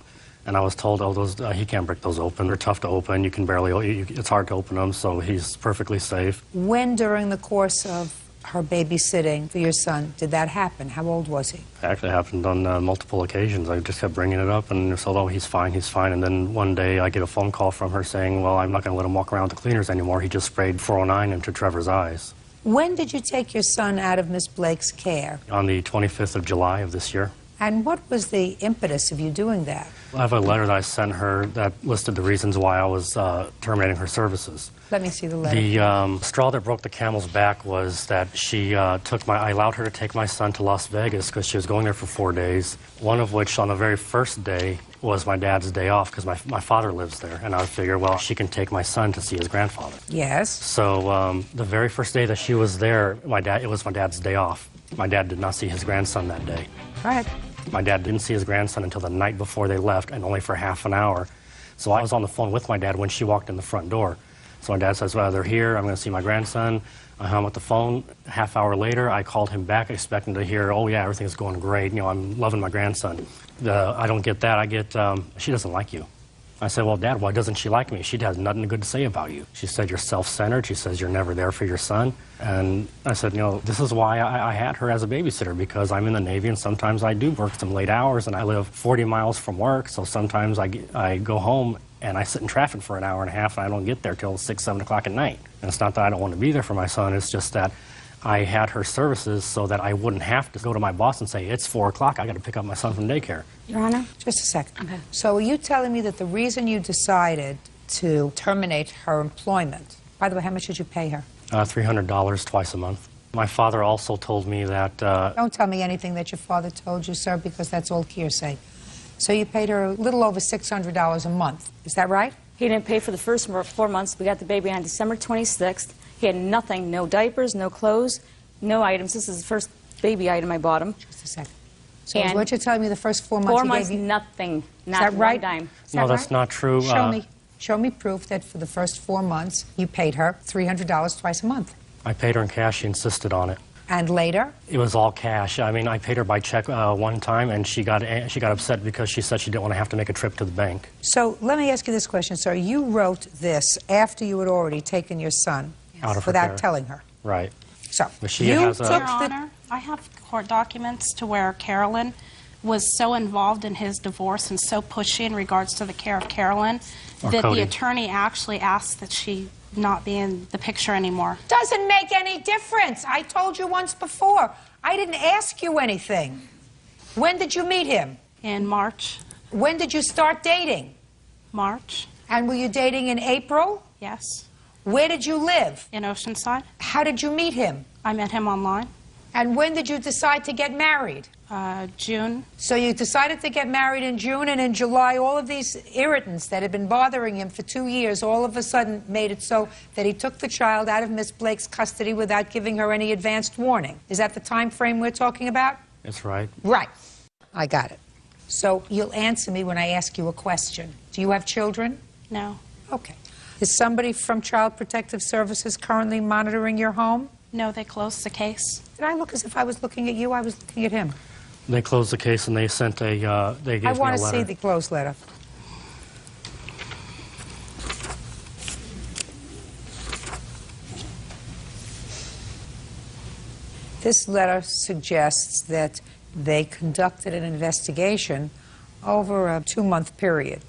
and I was told, oh, those he can't break those open. They're tough to open. You can barely. It's hard to open them, so he's perfectly safe. When during the course of her babysitting for your son did that happen? How old was he? It actually happened on multiple occasions. I just kept bringing it up, and said, oh, he's fine, he's fine. And then one day I get a phone call from her saying, well, I'm not going to let him walk around with the cleaners anymore. He just sprayed 409 into Trevor's eyes. When did you take your son out of Miss Blake's care? On the 25th of July of this year. And what was the impetus of you doing that? I have a letter that I sent her that listed the reasons why I was terminating her services. Let me see the letter. The straw that broke the camel's back was that I allowed her to take my son to Las Vegas because she was going there for 4 days, one of which on the very first day was my dad's day off because my father lives there. And I would figure, well, she can take my son to see his grandfather. Yes. So the very first day that she was there, it was my dad's day off. My dad did not see his grandson that day. Right. My dad didn't see his grandson until the night before they left, and only for half an hour. So I was on the phone with my dad when she walked in the front door. So my dad says, well, they're here. I'm going to see my grandson. I hung up the phone. A half hour later, I called him back expecting to hear, oh, yeah, everything's going great. You know, I'm loving my grandson. I don't get that. I get, she doesn't like you. I said, well, Dad, why doesn't she like me? She has nothing good to say about you. She said, you're self-centered. She says, you're never there for your son. And I said, you know, this is why I had her as a babysitter, because I'm in the Navy and sometimes I do work some late hours and I live 40 miles from work. So sometimes I go home and I sit in traffic for an hour and a half and I don't get there till 6, 7 o'clock at night. And it's not that I don't want to be there for my son. It's just that I had her services so that I wouldn't have to go to my boss and say, it's 4 o'clock, I got to pick up my son from daycare. Your Honor? Just a second. Okay. So are you telling me that the reason you decided to terminate her employment, by the way, how much did you pay her? $300 twice a month. My father also told me that... Don't tell me anything that your father told you, sir, because that's all hearsay. So you paid her a little over $600 a month. Is that right? He didn't pay for the first 4 months. We got the baby on December 26th. He had nothing, no diapers, no clothes, no items. This is the first baby item I bought him. Just a second. So And what you're telling me, the first 4 months 4 he months, gave you... nothing, Is not that right? one dime. Is that No, that's right? not true. Show me proof that for the first 4 months you paid her $300 twice a month. I paid her in cash. She insisted on it. And later? It was all cash. I mean, I paid her by check one time, and she got upset because she said she didn't want to have to make a trip to the bank. So let me ask you this question, sir. You wrote this after you had already taken your son Out of her without care. telling her. Right. So But she You has took Your Honor, I have court documents to where Carolyn was so involved in his divorce and so pushy in regards to the care of Carolyn Or that Cody. the attorney actually asked that she not be in the picture anymore. Doesn't make any difference. I told you once before. I didn't ask you anything. When did you meet him? In March. When did you start dating? March. And were you dating in April? Yes. Where did you live? In Oceanside. How did you meet him? I met him online. And when did you decide to get married? June. So you decided to get married in June, and in July, all of these irritants that had been bothering him for 2 years all of a sudden made it so that he took the child out of Miss Blake's custody without giving her any advanced warning. Is that the time frame we're talking about? That's right. Right. I got it. So you'll answer me when I ask you a question. Do you have children? No. Okay. Is somebody from Child Protective Services currently monitoring your home? No, they closed the case. Did I look as if I was looking at you? I was looking at him. They closed the case and they sent they gave me a letter. I want to see the closed letter. This letter suggests that they conducted an investigation over a 2-month period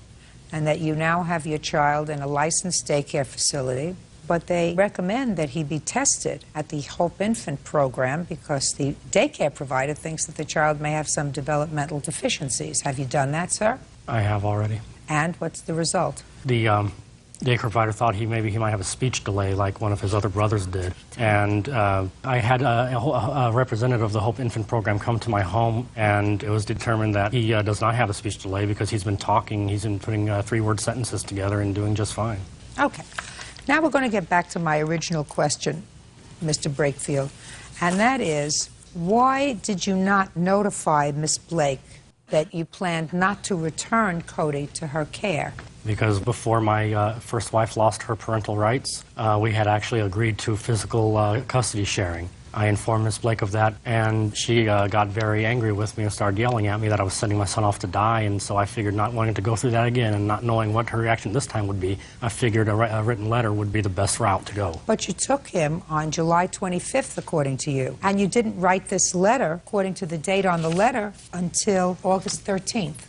and that you now have your child in a licensed daycare facility, but they recommend that he be tested at the Hope Infant program because the daycare provider thinks that the child may have some developmental deficiencies. Have you done that, sir? I have already. And what's the result? The daycare provider thought he might have a speech delay like one of his other brothers did. And I had a representative of the Hope Infant program come to my home, and it was determined that he does not have a speech delay because he's been talking, he's been putting 3-word sentences together and doing just fine. Okay. Now we're going to get back to my original question, Mr. Brakefield, and that is, why did you not notify Miss Blake that you planned not to return Cody to her care? Because before my first wife lost her parental rights, we had actually agreed to physical custody sharing. I informed Miss Blake of that, and she got very angry with me and started yelling at me that I was sending my son off to die, and so I figured, not wanting to go through that again and not knowing what her reaction this time would be, I figured a written letter would be the best route to go. But you took him on July 25th, according to you, and you didn't write this letter, according to the date on the letter, until August 13th.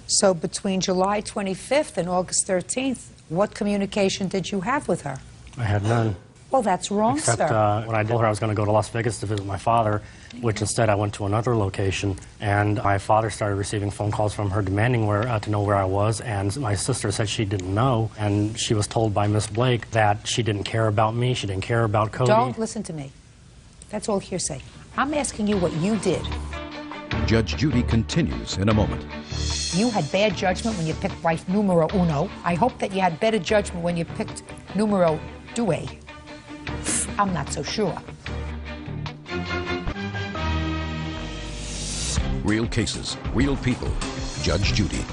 So between July 25th and August 13th, what communication did you have with her? I had none. Well, that's wrong, Except sir. when I told her I was going to go to Las Vegas to visit my father, which instead I went to another location, and my father started receiving phone calls from her demanding to know where I was, and my sister said she didn't know, and she was told by Miss Blake that she didn't care about me, she didn't care about Cody. Don't listen to me. That's all hearsay. I'm asking you what you did. Judge Judy continues in a moment. You had bad judgment when you picked wife numero uno. I hope that you had better judgment when you picked numero due. I'm not so sure. Real cases, real people. Judge Judy.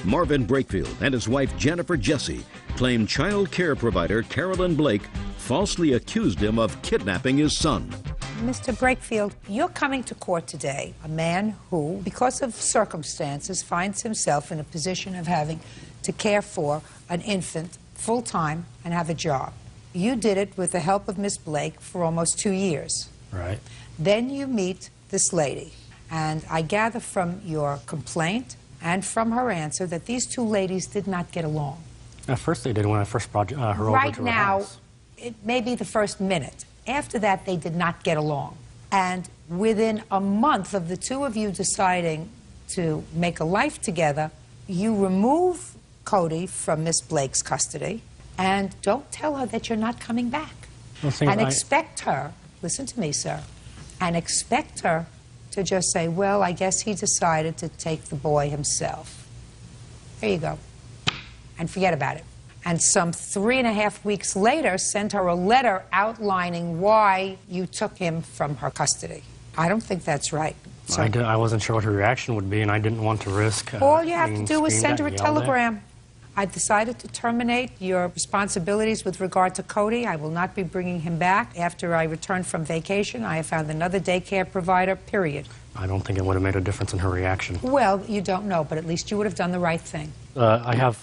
Marvin Brakefield and his wife Jennifer Jesse claim child care provider Carolyn Blake falsely accused him of kidnapping his son. Mr. Brakefield, you're coming to court today, a man who, because of circumstances, finds himself in a position of having to care for an infant full-time and have a job. You did it with the help of Miss Blake for almost 2 years. Right. Then you meet this lady, and I gather from your complaint and from her answer that these two ladies did not get along. At first they did when I first brought her over to her Right now, house. it may be the first minute. After that, they did not get along. And within a month of the two of you deciding to make a life together, you remove Cody from Miss Blake's custody and don't tell her that you're not coming back. And expect her, listen to me, sir, and expect her to just say, well, I guess he decided to take the boy himself. There you go. And forget about it. And some 3.5 weeks later, sent her a letter outlining why you took him from her custody. I don't think that's right. So I wasn't sure what her reaction would be, and I didn't want to risk. all you have to being do is screamed send her a at and yelled at. telegram. I've decided to terminate your responsibilities with regard to Cody. I will not be bringing him back. After I return from vacation, I have found another daycare provider, period. I don't think it would have made a difference in her reaction. Well, you don't know, but at least you would have done the right thing. I have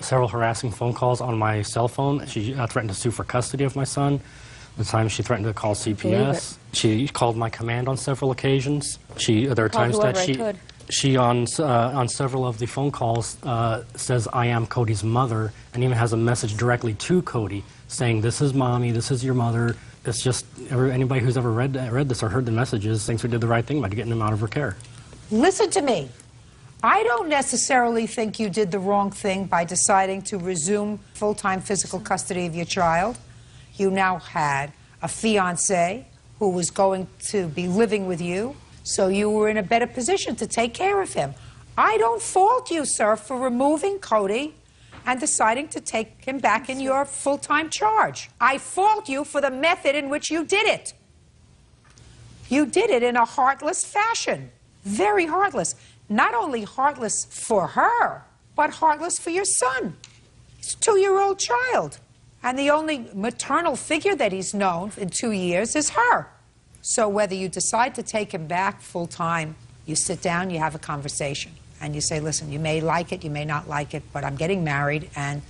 several harassing phone calls on my cell phone. She threatened to sue for custody of my son. The time she threatened to call CPS. She called my command on several occasions. There are times that she on several of the phone calls says, "I am Cody's mother," and even has a message directly to Cody saying, "This is mommy, this is your mother." It's just anybody who's ever read this or heard the messages thinks we did the right thing by getting him out of her care. Listen to me. I don't necessarily think you did the wrong thing by deciding to resume full-time physical custody of your child. You now had a fiancé who was going to be living with you, so you were in a better position to take care of him. I don't fault you, sir, for removing Cody and deciding to take him back in your full-time charge. I fault you for the method in which you did it. You did it in a heartless fashion. Very heartless. Not only heartless for her, but heartless for your son. He's a 2-year-old child. And the only maternal figure that he's known in 2 years is her. So whether you decide to take him back full-time, you sit down, you have a conversation, and you say, listen, you may like it, you may not like it, but I'm getting married, and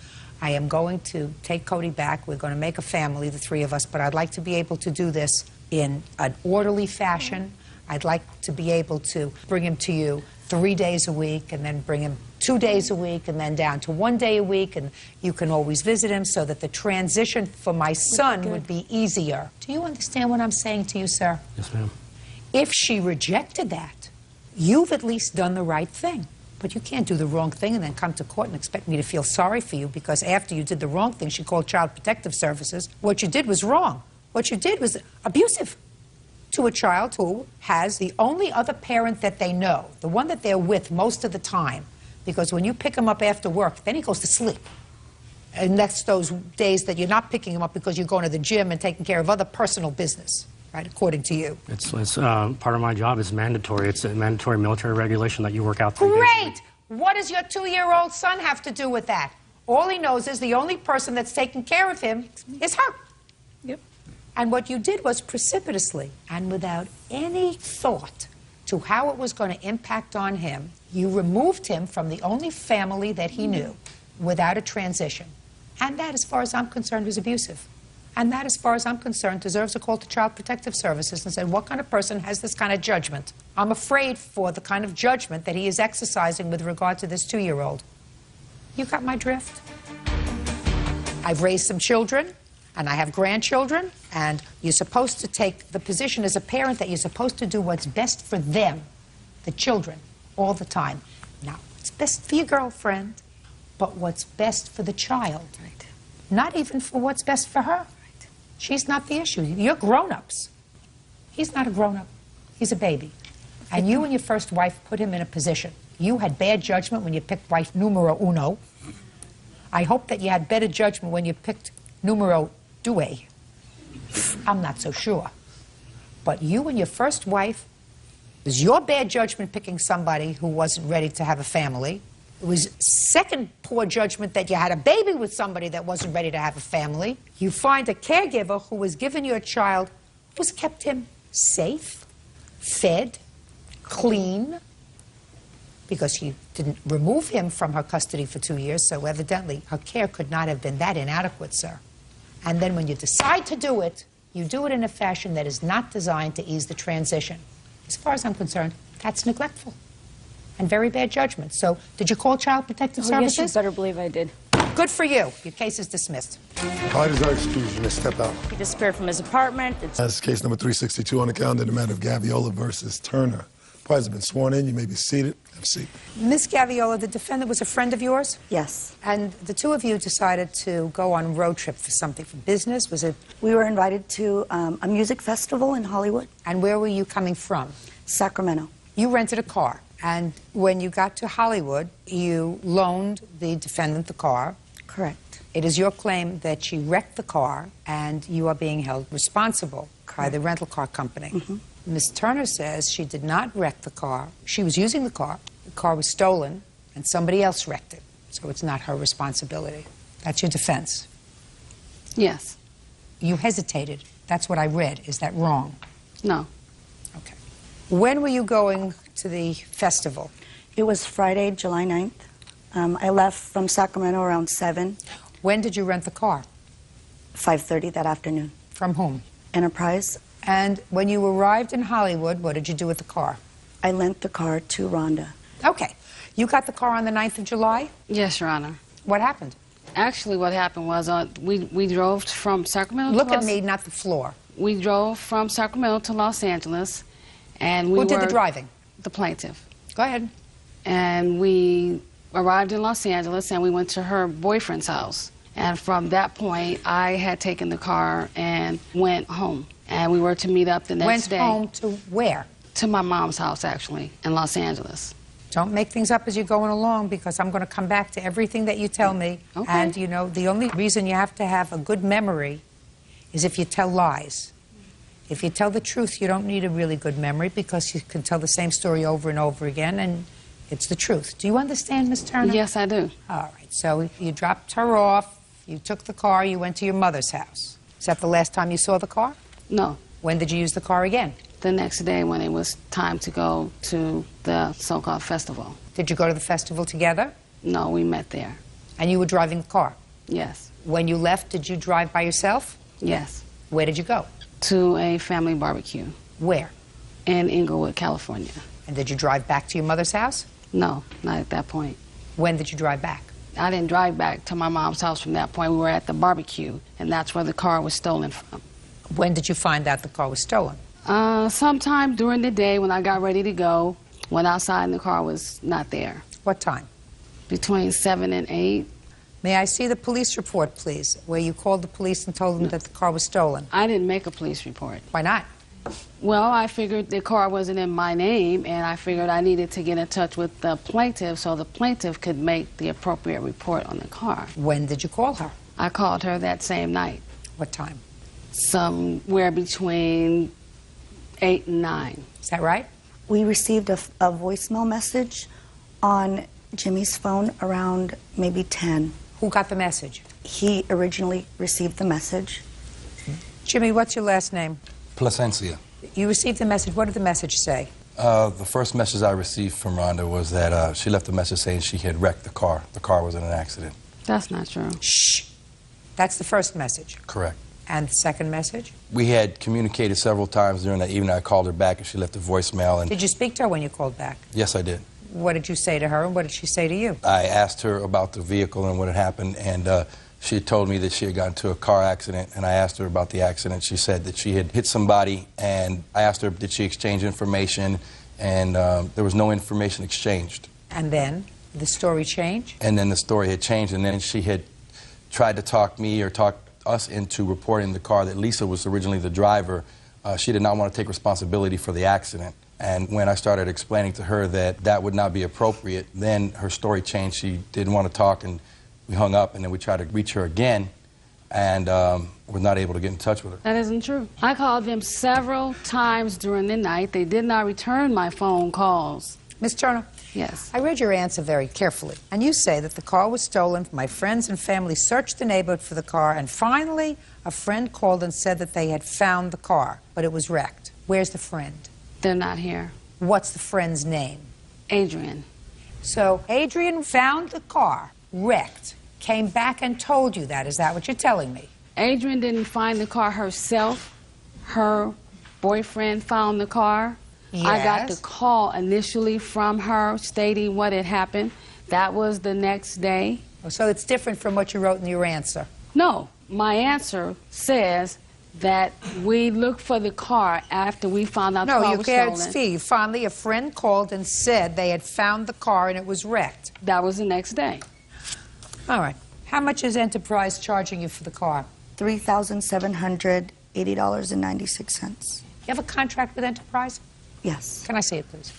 I am going to take Cody back. We're going to make a family, the three of us, but I'd like to be able to do this in an orderly fashion. I'd like to be able to bring him to you 3 days a week, and then bring him 2 days a week, and then down to 1 day a week, and you can always visit him so that the transition for my son would be easier. Do you understand what I'm saying to you, sir? Yes, ma'am. If she rejected that, you've at least done the right thing. But you can't do the wrong thing and then come to court and expect me to feel sorry for you because after you did the wrong thing, she called Child Protective Services. What you did was wrong. What you did was abusive to a child who has the only other parent that they know, the one that they're with most of the time, because when you pick him up after work, then he goes to sleep. And that's those days that you're not picking him up because you're going to the gym and taking care of other personal business, right, according to you. It's part of my job is mandatory. It's a mandatory military regulation that you work out 3 days a week. Great! What does your 2-year-old son have to do with that? All he knows is the only person that's taking care of him is her. Yep. And what you did was precipitously and without any thought to how it was going to impact on him, you removed him from the only family that he knew without a transition. And that, as far as I'm concerned, was abusive. And that, as far as I'm concerned, deserves a call to Child Protective Services and say, what kind of person has this kind of judgment? I'm afraid for the kind of judgment that he is exercising with regard to this 2-year-old. You got my drift? I've raised some children, and I have grandchildren, and you're supposed to take the position as a parent that you're supposed to do what's best for them, the children, all the time. Now, it's best for your girlfriend, but what's best for the child. Right. Not even for what's best for her. Right. She's not the issue. You're grown-ups. He's not a grown-up. He's a baby. And you and your first wife put him in a position. You had bad judgment when you picked wife numero uno. I hope that you had better judgment when you picked numero due. I'm not so sure. But you and your first wife, it was your bad judgment picking somebody who wasn't ready to have a family. It was second poor judgment that you had a baby with somebody that wasn't ready to have a family. You find a caregiver who was given your child, who's kept him safe, fed, clean, because she didn't remove him from her custody for 2 years, so evidently her care could not have been that inadequate, sir. And then when you decide to do it, you do it in a fashion that is not designed to ease the transition. As far as I'm concerned, that's neglectful and very bad judgment. So, did you call Child Protective Services? Yes, you better believe I did. Good for you. Your case is dismissed. Parties are excused. You may step out. He disappeared from his apartment. That's case number 362 on the calendar, the matter of Gaviola versus Turner. Parties have been sworn in. You may be seated. Have a seat. Miss Gaviola, the defendant was a friend of yours? Yes. And the two of you decided to go on a road trip for something, for business? Was it? We were invited to a music festival in Hollywood. And where were you coming from? Sacramento. You rented a car. And when you got to Hollywood, you loaned the defendant the car. Correct. It is your claim that she wrecked the car, and you are being held responsible by the rental car company. Ms. Turner says she did not wreck the car. She was using the car was stolen, and somebody else wrecked it. So it's not her responsibility. That's your defense. Yes. You hesitated. That's what I read. Is that wrong? No. Okay. When were you going to the festival? It was Friday, July 9th. I left from Sacramento around 7. When did you rent the car? 5:30 that afternoon. From whom? Enterprise. And when you arrived in Hollywood, what did you do with the car? I lent the car to Rhonda. Okay. You got the car on the 9th of July? Yes, Your Honor. What happened? Actually, what happened was we drove from Sacramento Look to at me, not the floor. We drove from Sacramento to Los Angeles, and we Who did the driving? The plaintiff. Go ahead. And we arrived in Los Angeles, and we went to her boyfriend's house. And from that point, I had taken the car and went home. And we were to meet up the next day. Went home to where? To my mom's house, actually, in Los Angeles. Don't make things up as you're going along, because I'm going to come back to everything that you tell me. Okay. And, you know, the only reason you have to have a good memory is if you tell lies. If you tell the truth, you don't need a really good memory, because you can tell the same story over and over again, and it's the truth. Do you understand, Ms. Turner? Yes, I do. All right. So you dropped her off, you took the car, you went to your mother's house. Is that the last time you saw the car? No. When did you use the car again? The next day when it was time to go to the so-called festival. Did you go to the festival together? No, we met there. And you were driving the car? Yes. When you left, did you drive by yourself? Yes. Where did you go? To a family barbecue. Where? In Inglewood, California. And did you drive back to your mother's house? No, not at that point. When did you drive back? I didn't drive back to my mom's house from that point. We were at the barbecue, and that's where the car was stolen from. When did you find out the car was stolen? Sometime during the day when I got ready to go, went outside and the car was not there. What time? Between 7 and 8. May I see the police report, please, where you called the police and told them that the car was stolen? I didn't make a police report. Why not? Well, I figured the car wasn't in my name, and I figured I needed to get in touch with the plaintiff so the plaintiff could make the appropriate report on the car. When did you call her? I called her that same night. What time? Somewhere between 8 and 9. Is that right? We received a voicemail message on Jimmy's phone around maybe 10. Who got the message? He originally received the message. Jimmy, what's your last name? Placencia. You received the message. What did the message say? The first message I received from Rhonda was that she left a message saying she had wrecked the car. The car was in an accident. That's not true. Shh. That's the first message. Correct. And the second message? We had communicated several times during that evening. I called her back and she left a voicemail. And did you speak to her when you called back? Yes, I did. What did you say to her, and what did she say to you? I asked her about the vehicle and what had happened, and she had told me that she had gotten into a car accident, and I asked her about the accident. She said that she had hit somebody, and I asked her, did she exchange information, and there was no information exchanged. And then the story changed? And then the story had changed, and then she had tried to talk me or talk us into reporting the car that Lisa was originally the driver. She did not want to take responsibility for the accident. And when I started explaining to her that that would not be appropriate, then her story changed. She didn't want to talk, and we hung up, and then we tried to reach her again, and were not able to get in touch with her. That isn't true. I called them several times during the night. They did not return my phone calls. Ms. Turner? Yes. I read your answer very carefully, and you say that the car was stolen. My friends and family searched the neighborhood for the car, and finally a friend called and said that they had found the car, but it was wrecked. Where's the friend? They're not here. What's the friend's name? Adrian. So Adrian found the car wrecked, came back and told you that. Is that what you're telling me? Adrian didn't find the car herself. Her boyfriend found the car. Yes. I got the call initially from her stating what had happened. That was the next day. So it's different from what you wrote in your answer? No. My answer says that we looked for the car after we found out the car was stolen. No, you can't. Finally, a friend called and said they had found the car and it was wrecked. That was the next day. All right. How much is Enterprise charging you for the car? $3,780.96. You have a contract with Enterprise? Yes. Can I see it, please?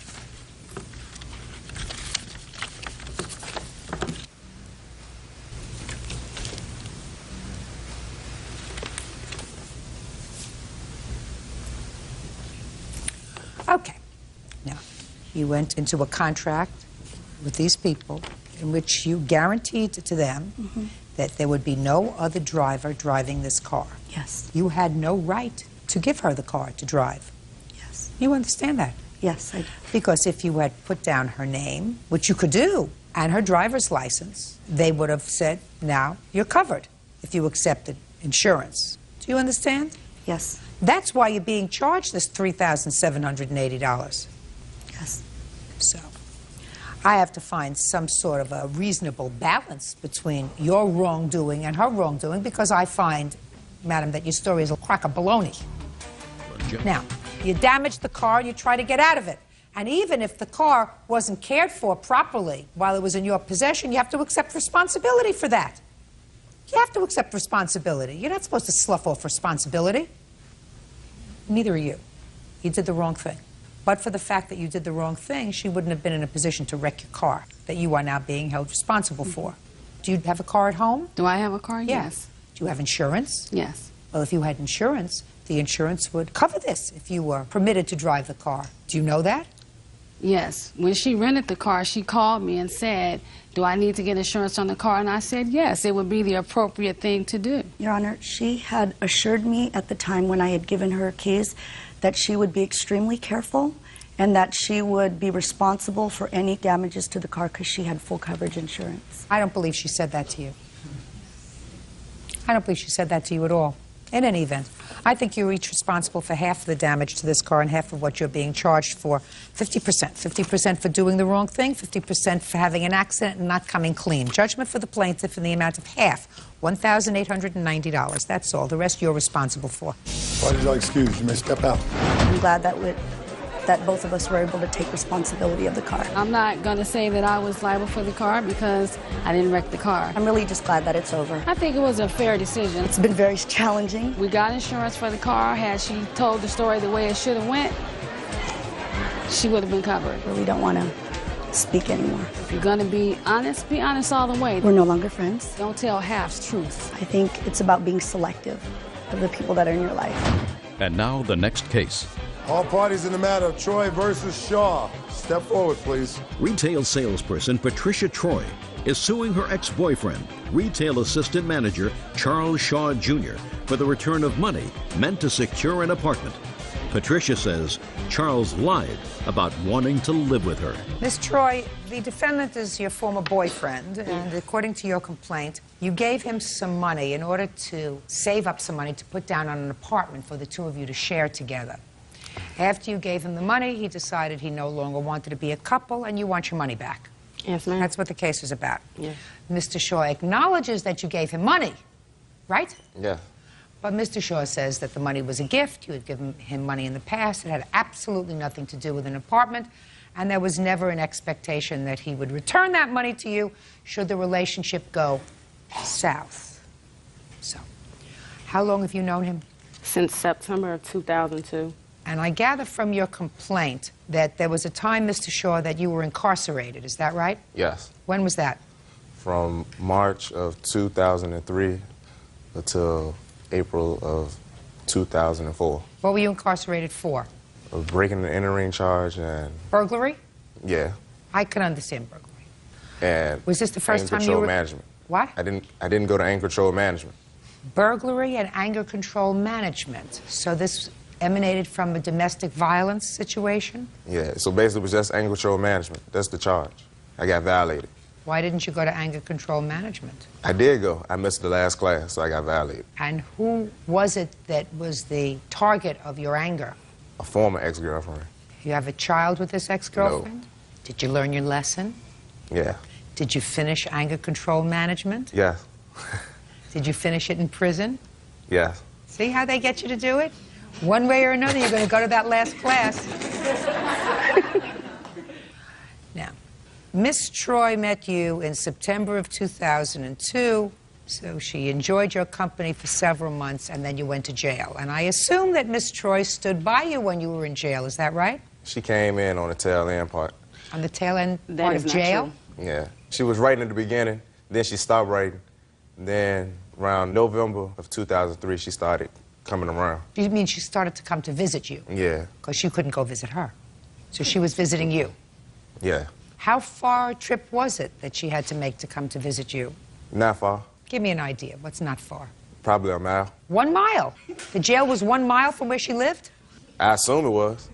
You went into a contract with these people in which you guaranteed to them that there would be no other driver driving this car. Yes. You had no right to give her the car to drive. Yes. You understand that? Yes, I do. Because if you had put down her name, which you could do, and her driver's license, they would have said, now you're covered if you accepted insurance. Do you understand? Yes. That's why you're being charged this $3,780. Yes. So, I have to find some sort of a reasonable balance between your wrongdoing and her wrongdoing, because I find, madam, that your story is a crock of baloney. Now, you damaged the car and you try to get out of it. And even if the car wasn't cared for properly while it was in your possession, you have to accept responsibility for that. You have to accept responsibility. You're not supposed to slough off responsibility. Neither are you. You did the wrong thing. But for the fact that you did the wrong thing, she wouldn't have been in a position to wreck your car that you are now being held responsible for. Do you have a car at home? Do I have a car? Yes. Do you have insurance? Yes. Well, if you had insurance, the insurance would cover this if you were permitted to drive the car. Do you know that? Yes. When she rented the car, she called me and said, do I need to get insurance on the car? And I said, yes, it would be the appropriate thing to do. Your Honor, she had assured me at the time when I had given her keys that she would be extremely careful and that she would be responsible for any damages to the car because she had full coverage insurance. I don't believe she said that to you. I don't believe she said that to you at all. In any event, I think you're each responsible for half of the damage to this car and half of what you're being charged for. 50%. 50% for doing the wrong thing, 50% for having an accident and not coming clean. Judgment for the plaintiff in the amount of half, $1,890. That's all. The rest you're responsible for. Parties are excused. You may step out. I'm glad that both of us were able to take responsibility of the car. I'm not going to say that I was liable for the car because I didn't wreck the car. I'm really just glad that it's over. I think it was a fair decision. It's been very challenging. We got insurance for the car. Had she told the story the way it should have went, she would have been covered. Really don't want to speak anymore. If you're going to be honest all the way. We're no longer friends. Don't tell half truth. I think it's about being selective of the people that are in your life. And now the next case. All parties in the matter of Troy versus Shaw. Step forward, please. Retail salesperson Patricia Troy is suing her ex-boyfriend, retail assistant manager Charles Shaw Jr., for the return of money meant to secure an apartment. Patricia says Charles lied about wanting to live with her. Ms. Troy, the defendant is your former boyfriend, and according to your complaint, you gave him some money in order to save up some money to put down on an apartment for the two of you to share together. After you gave him the money, he decided he no longer wanted to be a couple, and you want your money back. Yes, ma'am. That's what the case is about. Yes. Mr. Shaw acknowledges that you gave him money, right? Yeah. But Mr. Shaw says that the money was a gift. You had given him money in the past. It had absolutely nothing to do with an apartment, and there was never an expectation that he would return that money to you should the relationship go south. So, how long have you known him? Since September of 2002. And I gather from your complaint that there was a time, Mr. Shaw, that you were incarcerated. Is that right? Yes. When was that? From March of 2003 until April of 2004. What were you incarcerated for? A breaking and entering charge and... Burglary? Yeah. I can understand burglary. And... Was this the first time you were... Control management. What? I didn't go to anger control management. Burglary and anger control management. So this emanated from a domestic violence situation? Yeah, so basically it was just anger control management. That's the charge. I got violated. Why didn't you go to anger control management? I did go. I missed the last class, so I got violated. And who was it that was the target of your anger? A former ex-girlfriend. You have a child with this ex-girlfriend? No. Did you learn your lesson? Yeah. Did you finish anger control management? Yes. Did you finish it in prison? Yes. See how they get you to do it? One way or another, you're going to go to that last class. Now, Miss Troy met you in September of 2002, so she enjoyed your company for several months, and then you went to jail. And I assume that Miss Troy stood by you when you were in jail. Is that right? She came in on the tail end part. On the tail end part of jail? Yeah. She was writing at the beginning, then she stopped writing. Then around November of 2003, she started coming around. You mean she started to come to visit you? Yeah. Because you couldn't go visit her. So she was visiting you. Yeah. How far a trip was it that she had to make to come to visit you? Not far. Give me an idea. What's not far? Probably a mile. 1 mile. The jail was 1 mile from where she lived? I assume it was.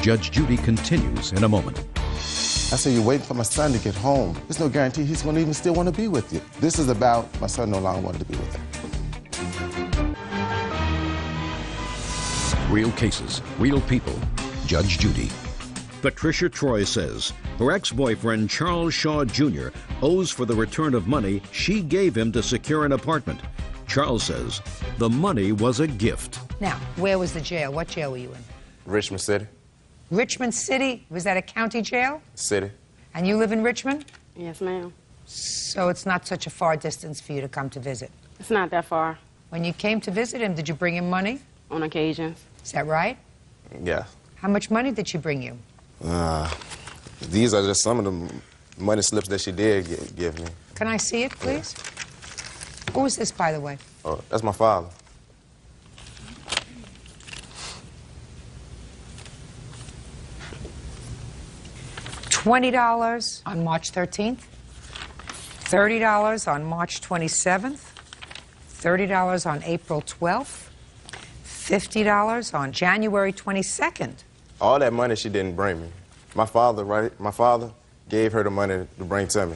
Judge Judy continues in a moment. I said, you're waiting for my son to get home. There's no guarantee he's going to even still want to be with you. This is about my son no longer wanting to be with her. Real cases, real people. Judge Judy. Patricia Troy says her ex-boyfriend Charles Shaw Jr. owes for the return of money she gave him to secure an apartment. Charles says the money was a gift. Now, where was the jail? What jail were you in? Richmond City. Richmond City? Was that a county jail? City. And you live in Richmond? Yes, ma'am. So it's not such a far distance for you to come to visit? It's not that far. When you came to visit him, did you bring him money? On occasions. Is that right? Yeah. How much money did she bring you? These are just some of the money slips that she did give me. Can I see it, please? Who is this, by the way? Oh, that's my father. $20 on March 13th, $30 on March 27th, $30 on April 12th, $50 on January 22nd. All that money she didn't bring me. My father, my father gave her the money to bring to me.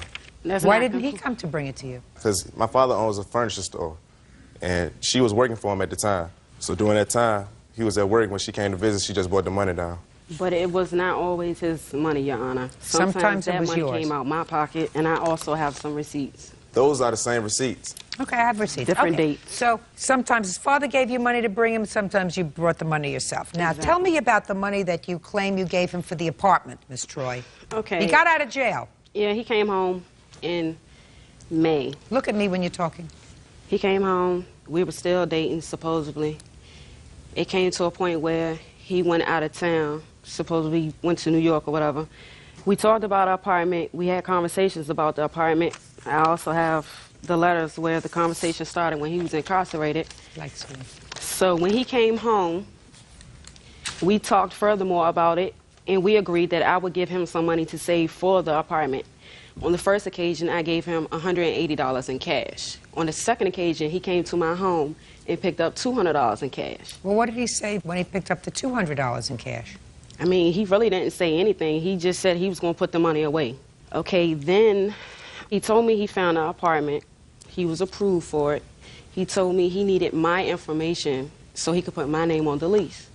Why didn't he come to bring it to you? Because my father owns a furniture store, and she was working for him at the time. So during that time, he was at work. When she came to visit, she just brought the money down. But it was not always his money, Your Honor. Sometimes it was that money yours. came out my pocket, and I also have some receipts. Those are the same receipts. Okay, I have receipts. Different Okay. dates. So sometimes his father gave you money to bring him, sometimes you brought the money yourself. Now, tell me about the money that you claim you gave him for the apartment, Miss Troy. Okay. He got out of jail. Yeah, he came home in May. Look at me when you're talking. He came home. We were still dating, supposedly. It came to a point where he went out of town. Supposedly went to New York or whatever. We talked about our apartment. We had conversations about the apartment. I also have the letters where the conversation started when he was incarcerated. So when he came home, we talked furthermore about it, and we agreed that I would give him some money to save for the apartment. On the first occasion, I gave him $180 in cash. On the second occasion, he came to my home and picked up $200 in cash. Well, what did he say when he picked up the $200 in cash? I mean, he really didn't say anything. He just said he was going to put the money away. Okay, then he told me he found an apartment. He was approved for it. He told me he needed my information so he could put my name on the lease.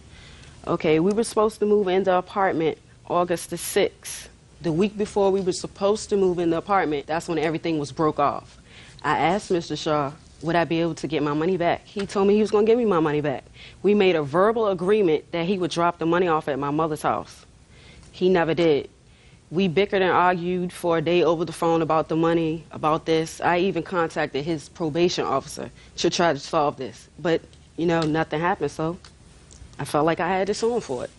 Okay, we were supposed to move in the apartment August the 6th. The week before we were supposed to move in the apartment, that's when everything was broke off. I asked Mr. Shaw, would I be able to get my money back? He told me he was going to give me my money back. We made a verbal agreement that he would drop the money off at my mother's house. He never did. We bickered and argued for a day over the phone about the money, about this. I even contacted his probation officer to try to solve this. But, you know, nothing happened, so I felt like I had to sue him for it.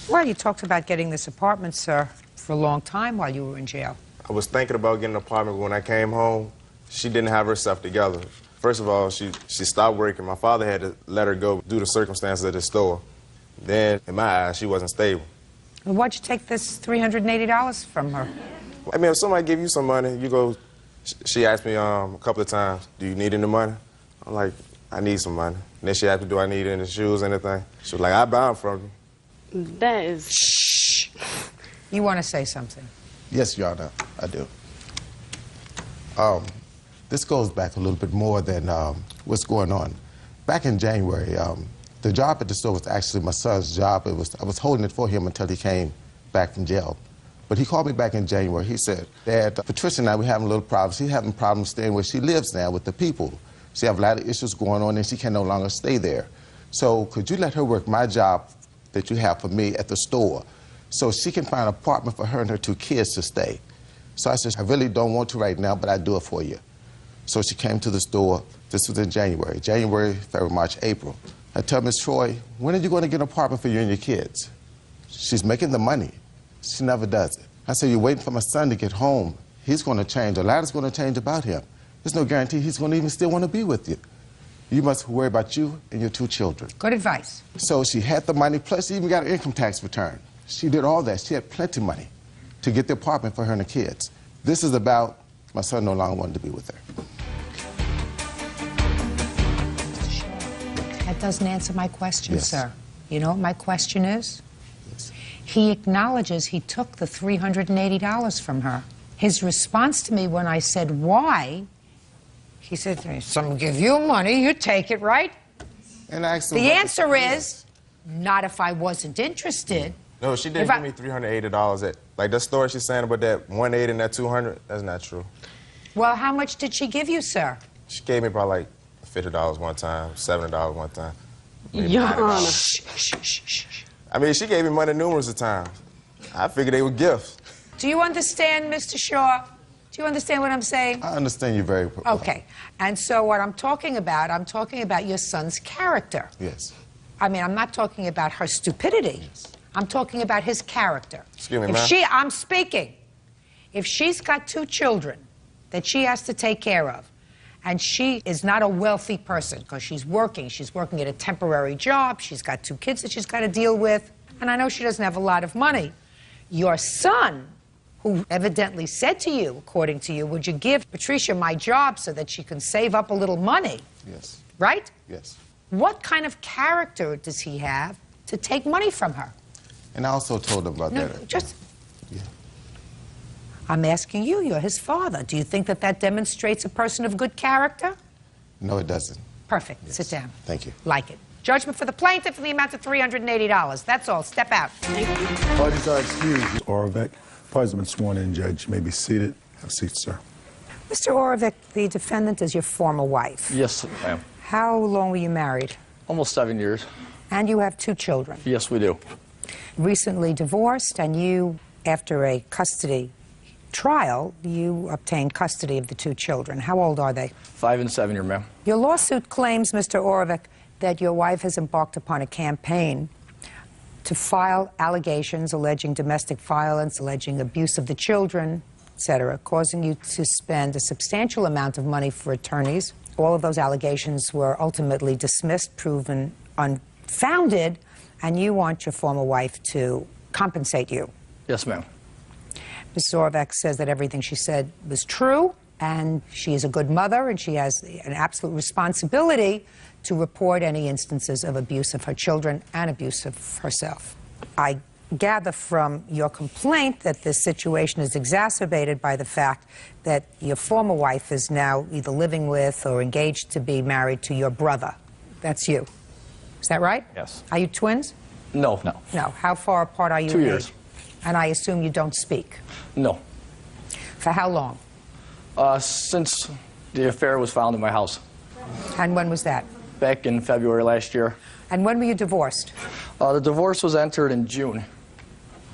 Well, you talked about getting this apartment, sir, for a long time while you were in jail. I was thinking about getting an apartment, but when I came home, she didn't have herself together. First of all, she stopped working. My father had to let her go due to circumstances at the store. Then, in my eyes, she wasn't stable. Well, why'd you take this $380 from her? I mean, if somebody give you some money, you go, she asked me a couple of times, do you need any money? I'm like, I need some money. And then she asked me, do I need any shoes, anything? She was like, I buy them from you. That is... Shh. You want to say something? Yes, Your Honor, I do. This goes back a little bit more than what's going on. Back in January, the job at the store was actually my son's job. I was holding it for him until he came back from jail. But he called me back in January. He said, Dad, Patricia and I, we're having a little problems. She's having problems staying where she lives now with the people. She has a lot of issues going on, and she can no longer stay there. So could you let her work my job that you have for me at the store so she can find an apartment for her and her 2 kids to stay? So I said, I really don't want to right now, but I'll do it for you. So she came to the store. This was in January, February, March, April. I tell Miss Troy, when are you going to get an apartment for you and your kids? She's making the money. She never does it. I said, you're waiting for my son to get home. He's going to change. A lot is going to change about him. There's no guarantee he's going to even still want to be with you. You must worry about you and your 2 children. Good advice. So she had the money, plus she even got an income tax return. She did all that. She had plenty of money to get the apartment for her and the kids. This is about my son no longer wanted to be with her. That doesn't answer my question, Yes. sir. You know what my question is? Yes. He acknowledges he took the $380 from her. His response to me when I said, why, he said to me, someone give you money, you take it, right? And I asked him the about answer is, not if I wasn't interested. No, she didn't give me $380. Like that story she's saying about that 180 and that 200, that's not true. Well, how much did she give you, sir? She gave me probably like $50 one time, $70 one time. maybe Your $90. Honor. I mean, she gave me money numerous of times. I figured they were gifts. Do you understand, Mr. Shaw? Do you understand what I'm saying? I understand you very well. Okay. And so what I'm talking about your son's character. Yes. I mean, I'm not talking about her stupidity. Yes. I'm talking about his character. Excuse me, if ma'am. I'm speaking. If she's got 2 children that she has to take care of, and she is not a wealthy person because she's working at a temporary job, she's got 2 kids that she's got to deal with, and I know she doesn't have a lot of money. Your son, who evidently said to you, according to you, would you give Patricia my job so that she can save up a little money? Yes. Right? Yes. What kind of character does he have to take money from her? And I also told him about that. I'm asking you, you're his father. Do you think that that demonstrates a person of good character? No, it doesn't. Perfect. Yes. Sit down. Thank you. Like it. Judgment for the plaintiff in the amount of $380. That's all. Step out. Parties are excused. Orovec, parties have been sworn in, Judge. You may be seated. Have a seat, sir. Mr. Orovec, the defendant is your former wife. Yes, ma'am. How long were you married? Almost 7 years. And you have 2 children. Yes, we do. Recently divorced, and you, after a custody trial, you obtained custody of the 2 children. How old are they? 5 and 7 years, ma'am. Your lawsuit claims, Mr. Orovec, that your wife has embarked upon a campaign to file allegations alleging domestic violence, alleging abuse of the children, etc., causing you to spend a substantial amount of money for attorneys. All of those allegations were ultimately dismissed, proven unfounded, and you want your former wife to compensate you. Yes, ma'am. Mrs. Orovec says that everything she said was true, and she is a good mother, and she has an absolute responsibility to report any instances of abuse of her children and abuse of herself. I gather from your complaint that this situation is exacerbated by the fact that your former wife is now either living with or engaged to be married to your brother. That's you. Is that right? Yes. Are you twins? No. No. How far apart are you? 2 in years. age? And I assume you don't speak. No. For how long? Since the affair was found in my house. And when was that? Back in February last year. And when were you divorced? The divorce was entered in June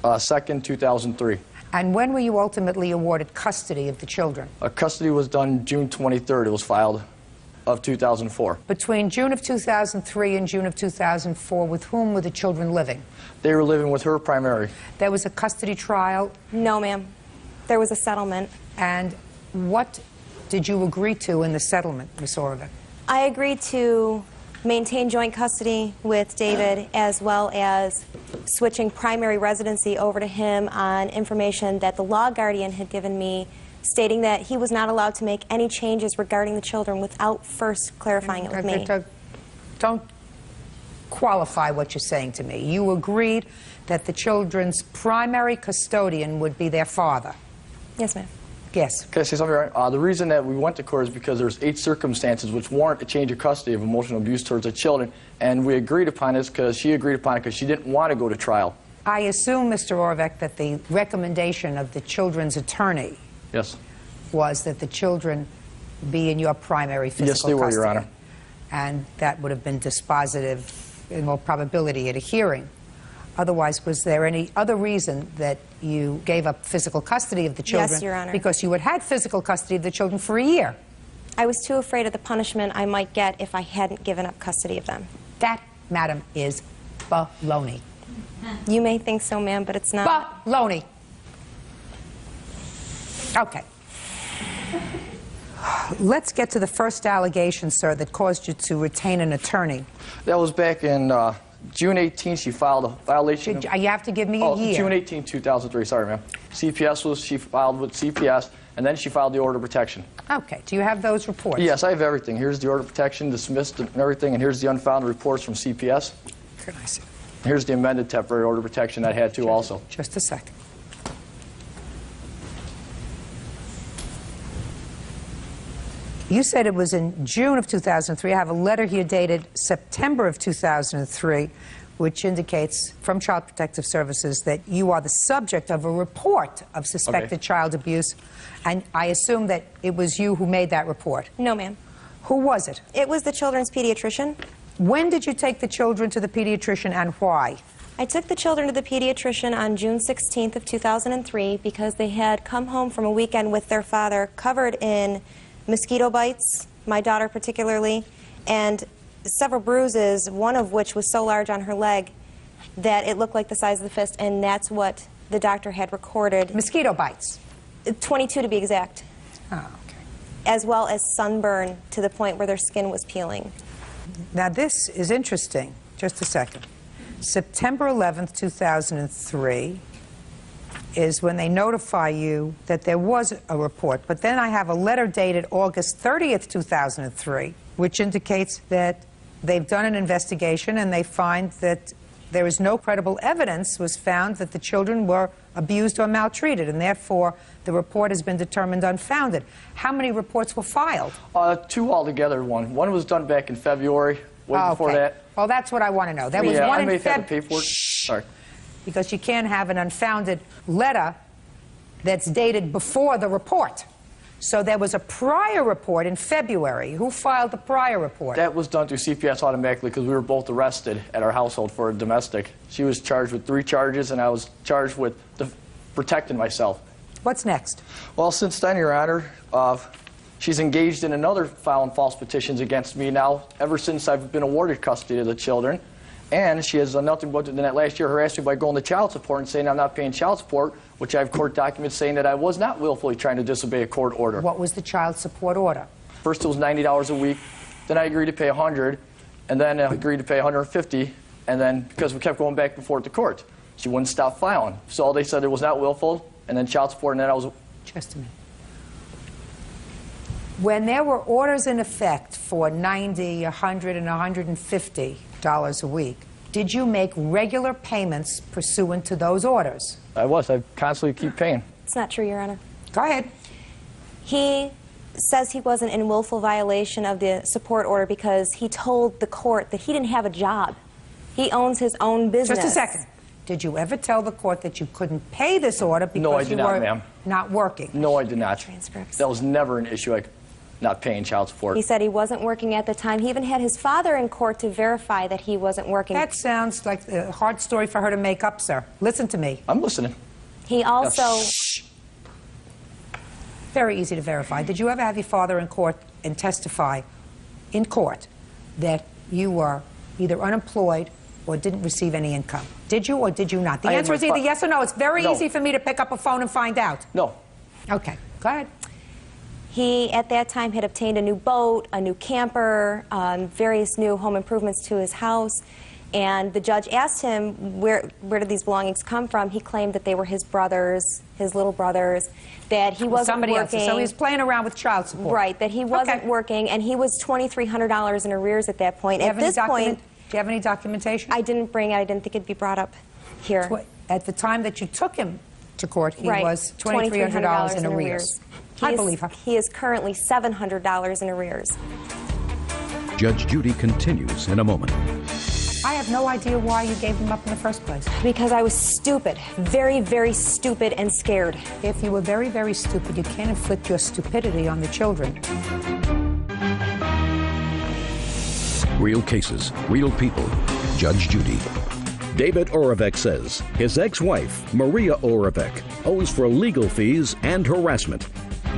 2nd, 2003. And when were you ultimately awarded custody of the children? Custody was done June 23rd. It was filed of 2004. Between June of 2003 and June of 2004, with whom were the children living? They were living with her primary. There was a custody trial? No, ma'am. There was a settlement. And what did you agree to in the settlement, Ms. Orovec? I agreed to maintain joint custody with David, as well as switching primary residency over to him on information that the law guardian had given me, stating that he was not allowed to make any changes regarding the children without first clarifying it with me. Don't qualify what you're saying to me. You agreed that the children's primary custodian would be their father. Yes, ma'am. Yes. Can I say something? Right? The reason that we went to court is because there's 8 circumstances which warrant a change of custody of emotional abuse towards the children, and we agreed upon this because she agreed upon it because she didn't want to go to trial. I assume, Mr. Orovec, that the recommendation of the children's attorney Yes. was that the children be in your primary physical Yes, they were, custody. Your Honor. And that would have been dispositive, in all probability, at a hearing. Otherwise, was there any other reason that you gave up physical custody of the children? Yes, Your Honor. Because you had physical custody of the children for a year. I was too afraid of the punishment I might get if I hadn't given up custody of them. That, madam, is baloney. You may think so, ma'am, but it's not. Baloney. Okay. Let's get to the first allegation, sir, that caused you to retain an attorney. That was back in June 18th. She filed a violation. You have to give me a year. June 18, 2003. Sorry, ma'am. She filed with CPS, and then she filed the order of protection. Okay. Do you have those reports? Yes, I have everything. Here's the order of protection, dismissed and everything, and here's the unfounded reports from CPS. Can I see? Here's the amended temporary order of protection I had too also. Just a second. You said it was in June of 2003. I have a letter here dated September of 2003, which indicates from Child Protective Services that you are the subject of a report of suspected child abuse. And I assume that it was you who made that report. No, ma'am. Who was it? It was the children's pediatrician. When did you take the children to the pediatrician and why? I took the children to the pediatrician on June 16th of 2003 because they had come home from a weekend with their father covered in mosquito bites, my daughter particularly, and several bruises, one of which was so large on her leg that it looked like the size of the fist, and that's what the doctor had recorded. Mosquito bites? 22 to be exact. Oh, okay. As well as sunburn to the point where their skin was peeling. Now this is interesting. Just a second. September 11th, 2003 is when they notify you that there was a report. But then I have a letter dated August 30th, 2003, which indicates that they've done an investigation and they find that there is no credible evidence was found that the children were abused or maltreated, and therefore the report has been determined unfounded. How many reports were filed? 2 altogether. One was done back in February, way before that. Well, that's what I want to know. There was yeah, one I in may have had the paperwork. Sorry. Because you can't have an unfounded letter that's dated before the report. So there was a prior report in February. Who filed the prior report? That was done through CPS automatically because we were both arrested at our household for a domestic. She was charged with 3 charges, and I was charged with protecting myself. What's next? Well, since then, Your Honor, she's engaged in another filing false petitions against me now, ever since I've been awarded custody of the children. And she has done nothing but, in that last year, harassed me by going to child support and saying I'm not paying child support, which I have court documents saying that I was not willfully trying to disobey a court order. What was the child support order? First it was $90 a week, then I agreed to pay $100, and then I agreed to pay $150, and then because we kept going back and forth to court, she wouldn't stop filing. So they said it was not willful, and then child support, and then I was... Just a minute. When there were orders in effect for $90, $100, and $150 a week, did you make regular payments pursuant to those orders? I was. I constantly keep paying. It's not true, Your Honor. Go ahead. He says he wasn't in willful violation of the support order because he told the court that he didn't have a job. He owns his own business. Just a second. Did you ever tell the court that you couldn't pay this order because no, I did you not, were ma'am. not working? No, I did not. Transcripts. That was never an issue, like not paying child support. He said he wasn't working at the time. He even had his father in court to verify that he wasn't working. That sounds like a hard story for her to make up, sir. Listen to me. I'm listening. He also... Very easy to verify. Did you ever have your father in court and testify in court that you were either unemployed or didn't receive any income? Did you or did you not? The answer is either yes or no. It's very easy for me to pick up a phone and find out. No. Okay, go ahead. He, at that time, had obtained a new boat, a new camper, various new home improvements to his house, and the judge asked him where did these belongings come from. He claimed that they were his brothers, his little brothers, that he wasn't Somebody working. Else. So he was playing around with child support. Right, that he wasn't working, and he was $2,300 in arrears at that point. At this point... Do you have any documentation? I didn't bring it. I didn't think it'd be brought up here. At the time that you took him to court, he was $2,300 in arrears. I believe her. He is currently $700 in arrears. Judge Judy continues in a moment. I have no idea why you gave him up in the first place. Because I was stupid. Very, very stupid and scared. If you were very, very stupid, you can't inflict your stupidity on the children. Real cases, real people. Judge Judy. David Oravec says his ex-wife, Maria Oravec, owes for legal fees and harassment.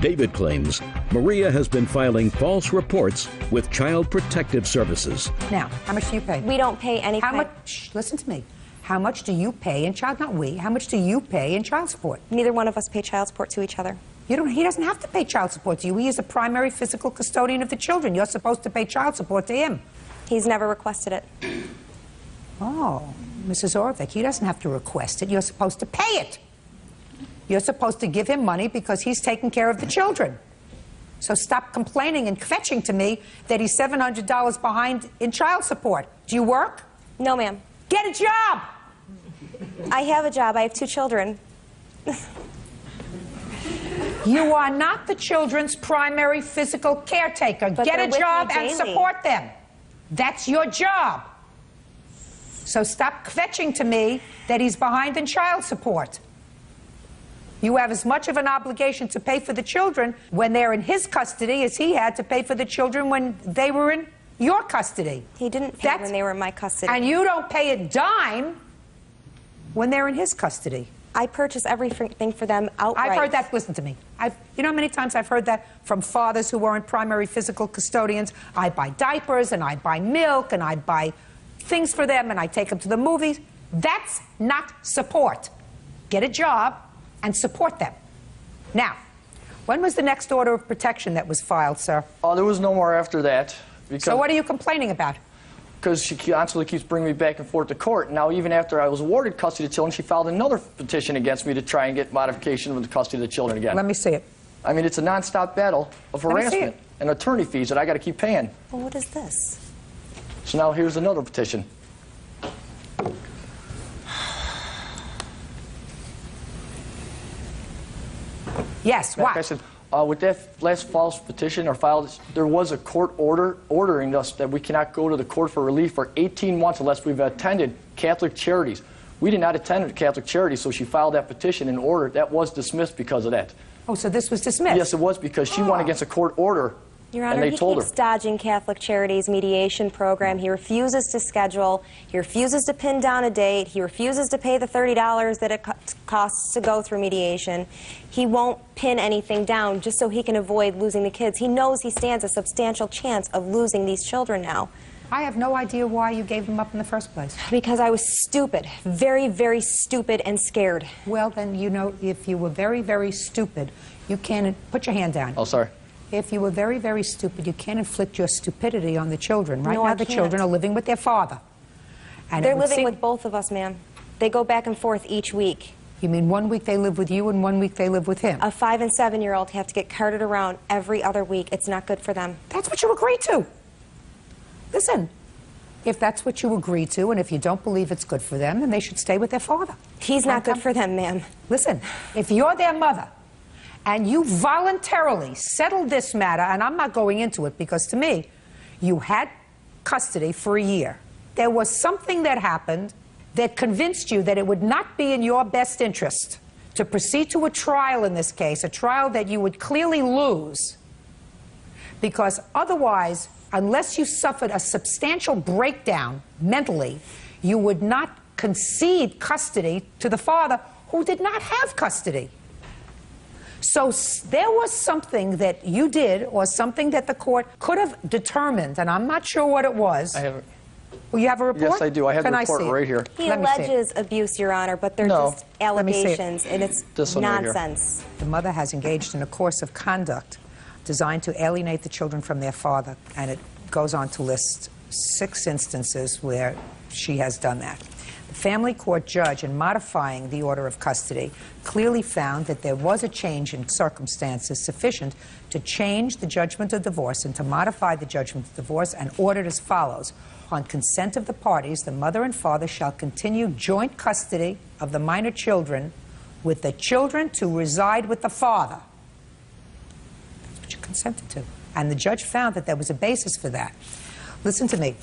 David claims Maria has been filing false reports with Child Protective Services. Now, how much do you pay? We don't pay any. How much? Listen to me. How much do you pay in child? Not we. How much do you pay in child support? Neither one of us pay child support to each other. He doesn't have to pay child support to you. He is a primary physical custodian of the children. You're supposed to pay child support to him. He's never requested it. Oh, Mrs. Orvik, he doesn't have to request it. You're supposed to pay it. You're supposed to give him money because he's taking care of the children. So stop complaining and fetching to me that he's $700 behind in child support. Do you work? No, ma'am. Get a job! I have a job. I have 2 children. You are not the children's primary physical caretaker. But Get they're a with job me and daily. support them. That's your job. So stop fetching to me that he's behind in child support. You have as much of an obligation to pay for the children when they're in his custody as he had to pay for the children when they were in your custody. He didn't pay when they were in my custody. And you don't pay a dime when they're in his custody. I purchase everything for them outright. I've heard that. Listen to me. You know how many times I've heard that from fathers who weren't primary physical custodians? I buy diapers, and I buy milk, and I buy things for them, and I take them to the movies. That's not support. Get a job and support them. Now, when was the next order of protection that was filed, sir? There was no more after that. So what are you complaining about? Because she constantly keeps bringing me back and forth to court. Now, even after I was awarded custody of the children, she filed another petition against me to try and get modification of the custody of the children again. Let me see it. I mean, it's a nonstop battle of harassment and attorney fees that I got to keep paying. Well, what is this? So now here's another petition. Yes, Like what? I said, with that last false petition or filed, there was a court order ordering us that we cannot go to the court for relief for 18 months unless we've attended Catholic charities. We did not attend Catholic charities, so she filed that petition in order. That was dismissed because of that. Oh, so this was dismissed? Yes, it was because she went against a court order. Your and Honor, they he told keeps her. dodging Catholic Charities mediation program. He refuses to schedule. He refuses to pin down a date. He refuses to pay the $30 that it costs to go through mediation. He won't pin anything down just so he can avoid losing the kids. He knows he stands a substantial chance of losing these children now. I have no idea why you gave them up in the first place. Because I was stupid. Very, very stupid and scared. Well, then, you know, if you were very, very stupid, you can't... Put your hand down. Oh, sorry. If you were very, very stupid, you can't inflict your stupidity on the children. Right No, now, I the can't. children are living with their father. And They're living with both of us, ma'am. They go back and forth each week. You mean 1 week they live with you and 1 week they live with him? A 5- and 7-year-old have to get carted around every other week. It's not good for them. That's what you agreed to. Listen, if that's what you agreed to, and if you don't believe it's good for them, then they should stay with their father. He's not good for them, ma'am. Listen, if you're their mother, and you voluntarily settled this matter, and I'm not going into it because to me, you had custody for a year. There was something that happened that convinced you that it would not be in your best interest to proceed to a trial in this case, a trial that you would clearly lose, because otherwise, unless you suffered a substantial breakdown mentally, you would not concede custody to the father who did not have custody. So there was something that you did or something that the court could have determined, and I'm not sure what it was. I have it. Well, you have a report? Yes, I do. I have the Can report see it? right here. He Let me see it. alleges abuse, Your Honor, but they're No. just Let me see it. allegations, and it's This one right here. nonsense. The mother has engaged in a course of conduct designed to alienate the children from their father, and it goes on to list 6 instances where she has done that. The family court judge, in modifying the order of custody, clearly found that there was a change in circumstances sufficient to change the judgment of divorce and to modify the judgment of divorce, and ordered as follows. On consent of the parties, the mother and father shall continue joint custody of the minor children, with the children to reside with the father. That's what you consented to. And the judge found that there was a basis for that. Listen to me.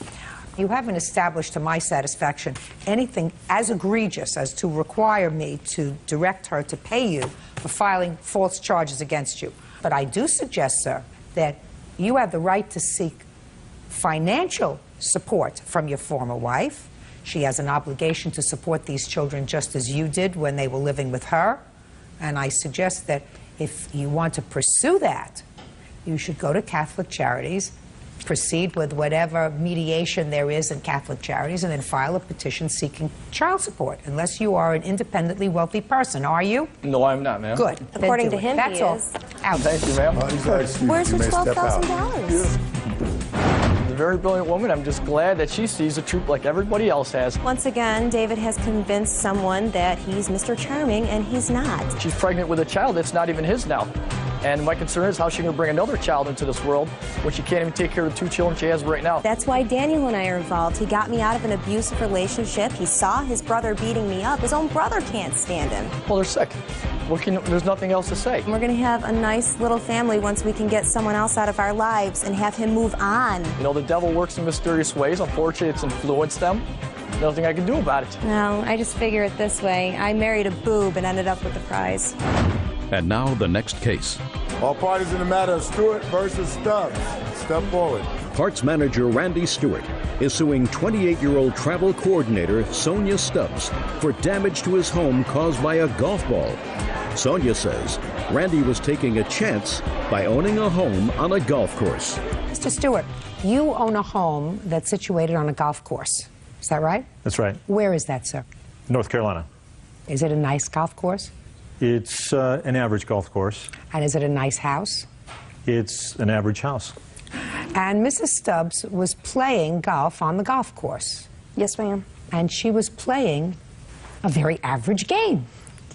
You haven't established, to my satisfaction, anything as egregious as to require me to direct her to pay you for filing false charges against you. But I do suggest, sir, that you have the right to seek financial support from your former wife. She has an obligation to support these children just as you did when they were living with her. And I suggest that if you want to pursue that, you should go to Catholic Charities, proceed with whatever mediation there is in Catholic Charities and then file a petition seeking child support, unless you are an independently wealthy person. Are you? No, I'm not, ma'am. Good. According to Then do it. him, That's he all. is. Out. Thank you, ma'am. Where's her $12,000? A very brilliant woman. I'm just glad that she sees the truth like everybody else has. Once again, David has convinced someone that he's Mr. Charming, and he's not. She's pregnant with a child that's not even his now. And my concern is how she's going to bring another child into this world when she can't even take care of the 2 children she has right now. That's why Daniel and I are involved. He got me out of an abusive relationship. He saw his brother beating me up. His own brother can't stand him. Well, they're sick. There's nothing else to say. We're going to have a nice little family once we can get someone else out of our lives and have him move on. You know, the devil works in mysterious ways. Unfortunately, it's influenced them. Nothing I can do about it. No, I just figure it this way. I married a boob and ended up with the prize. And now the next case. All parties in the matter of Stewart versus Stubbs. Step forward. Parks manager Randy Stewart is suing 28-year-old travel coordinator Sonia Stubbs for damage to his home caused by a golf ball. Sonia says Randy was taking a chance by owning a home on a golf course. Mr. Stewart, you own a home that's situated on a golf course. Is that right? That's right. Where is that, sir? North Carolina. Is it a nice golf course? It's an average golf course. And is it a nice house? It's an average house. And Mrs. Stubbs was playing golf on the golf course. Yes, ma'am. And she was playing a very average game.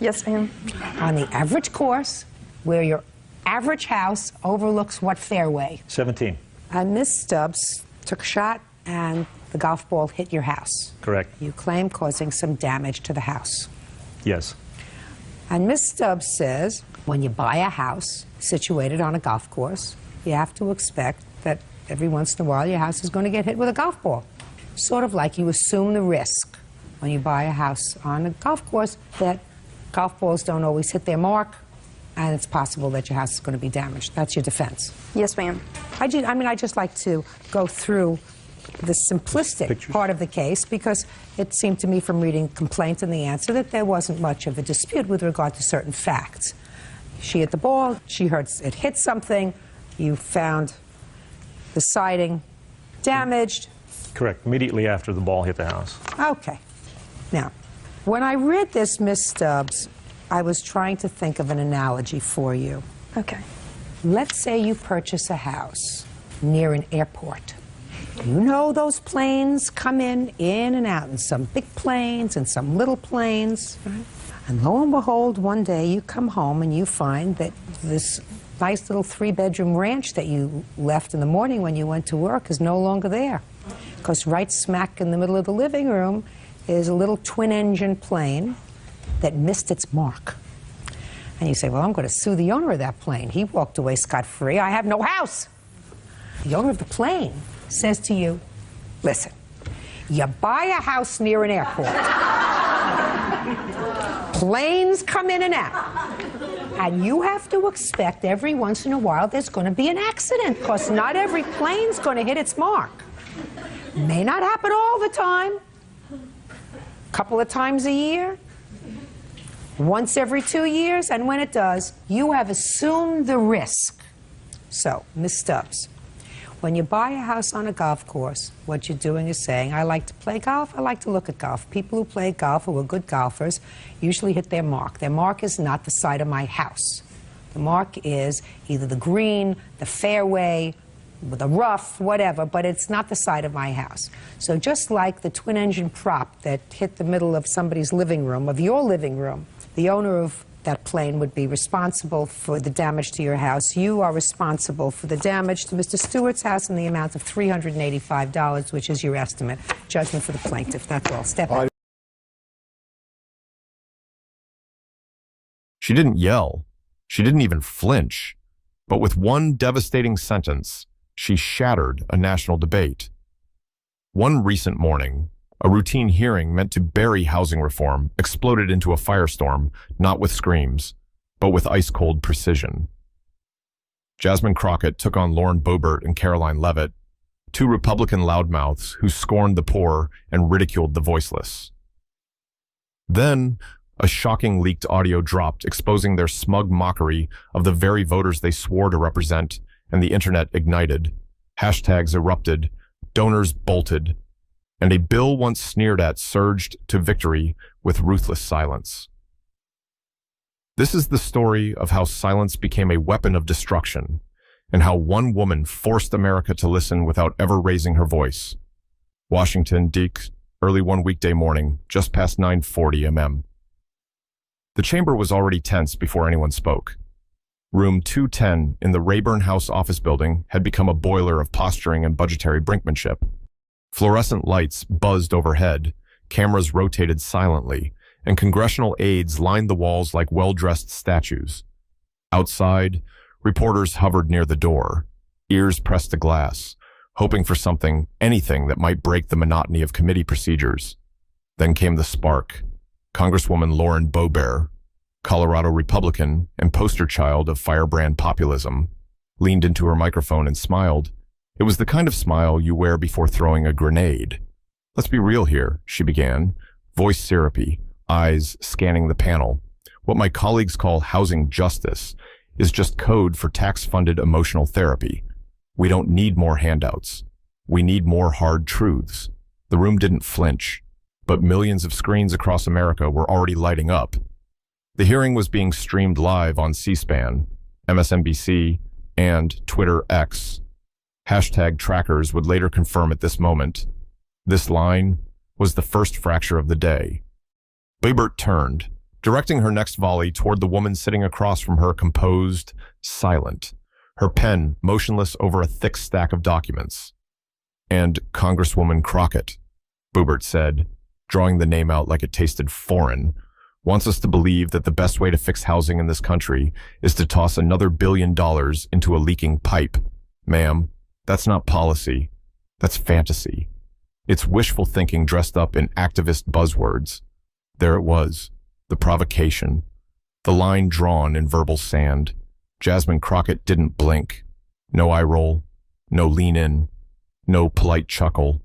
Yes, ma'am. On the average course, where your average house overlooks what fairway? 17. And Miss Stubbs took a shot and the golf ball hit your house. Correct. You claim causing some damage to the house. Yes. And Miss Stubbs says when you buy a house situated on a golf course, you have to expect that every once in a while your house is going to get hit with a golf ball. Sort of like you assume the risk when you buy a house on a golf course that golf balls don't always hit their mark and it's possible that your house is going to be damaged. That's your defense. Yes, ma'am. I just like to go through the simplistic part of the case because it seemed to me from reading the complaint and the answer that there wasn't much of a dispute with regard to certain facts. She hit the ball, she heard it hit something, you found the siding damaged. Correct. Immediately after the ball hit the house. Okay. Now, when I read this, Miss Stubbs, I was trying to think of an analogy for you. Okay. Let's say you purchase a house near an airport. You know those planes come in and out, and some big planes and some little planes. Right? And lo and behold, one day you come home and you find that this nice little 3-bedroom ranch that you left in the morning when you went to work is no longer there. Because right smack in the middle of the living room is a little twin-engine plane that missed its mark. And you say, well, I'm going to sue the owner of that plane. He walked away scot-free. I have no house. The owner of the plane says to you, listen, you buy a house near an airport. Planes come in and out. And you have to expect every once in a while there's going to be an accident because not every plane's going to hit its mark. May not happen all the time. A couple of times a year. Once every 2 years. And when it does, you have assumed the risk. So, Miss Stubbs, when you buy a house on a golf course, what you're doing is saying, I like to play golf, I like to look at golf. People who play golf, who are good golfers, usually hit their mark. Their mark is not the side of my house. The mark is either the green, the fairway, the rough, whatever, but it's not the side of my house. So just like the twin-engine prop that hit the middle of somebody's living room, of your living room, the owner of that plane would be responsible for the damage to your house. You are responsible for the damage to Mr. Stewart's house in the amount of $385, which is your estimate. Judgment for the plaintiff. That's all. Step back. She didn't yell. She didn't even flinch. But with one devastating sentence, she shattered a national debate. One recent morning, a routine hearing meant to bury housing reform exploded into a firestorm, not with screams, but with ice-cold precision. Jasmine Crockett took on Lauren Boebert and Caroline Levitt, two Republican loudmouths who scorned the poor and ridiculed the voiceless. Then, a shocking leaked audio dropped, exposing their smug mockery of the very voters they swore to represent, and the internet ignited. Hashtags erupted, donors bolted, and a bill once sneered at surged to victory with ruthless silence. This is the story of how silence became a weapon of destruction, and how one woman forced America to listen without ever raising her voice. Washington, D.C., early one weekday morning, just past 9:40 m.m. The chamber was already tense before anyone spoke. Room 210 in the Rayburn House office building had become a boiler of posturing and budgetary brinkmanship. Fluorescent lights buzzed overhead, cameras rotated silently, and congressional aides lined the walls like well-dressed statues. Outside, reporters hovered near the door, ears pressed to glass, hoping for something, anything that might break the monotony of committee procedures. Then came the spark. Congresswoman Lauren Boebert, Colorado Republican and poster child of firebrand populism, leaned into her microphone and smiled. It was the kind of smile you wear before throwing a grenade. "Let's be real here," she began, voice syrupy, eyes scanning the panel. "What my colleagues call housing justice is just code for tax-funded emotional therapy. We don't need more handouts. We need more hard truths." The room didn't flinch, but millions of screens across America were already lighting up. The hearing was being streamed live on C-SPAN, MSNBC, and Twitter X. Hashtag trackers would later confirm at this moment. This line was the first fracture of the day. Boebert turned, directing her next volley toward the woman sitting across from her, composed, silent, her pen motionless over a thick stack of documents. "And Congresswoman Crockett," Boebert said, drawing the name out like it tasted foreign, "wants us to believe that the best way to fix housing in this country is to toss another $1 billion into a leaking pipe. Ma'am, that's not policy. That's fantasy. It's wishful thinking dressed up in activist buzzwords." There it was, the provocation, the line drawn in verbal sand. Jasmine Crockett didn't blink. No eye roll, no lean in, no polite chuckle.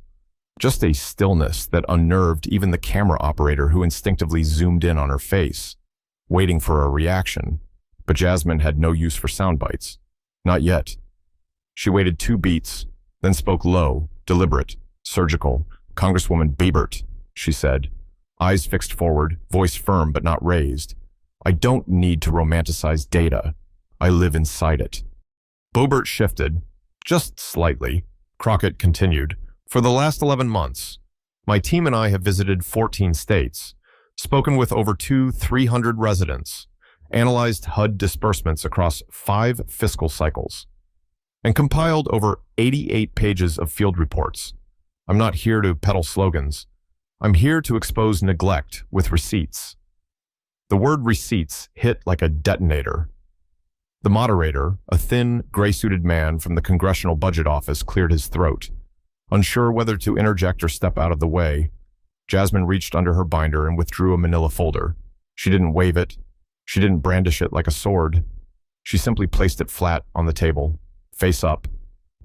Just a stillness that unnerved even the camera operator, who instinctively zoomed in on her face, waiting for a reaction. But Jasmine had no use for sound bites. Not yet. She waited 2 beats, then spoke low, deliberate, surgical. "Congresswoman Boebert," she said, eyes fixed forward, voice firm but not raised. "I don't need to romanticize data. I live inside it." Boebert shifted, just slightly. Crockett continued, "For the last 11 months, my team and I have visited 14 states, spoken with over 300 residents, analyzed HUD disbursements across 5 fiscal cycles, and compiled over 88 pages of field reports. I'm not here to peddle slogans. I'm here to expose neglect with receipts." The word receipts hit like a detonator. The moderator, a thin, gray-suited man from the Congressional Budget Office, cleared his throat. Unsure whether to interject or step out of the way, Jasmine reached under her binder and withdrew a manila folder. She didn't wave it. She didn't brandish it like a sword. She simply placed it flat on the table, face up.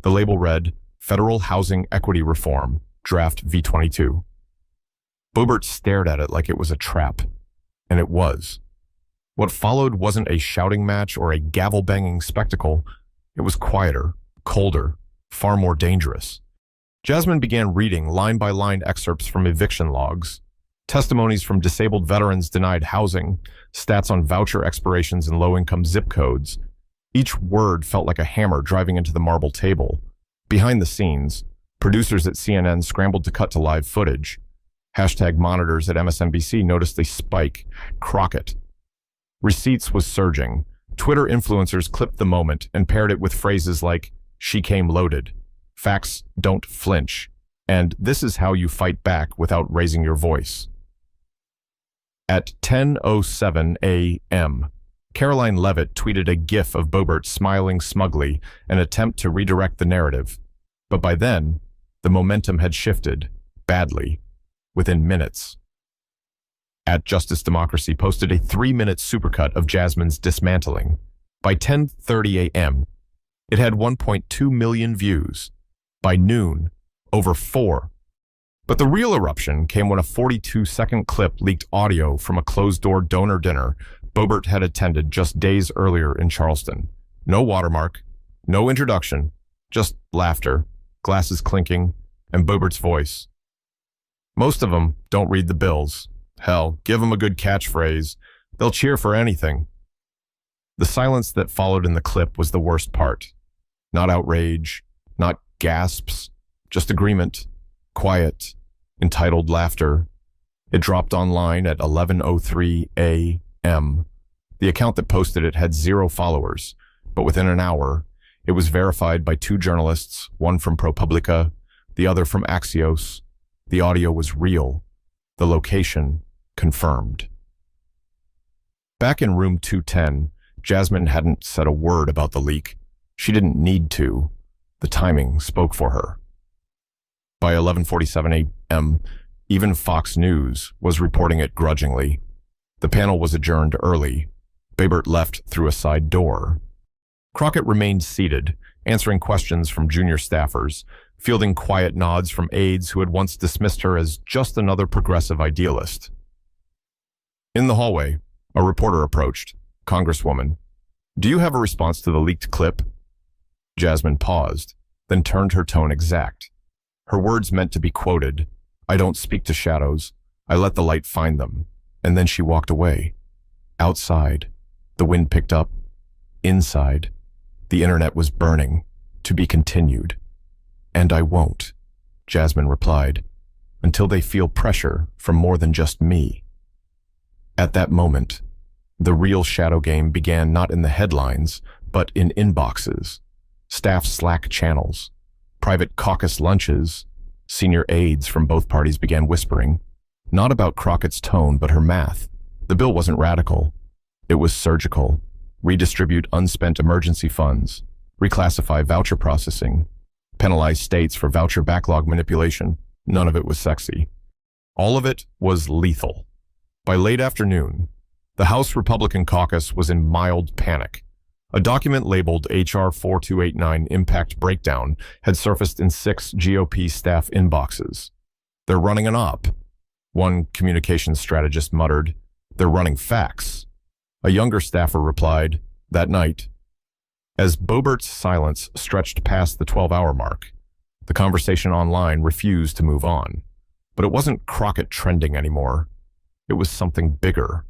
The label read, "Federal Housing Equity Reform, Draft V22. Boebert stared at it like it was a trap. And it was. What followed wasn't a shouting match or a gavel-banging spectacle. It was quieter, colder, far more dangerous. Jasmine began reading line-by-line excerpts from eviction logs, testimonies from disabled veterans denied housing, stats on voucher expirations in low-income zip codes. Each word felt like a hammer driving into the marble table. Behind the scenes, producers at CNN scrambled to cut to live footage. Hashtag monitors at MSNBC noticed a spike. Crockett. Receipts was surging. Twitter influencers clipped the moment and paired it with phrases like, "She came loaded," "Facts don't flinch," and "This is how you fight back without raising your voice." At 10:07 a.m., Caroline Levitt tweeted a gif of Boebert smiling smugly, an attempt to redirect the narrative. But by then, the momentum had shifted, badly, within minutes. At Justice Democracy posted a 3-minute supercut of Jasmine's dismantling. By 10:30 a.m., it had 1.2 million views. By noon, over 4. But the real eruption came when a 42-second clip leaked audio from a closed-door donor dinner Boebert had attended just days earlier in Charleston. No watermark, no introduction, just laughter, glasses clinking, and Bobert's voice. Most of them don't read the bills. Hell, give them a good catchphrase. They'll cheer for anything. The silence that followed in the clip was the worst part. Not outrage, not gasps, just agreement, quiet, entitled laughter. It dropped online at 11:03 a.m. The account that posted it had 0 followers, but within an hour, it was verified by 2 journalists, one from ProPublica, the other from Axios. The audio was real. The location confirmed. Back in room 210, Jasmine hadn't said a word about the leak. She didn't need to. The timing spoke for her. By 11:47 a.m., even Fox News was reporting it grudgingly. The panel was adjourned early. Babert left through a side door. Crockett remained seated, answering questions from junior staffers, fielding quiet nods from aides who had once dismissed her as just another progressive idealist. In the hallway, a reporter approached. Congresswoman, do you have a response to the leaked clip? Jasmine paused, then turned her tone exact. Her words meant to be quoted. I don't speak to shadows. I let the light find them. And then she walked away. Outside, the wind picked up. Inside, the internet was burning. To be continued. And I won't, Jasmine replied, until they feel pressure from more than just me. At that moment, the real shadow game began not in the headlines, but in inboxes, staff Slack channels, private caucus lunches. Senior aides from both parties began whispering, not about Crockett's tone, but her math. The bill wasn't radical. It was surgical. Redistribute unspent emergency funds, reclassify voucher processing, penalize states for voucher backlog manipulation. None of it was sexy. All of it was lethal. By late afternoon, the House Republican caucus was in mild panic. A document labeled H.R. 4289 Impact Breakdown had surfaced in 6 GOP staff inboxes. They're running an op. One communications strategist muttered, they're running facts. A younger staffer replied, that night. As Bobert's silence stretched past the 12-hour mark, the conversation online refused to move on. But it wasn't Crockett trending anymore. It was something bigger.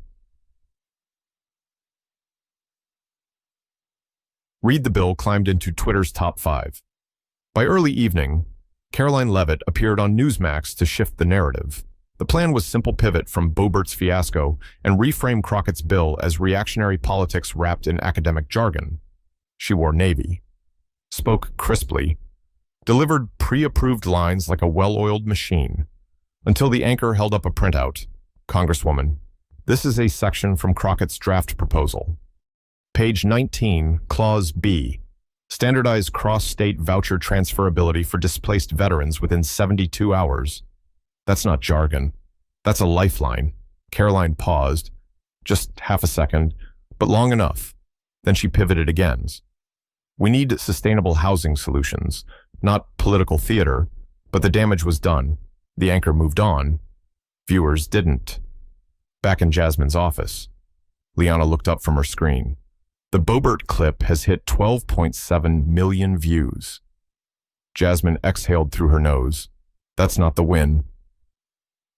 Read the Bill climbed into Twitter's top 5. By early evening, Caroline Leavitt appeared on Newsmax to shift the narrative. The plan was simple pivot from Bobert's fiasco and reframe Crockett's bill as reactionary politics wrapped in academic jargon. She wore navy, spoke crisply, delivered pre-approved lines like a well-oiled machine, until the anchor held up a printout. Congresswoman, this is a section from Crockett's draft proposal. Page 19, Clause B. Standardized cross-state voucher transferability for displaced veterans within 72 hours. That's not jargon. That's a lifeline. Caroline paused, just half a second, but long enough. Then she pivoted again. We need sustainable housing solutions, not political theater, but the damage was done. The anchor moved on. Viewers didn't. Back in Jasmine's office, Liana looked up from her screen. The Bobert clip has hit 12.7 million views. Jasmine exhaled through her nose. That's not the win.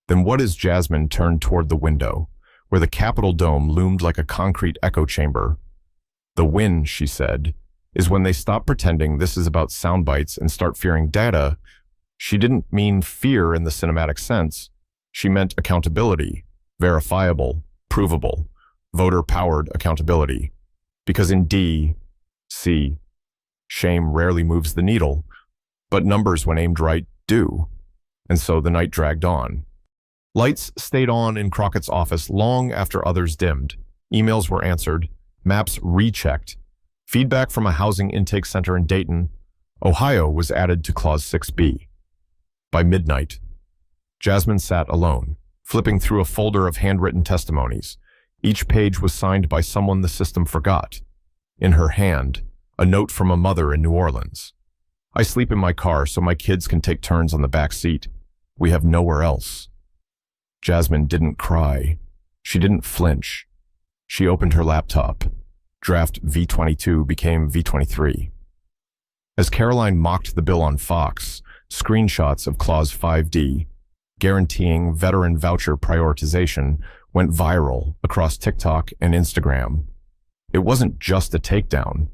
Then what as Jasmine turned toward the window, where the Capitol dome loomed like a concrete echo chamber? The win, she said, is when they stop pretending this is about sound bites and start fearing data. She didn't mean fear in the cinematic sense. She meant accountability, verifiable, provable, voter-powered accountability. Because in D.C., shame rarely moves the needle, but numbers when aimed right do. And so the night dragged on. Lights stayed on in Crockett's office long after others dimmed. Emails were answered, maps rechecked. Feedback from a housing intake center in Dayton, Ohio was added to Clause 6B. By midnight, Jasmine sat alone, flipping through a folder of handwritten testimonies. Each page was signed by someone the system forgot. In her hand, a note from a mother in New Orleans. I sleep in my car so my kids can take turns on the back seat. We have nowhere else. Jasmine didn't cry. She didn't flinch. She opened her laptop. Draft V22 became V23. As Caroline mocked the bill on Fox, screenshots of Clause 5D, guaranteeing veteran voucher prioritization, went viral across TikTok and Instagram. It wasn't just a takedown.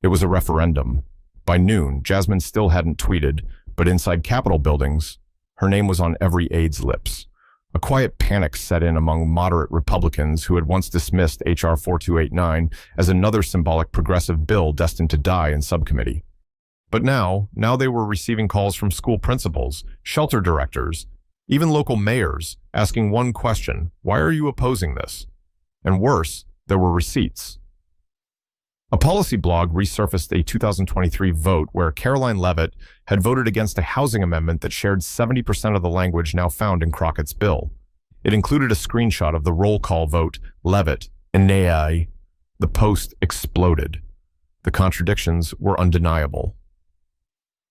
It was a referendum. By noon, Jasmine still hadn't tweeted, but inside Capitol buildings, her name was on every aide's lips. A quiet panic set in among moderate Republicans who had once dismissed H.R. 4289 as another symbolic progressive bill destined to die in subcommittee. But now they were receiving calls from school principals, shelter directors, even local mayors, asking one question: why are you opposing this? And worse, there were receipts. A policy blog resurfaced a 2023 vote where Caroline Leavitt had voted against a housing amendment that shared 70% of the language now found in Crockett's bill. It included a screenshot of the roll call vote, Leavitt, Inai. The post exploded. The contradictions were undeniable.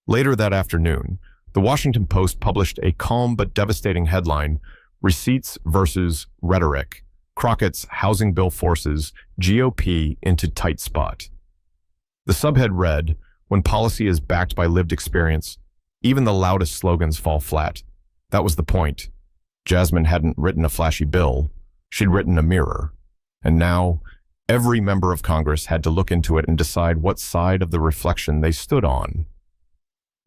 Later that afternoon, the Washington Post published a calm but devastating headline, Receipts versus Rhetoric. Crockett's housing bill forces GOP into tight spot. The subhead read, when policy is backed by lived experience, even the loudest slogans fall flat. That was the point. Jasmine hadn't written a flashy bill. She'd written a mirror. And now, every member of Congress had to look into it and decide what side of the reflection they stood on.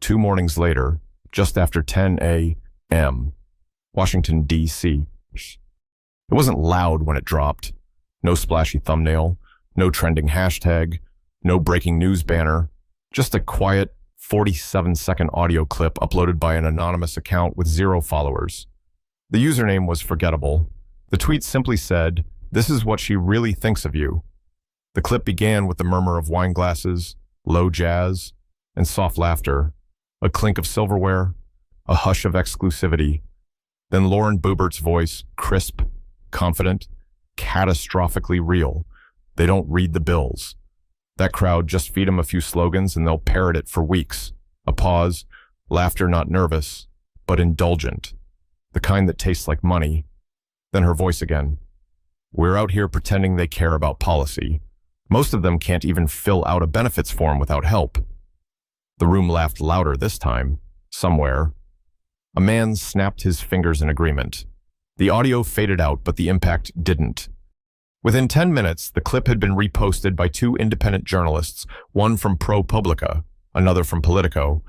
2 mornings later, just after 10 a.m., Washington, D.C. It wasn't loud when it dropped. No splashy thumbnail, no trending hashtag, no breaking news banner, just a quiet 47-second audio clip uploaded by an anonymous account with 0 followers. The username was forgettable. The tweet simply said, "This is what she really thinks of you." The clip began with the murmur of wine glasses, low jazz, and soft laughter, a clink of silverware, a hush of exclusivity. Then Lauren Boebert's voice, crisp, confident, catastrophically real. They don't read the bills. That crowd just feed them a few slogans and they'll parrot it for weeks. A pause, laughter not nervous, but indulgent. The kind that tastes like money. Then her voice again. We're out here pretending they care about policy. Most of them can't even fill out a benefits form without help. The room laughed louder this time, somewhere. A man snapped his fingers in agreement. The audio faded out, but the impact didn't. Within 10 minutes, the clip had been reposted by 2 independent journalists, one from ProPublica, another from Politico.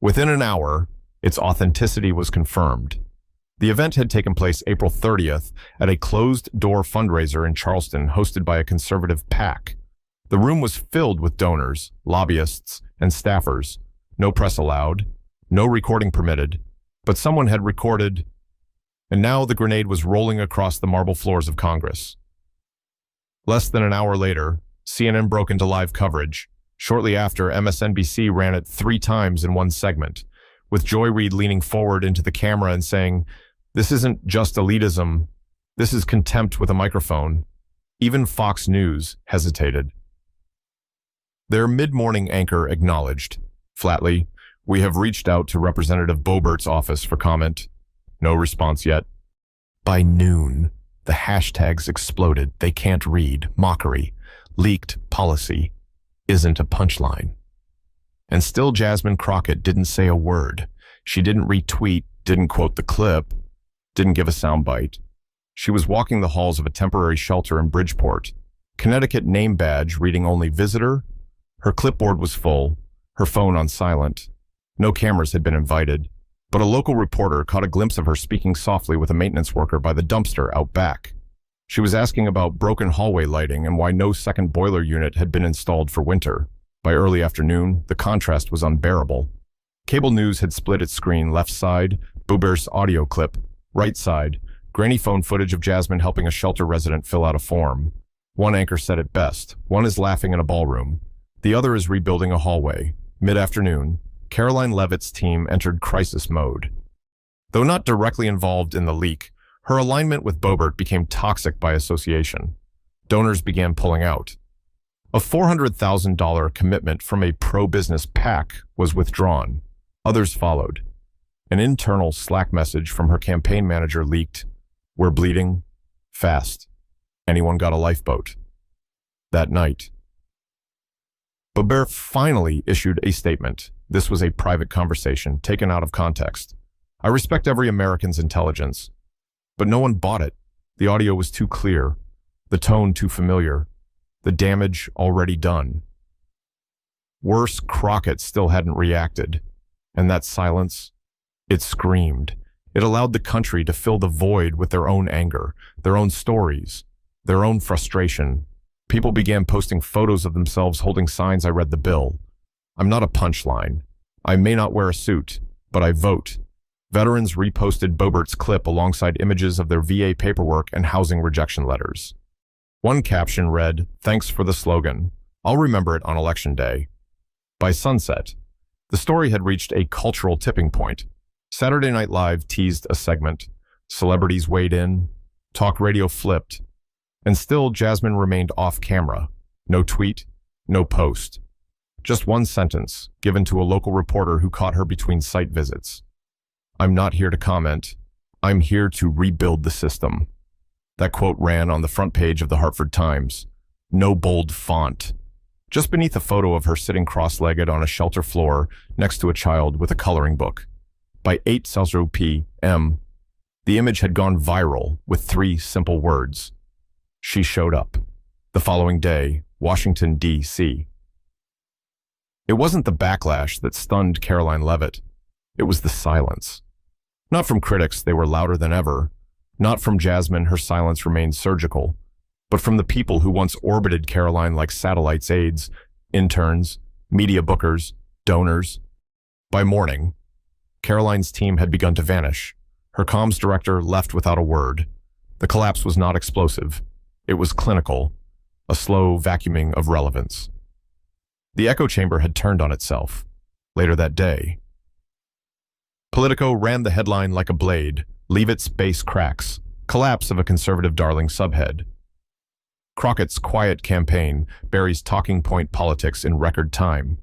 Within an hour, its authenticity was confirmed. The event had taken place April 30th at a closed-door fundraiser in Charleston hosted by a conservative PAC. The room was filled with donors, lobbyists, and staffers. No press allowed, no recording permitted, but someone had recorded. And now the grenade was rolling across the marble floors of Congress. Less than an hour later, CNN broke into live coverage. Shortly after, MSNBC ran it 3 times in one segment, with Joy Reid leaning forward into the camera and saying, "This isn't just elitism, this is contempt with a microphone." Even Fox News hesitated. Their mid-morning anchor acknowledged, flatly, "We have reached out to Representative Boebert's office for comment." No response yet. By noon, the hashtags exploded. They can't read. Mockery. Leaked policy. Isn't a punchline. And still Jasmine Crockett didn't say a word. She didn't retweet, didn't quote the clip, didn't give a soundbite. She was walking the halls of a temporary shelter in Bridgeport. Connecticut name badge reading only visitor. Her clipboard was full, her phone on silent. No cameras had been invited. But a local reporter caught a glimpse of her speaking softly with a maintenance worker by the dumpster out back. She was asking about broken hallway lighting and why no second boiler unit had been installed for winter. By early afternoon, the contrast was unbearable. Cable news had split its screen: left side, Boebert's audio clip; right side, grainy phone footage of Jasmine helping a shelter resident fill out a form. One anchor said it best: one is laughing in a ballroom. The other is rebuilding a hallway. Mid-afternoon, Caroline Leavitt's team entered crisis mode. Though not directly involved in the leak, her alignment with Boebert became toxic by association. Donors began pulling out. A $400,000 commitment from a pro-business PAC was withdrawn. Others followed. An internal Slack message from her campaign manager leaked, "We're bleeding. Fast. Anyone got a lifeboat?" That night, Boebert finally issued a statement. This was a private conversation taken out of context. I respect every American's intelligence, but no one bought it. The audio was too clear, the tone too familiar, the damage already done. Worse, Crockett still hadn't reacted, and that silence, it screamed. It allowed the country to fill the void with their own anger, their own stories, their own frustration. People began posting photos of themselves holding signs I read the bill. I'm not a punchline. I may not wear a suit, but I vote. Veterans reposted Boebert's clip alongside images of their VA paperwork and housing rejection letters. One caption read, "Thanks for the slogan. I'll remember it on Election Day." By sunset, the story had reached a cultural tipping point. Saturday Night Live teased a segment. Celebrities weighed in. Talk radio flipped. And still, Jasmine remained off camera. No tweet, no post. Just one sentence, given to a local reporter who caught her between site visits. "I'm not here to comment. I'm here to rebuild the system." That quote ran on the front page of the Hartford Times. No bold font. Just beneath a photo of her sitting cross-legged on a shelter floor next to a child with a coloring book. By 8:00 p.m., the image had gone viral with 3 simple words. She showed up. The following day, Washington, D.C. It wasn't the backlash that stunned Caroline Leavitt. It was the silence. Not from critics, they were louder than ever. Not from Jasmine, her silence remained surgical. But from the people who once orbited Caroline like satellites, aides, interns, media bookers, donors. By morning, Caroline's team had begun to vanish. Her comms director left without a word. The collapse was not explosive. It was clinical, a slow vacuuming of relevance. The echo chamber had turned on itself. Later that day, Politico ran the headline like a blade, Leavitt's base cracks, collapse of a conservative darling subhead. Crockett's quiet campaign buries talking point politics in record time.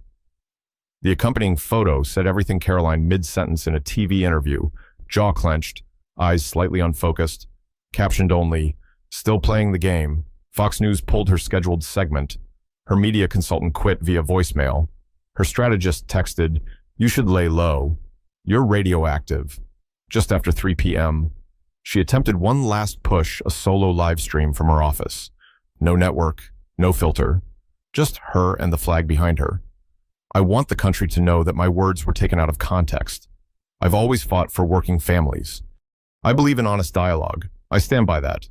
The accompanying photo said everything Caroline mid-sentence in a TV interview, jaw clenched, eyes slightly unfocused, captioned only, "Still playing the game." Fox News pulled her scheduled segment. Her media consultant quit via voicemail. Her strategist texted, "You should lay low. You're radioactive." Just after 3 p.m., she attempted one last push, a solo live stream from her office. No network, no filter, just her and the flag behind her. "I want the country to know that my words were taken out of context. I've always fought for working families. I believe in honest dialogue. I stand by that.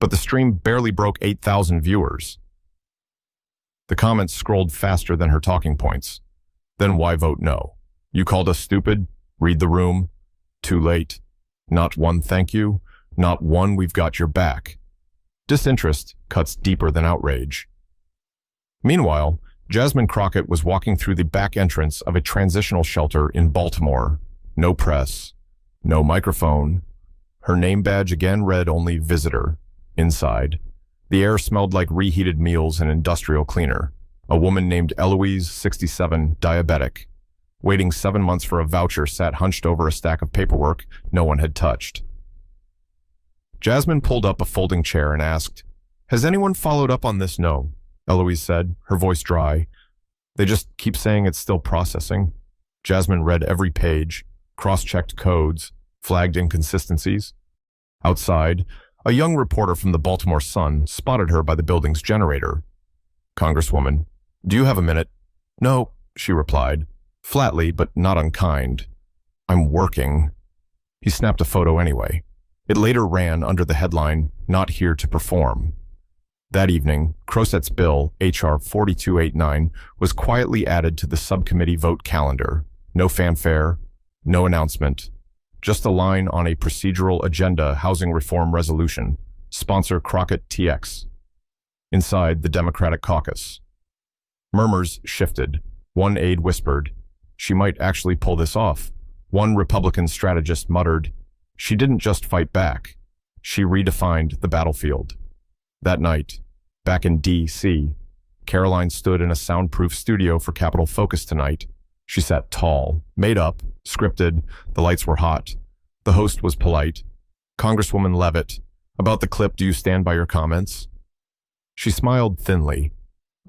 But the stream barely broke 8,000 viewers." The comments scrolled faster than her talking points. "Then why vote no? You called us stupid? Read the room. Too late. Not one thank you. Not one we've got your back." Disinterest cuts deeper than outrage. Meanwhile, Jasmine Crockett was walking through the back entrance of a transitional shelter in Baltimore. No press. No microphone. Her name badge again read only visitor. Inside, the air smelled like reheated meals and industrial cleaner. A woman named Eloise, 67, diabetic. Waiting 7 months for a voucher, sat hunched over a stack of paperwork no one had touched. Jasmine pulled up a folding chair and asked, "Has anyone followed up on this?" "No," Eloise said, her voice dry. "They just keep saying it's still processing." Jasmine read every page, cross-checked codes, flagged inconsistencies. Outside, a young reporter from the Baltimore Sun spotted her by the building's generator. "Congresswoman, do you have a minute?" "No," she replied, flatly but not unkind. "I'm working." He snapped a photo anyway. It later ran under the headline, "Not Here to Perform." That evening, Crosett's bill, H.R. 4289, was quietly added to the subcommittee vote calendar. No fanfare, no announcement, just a line on a procedural agenda housing reform resolution, sponsor Crockett TX. Inside the Democratic caucus. Murmurs shifted. One aide whispered, "She might actually pull this off." One Republican strategist muttered, "She didn't just fight back. She redefined the battlefield." That night, back in D.C., Caroline stood in a soundproof studio for Capitol Focus tonight. She sat tall, made up, scripted, the lights were hot. The host was polite. "Congresswoman Leavitt, about the clip, do you stand by your comments?" She smiled thinly.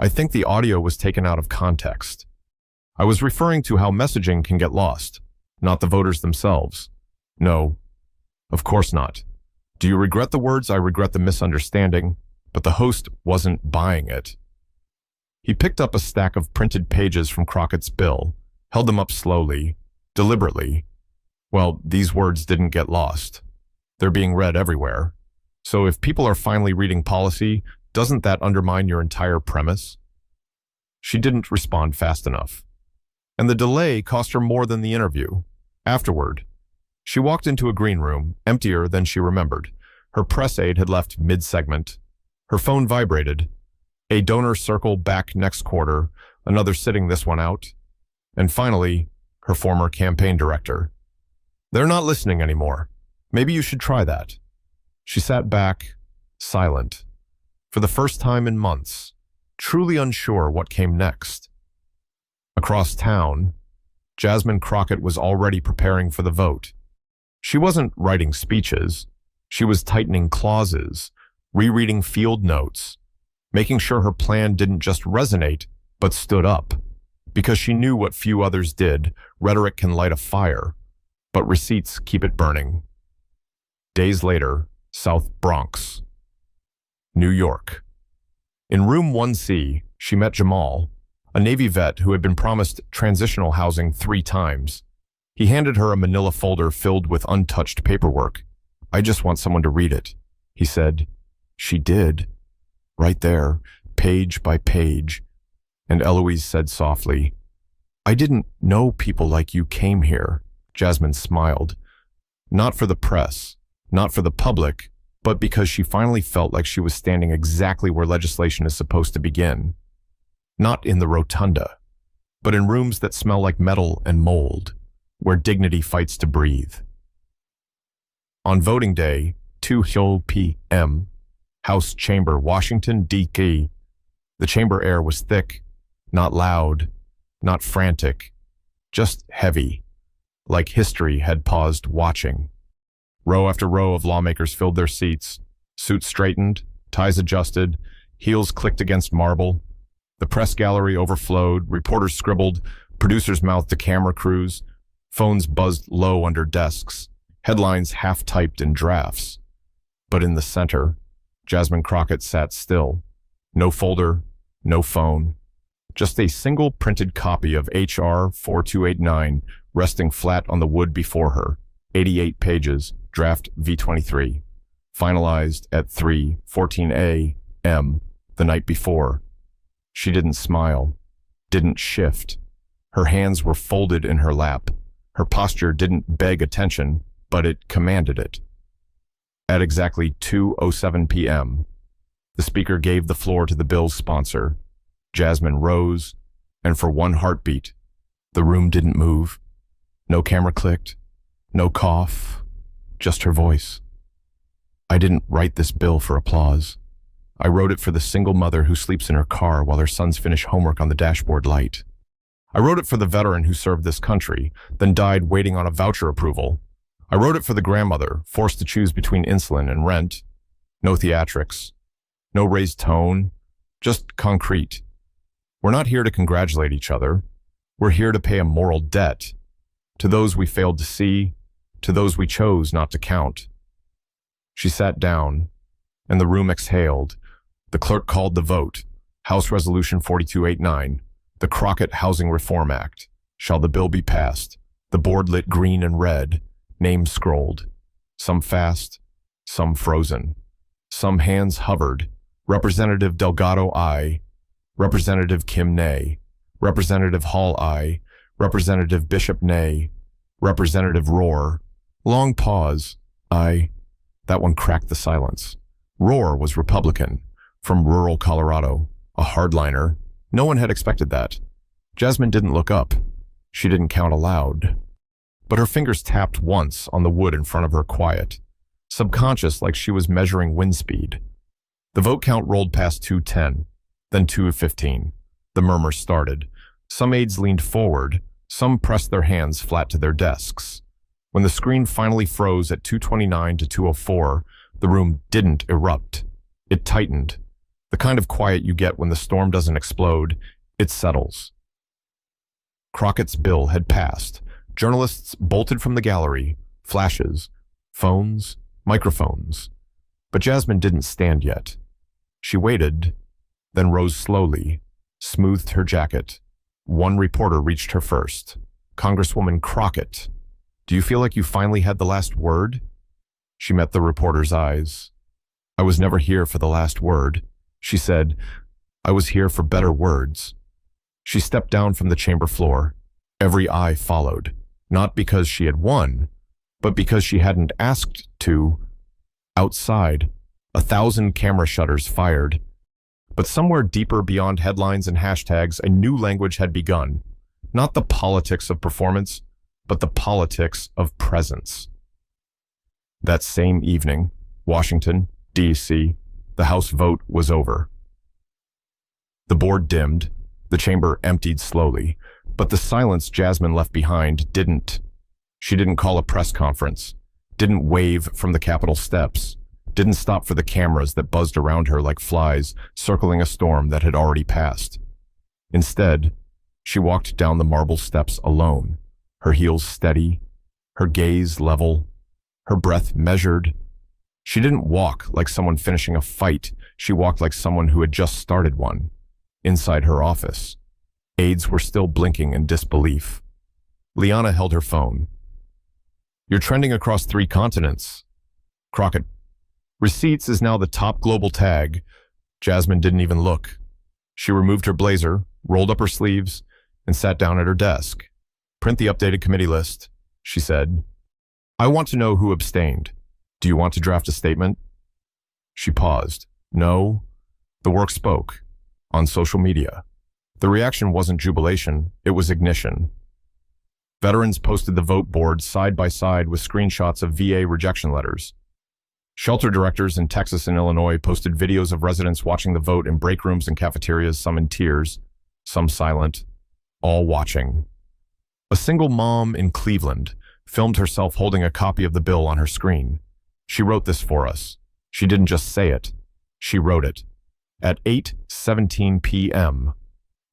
I think the audio was taken out of context. I was referring to how messaging can get lost, not the voters themselves. No, of course not. Do you regret the words? I regret the misunderstanding, but the host wasn't buying it. He picked up a stack of printed pages from Crockett's bill, held them up slowly, deliberately. Well, these words didn't get lost. They're being read everywhere. So if people are finally reading policy, doesn't that undermine your entire premise? She didn't respond fast enough. And the delay cost her more than the interview. Afterward, she walked into a green room, emptier than she remembered. Her press aide had left mid-segment. Her phone vibrated. A donor circle back next quarter, another sitting this one out. And finally, her former campaign director. They're not listening anymore. Maybe you should try that. She sat back, silent, for the first time in months, truly unsure what came next. Across town, Jasmine Crockett was already preparing for the vote. She wasn't writing speeches. She was tightening clauses, rereading field notes, making sure her plan didn't just resonate, but stood up. Because she knew what few others did, rhetoric can light a fire, but receipts keep it burning. Days later, South Bronx, New York. In room 1C, she met Jamal, a Navy vet who had been promised transitional housing 3 times. He handed her a manila folder filled with untouched paperwork. I just want someone to read it, he said. She did. Right there, page by page. And Eloise said softly, I didn't know people like you came here. Jasmine smiled. Not for the press, not for the public, but because she finally felt like she was standing exactly where legislation is supposed to begin. Not in the rotunda, but in rooms that smell like metal and mold, where dignity fights to breathe. On voting day, 2 p.m., House Chamber, Washington, D.C., the chamber air was thick, not loud, not frantic, just heavy, like history had paused watching. Row after row of lawmakers filled their seats, suits straightened, ties adjusted, heels clicked against marble. The press gallery overflowed, reporters scribbled, producers mouthed to camera crews, phones buzzed low under desks, headlines half-typed in drafts. But in the center, Jasmine Crockett sat still. No folder, no phone, just a single printed copy of H.R. 4289 resting flat on the wood before her, 88 pages, draft V23, finalized at 3:14 a.m. the night before. She didn't smile, didn't shift. Her hands were folded in her lap. Her posture didn't beg attention, but it commanded it. At exactly 2:07 p.m., the speaker gave the floor to the bill's sponsor. Jasmine rose, and for one heartbeat, the room didn't move. No camera clicked, no cough, just her voice. I didn't write this bill for applause. I wrote it for the single mother who sleeps in her car while her sons finish homework on the dashboard light. I wrote it for the veteran who served this country, then died waiting on a voucher approval. I wrote it for the grandmother, forced to choose between insulin and rent. No theatrics, no raised tone, just concrete. We're not here to congratulate each other. We're here to pay a moral debt to those we failed to see, to those we chose not to count. She sat down, and the room exhaled. The clerk called the vote. House Resolution 4289, the Crockett Housing Reform Act. Shall the bill be passed? The board lit green and red, names scrolled. Some fast, some frozen. Some hands hovered. Representative Delgado, aye. Representative Kim, nay. Representative Hall, aye. Representative Bishop, nay. Representative Rohr. Long pause. Aye. That one cracked the silence. Rohr was Republican, from rural Colorado, a hardliner. No one had expected that. Jasmine didn't look up. She didn't count aloud. But her fingers tapped once on the wood in front of her quiet, subconscious like she was measuring wind speed. The vote count rolled past 2:10, then 2:15. The murmurs started. Some aides leaned forward, some pressed their hands flat to their desks. When the screen finally froze at 2:29 to 2:04, the room didn't erupt. It tightened. The kind of quiet you get when the storm doesn't explode, it settles. Crockett's bill had passed. Journalists bolted from the gallery, flashes, phones, microphones. But Jasmine didn't stand yet. She waited, then rose slowly, smoothed her jacket. One reporter reached her first. Congresswoman Crockett, do you feel like you finally had the last word? She met the reporter's eyes. I was never here for the last word. She said, I was here for better words. She stepped down from the chamber floor. Every eye followed, not because she had won, but because she hadn't asked to. Outside, 1,000 camera shutters fired. But somewhere deeper beyond headlines and hashtags, a new language had begun. Not the politics of performance, but the politics of presence. That same evening, Washington, D.C., the House vote was over. The board dimmed, the chamber emptied slowly, but the silence Jasmine left behind didn't. She didn't call a press conference, didn't wave from the Capitol steps, didn't stop for the cameras that buzzed around her like flies circling a storm that had already passed. Instead, she walked down the marble steps alone, her heels steady, her gaze level, her breath measured. She didn't walk like someone finishing a fight. She walked like someone who had just started one. Inside her office, aides were still blinking in disbelief. Liana held her phone. You're trending across 3 continents. Crockett. Receipts is now the top global tag. Jasmine didn't even look. She removed her blazer, rolled up her sleeves, and sat down at her desk. Print the updated committee list, she said. I want to know who abstained. Do you want to draft a statement? She paused. No. The work spoke. On social media. The reaction wasn't jubilation, it was ignition. Veterans posted the vote board side by side with screenshots of VA rejection letters. Shelter directors in Texas and Illinois posted videos of residents watching the vote in break rooms and cafeterias, some in tears, some silent, all watching. A single mom in Cleveland filmed herself holding a copy of the bill on her screen. She wrote this for us. She didn't just say it. She wrote it. At 8:17 p.m.,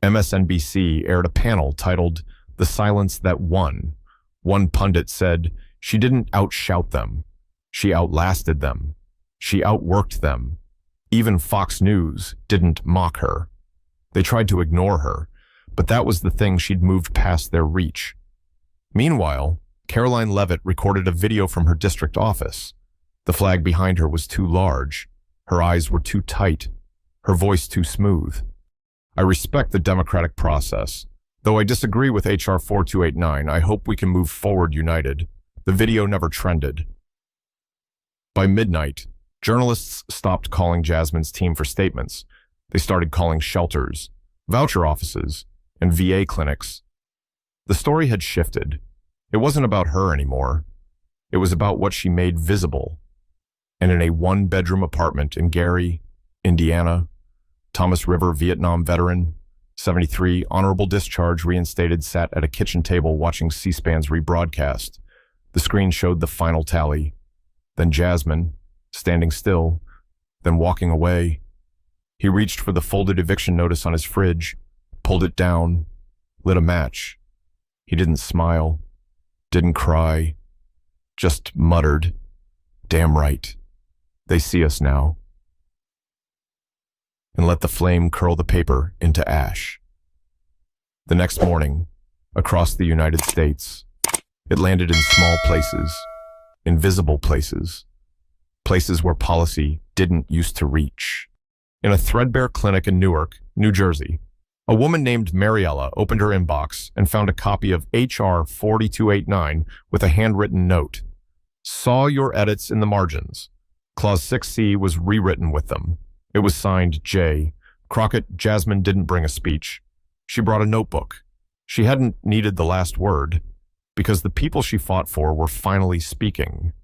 MSNBC aired a panel titled The Silence That Won. One pundit said, she didn't outshout them. She outlasted them. She outworked them. Even Fox News didn't mock her. They tried to ignore her, but that was the thing she'd moved past their reach. Meanwhile, Caroline Levitt recorded a video from her district office. The flag behind her was too large. Her eyes were too tight. Her voice too smooth. I respect the democratic process. Though I disagree with H.R. 4289, I hope we can move forward united. The video never trended. By midnight, journalists stopped calling Jasmine's team for statements. They started calling shelters, voucher offices, and VA clinics. The story had shifted. It wasn't about her anymore. It was about what she made visible. And in a 1-bedroom apartment in Gary, Indiana, Thomas River Vietnam veteran, 73, honorable discharge reinstated, sat at a kitchen table watching C-SPAN's rebroadcast. The screen showed the final tally. Then Jasmine, standing still, then walking away. He reached for the folded eviction notice on his fridge, pulled it down, lit a match. He didn't smile, didn't cry, just muttered, damn right. They see us now. And let the flame curl the paper into ash. The next morning, across the United States, it landed in small places, invisible places, places where policy didn't used to reach. In a threadbare clinic in Newark, New Jersey, a woman named Mariella opened her inbox and found a copy of H.R. 4289 with a handwritten note. Saw your edits in the margins. Clause 6C was rewritten with them. It was signed J. Crockett. Jasmine didn't bring a speech. She brought a notebook. She hadn't needed the last word, because the people she fought for were finally speaking.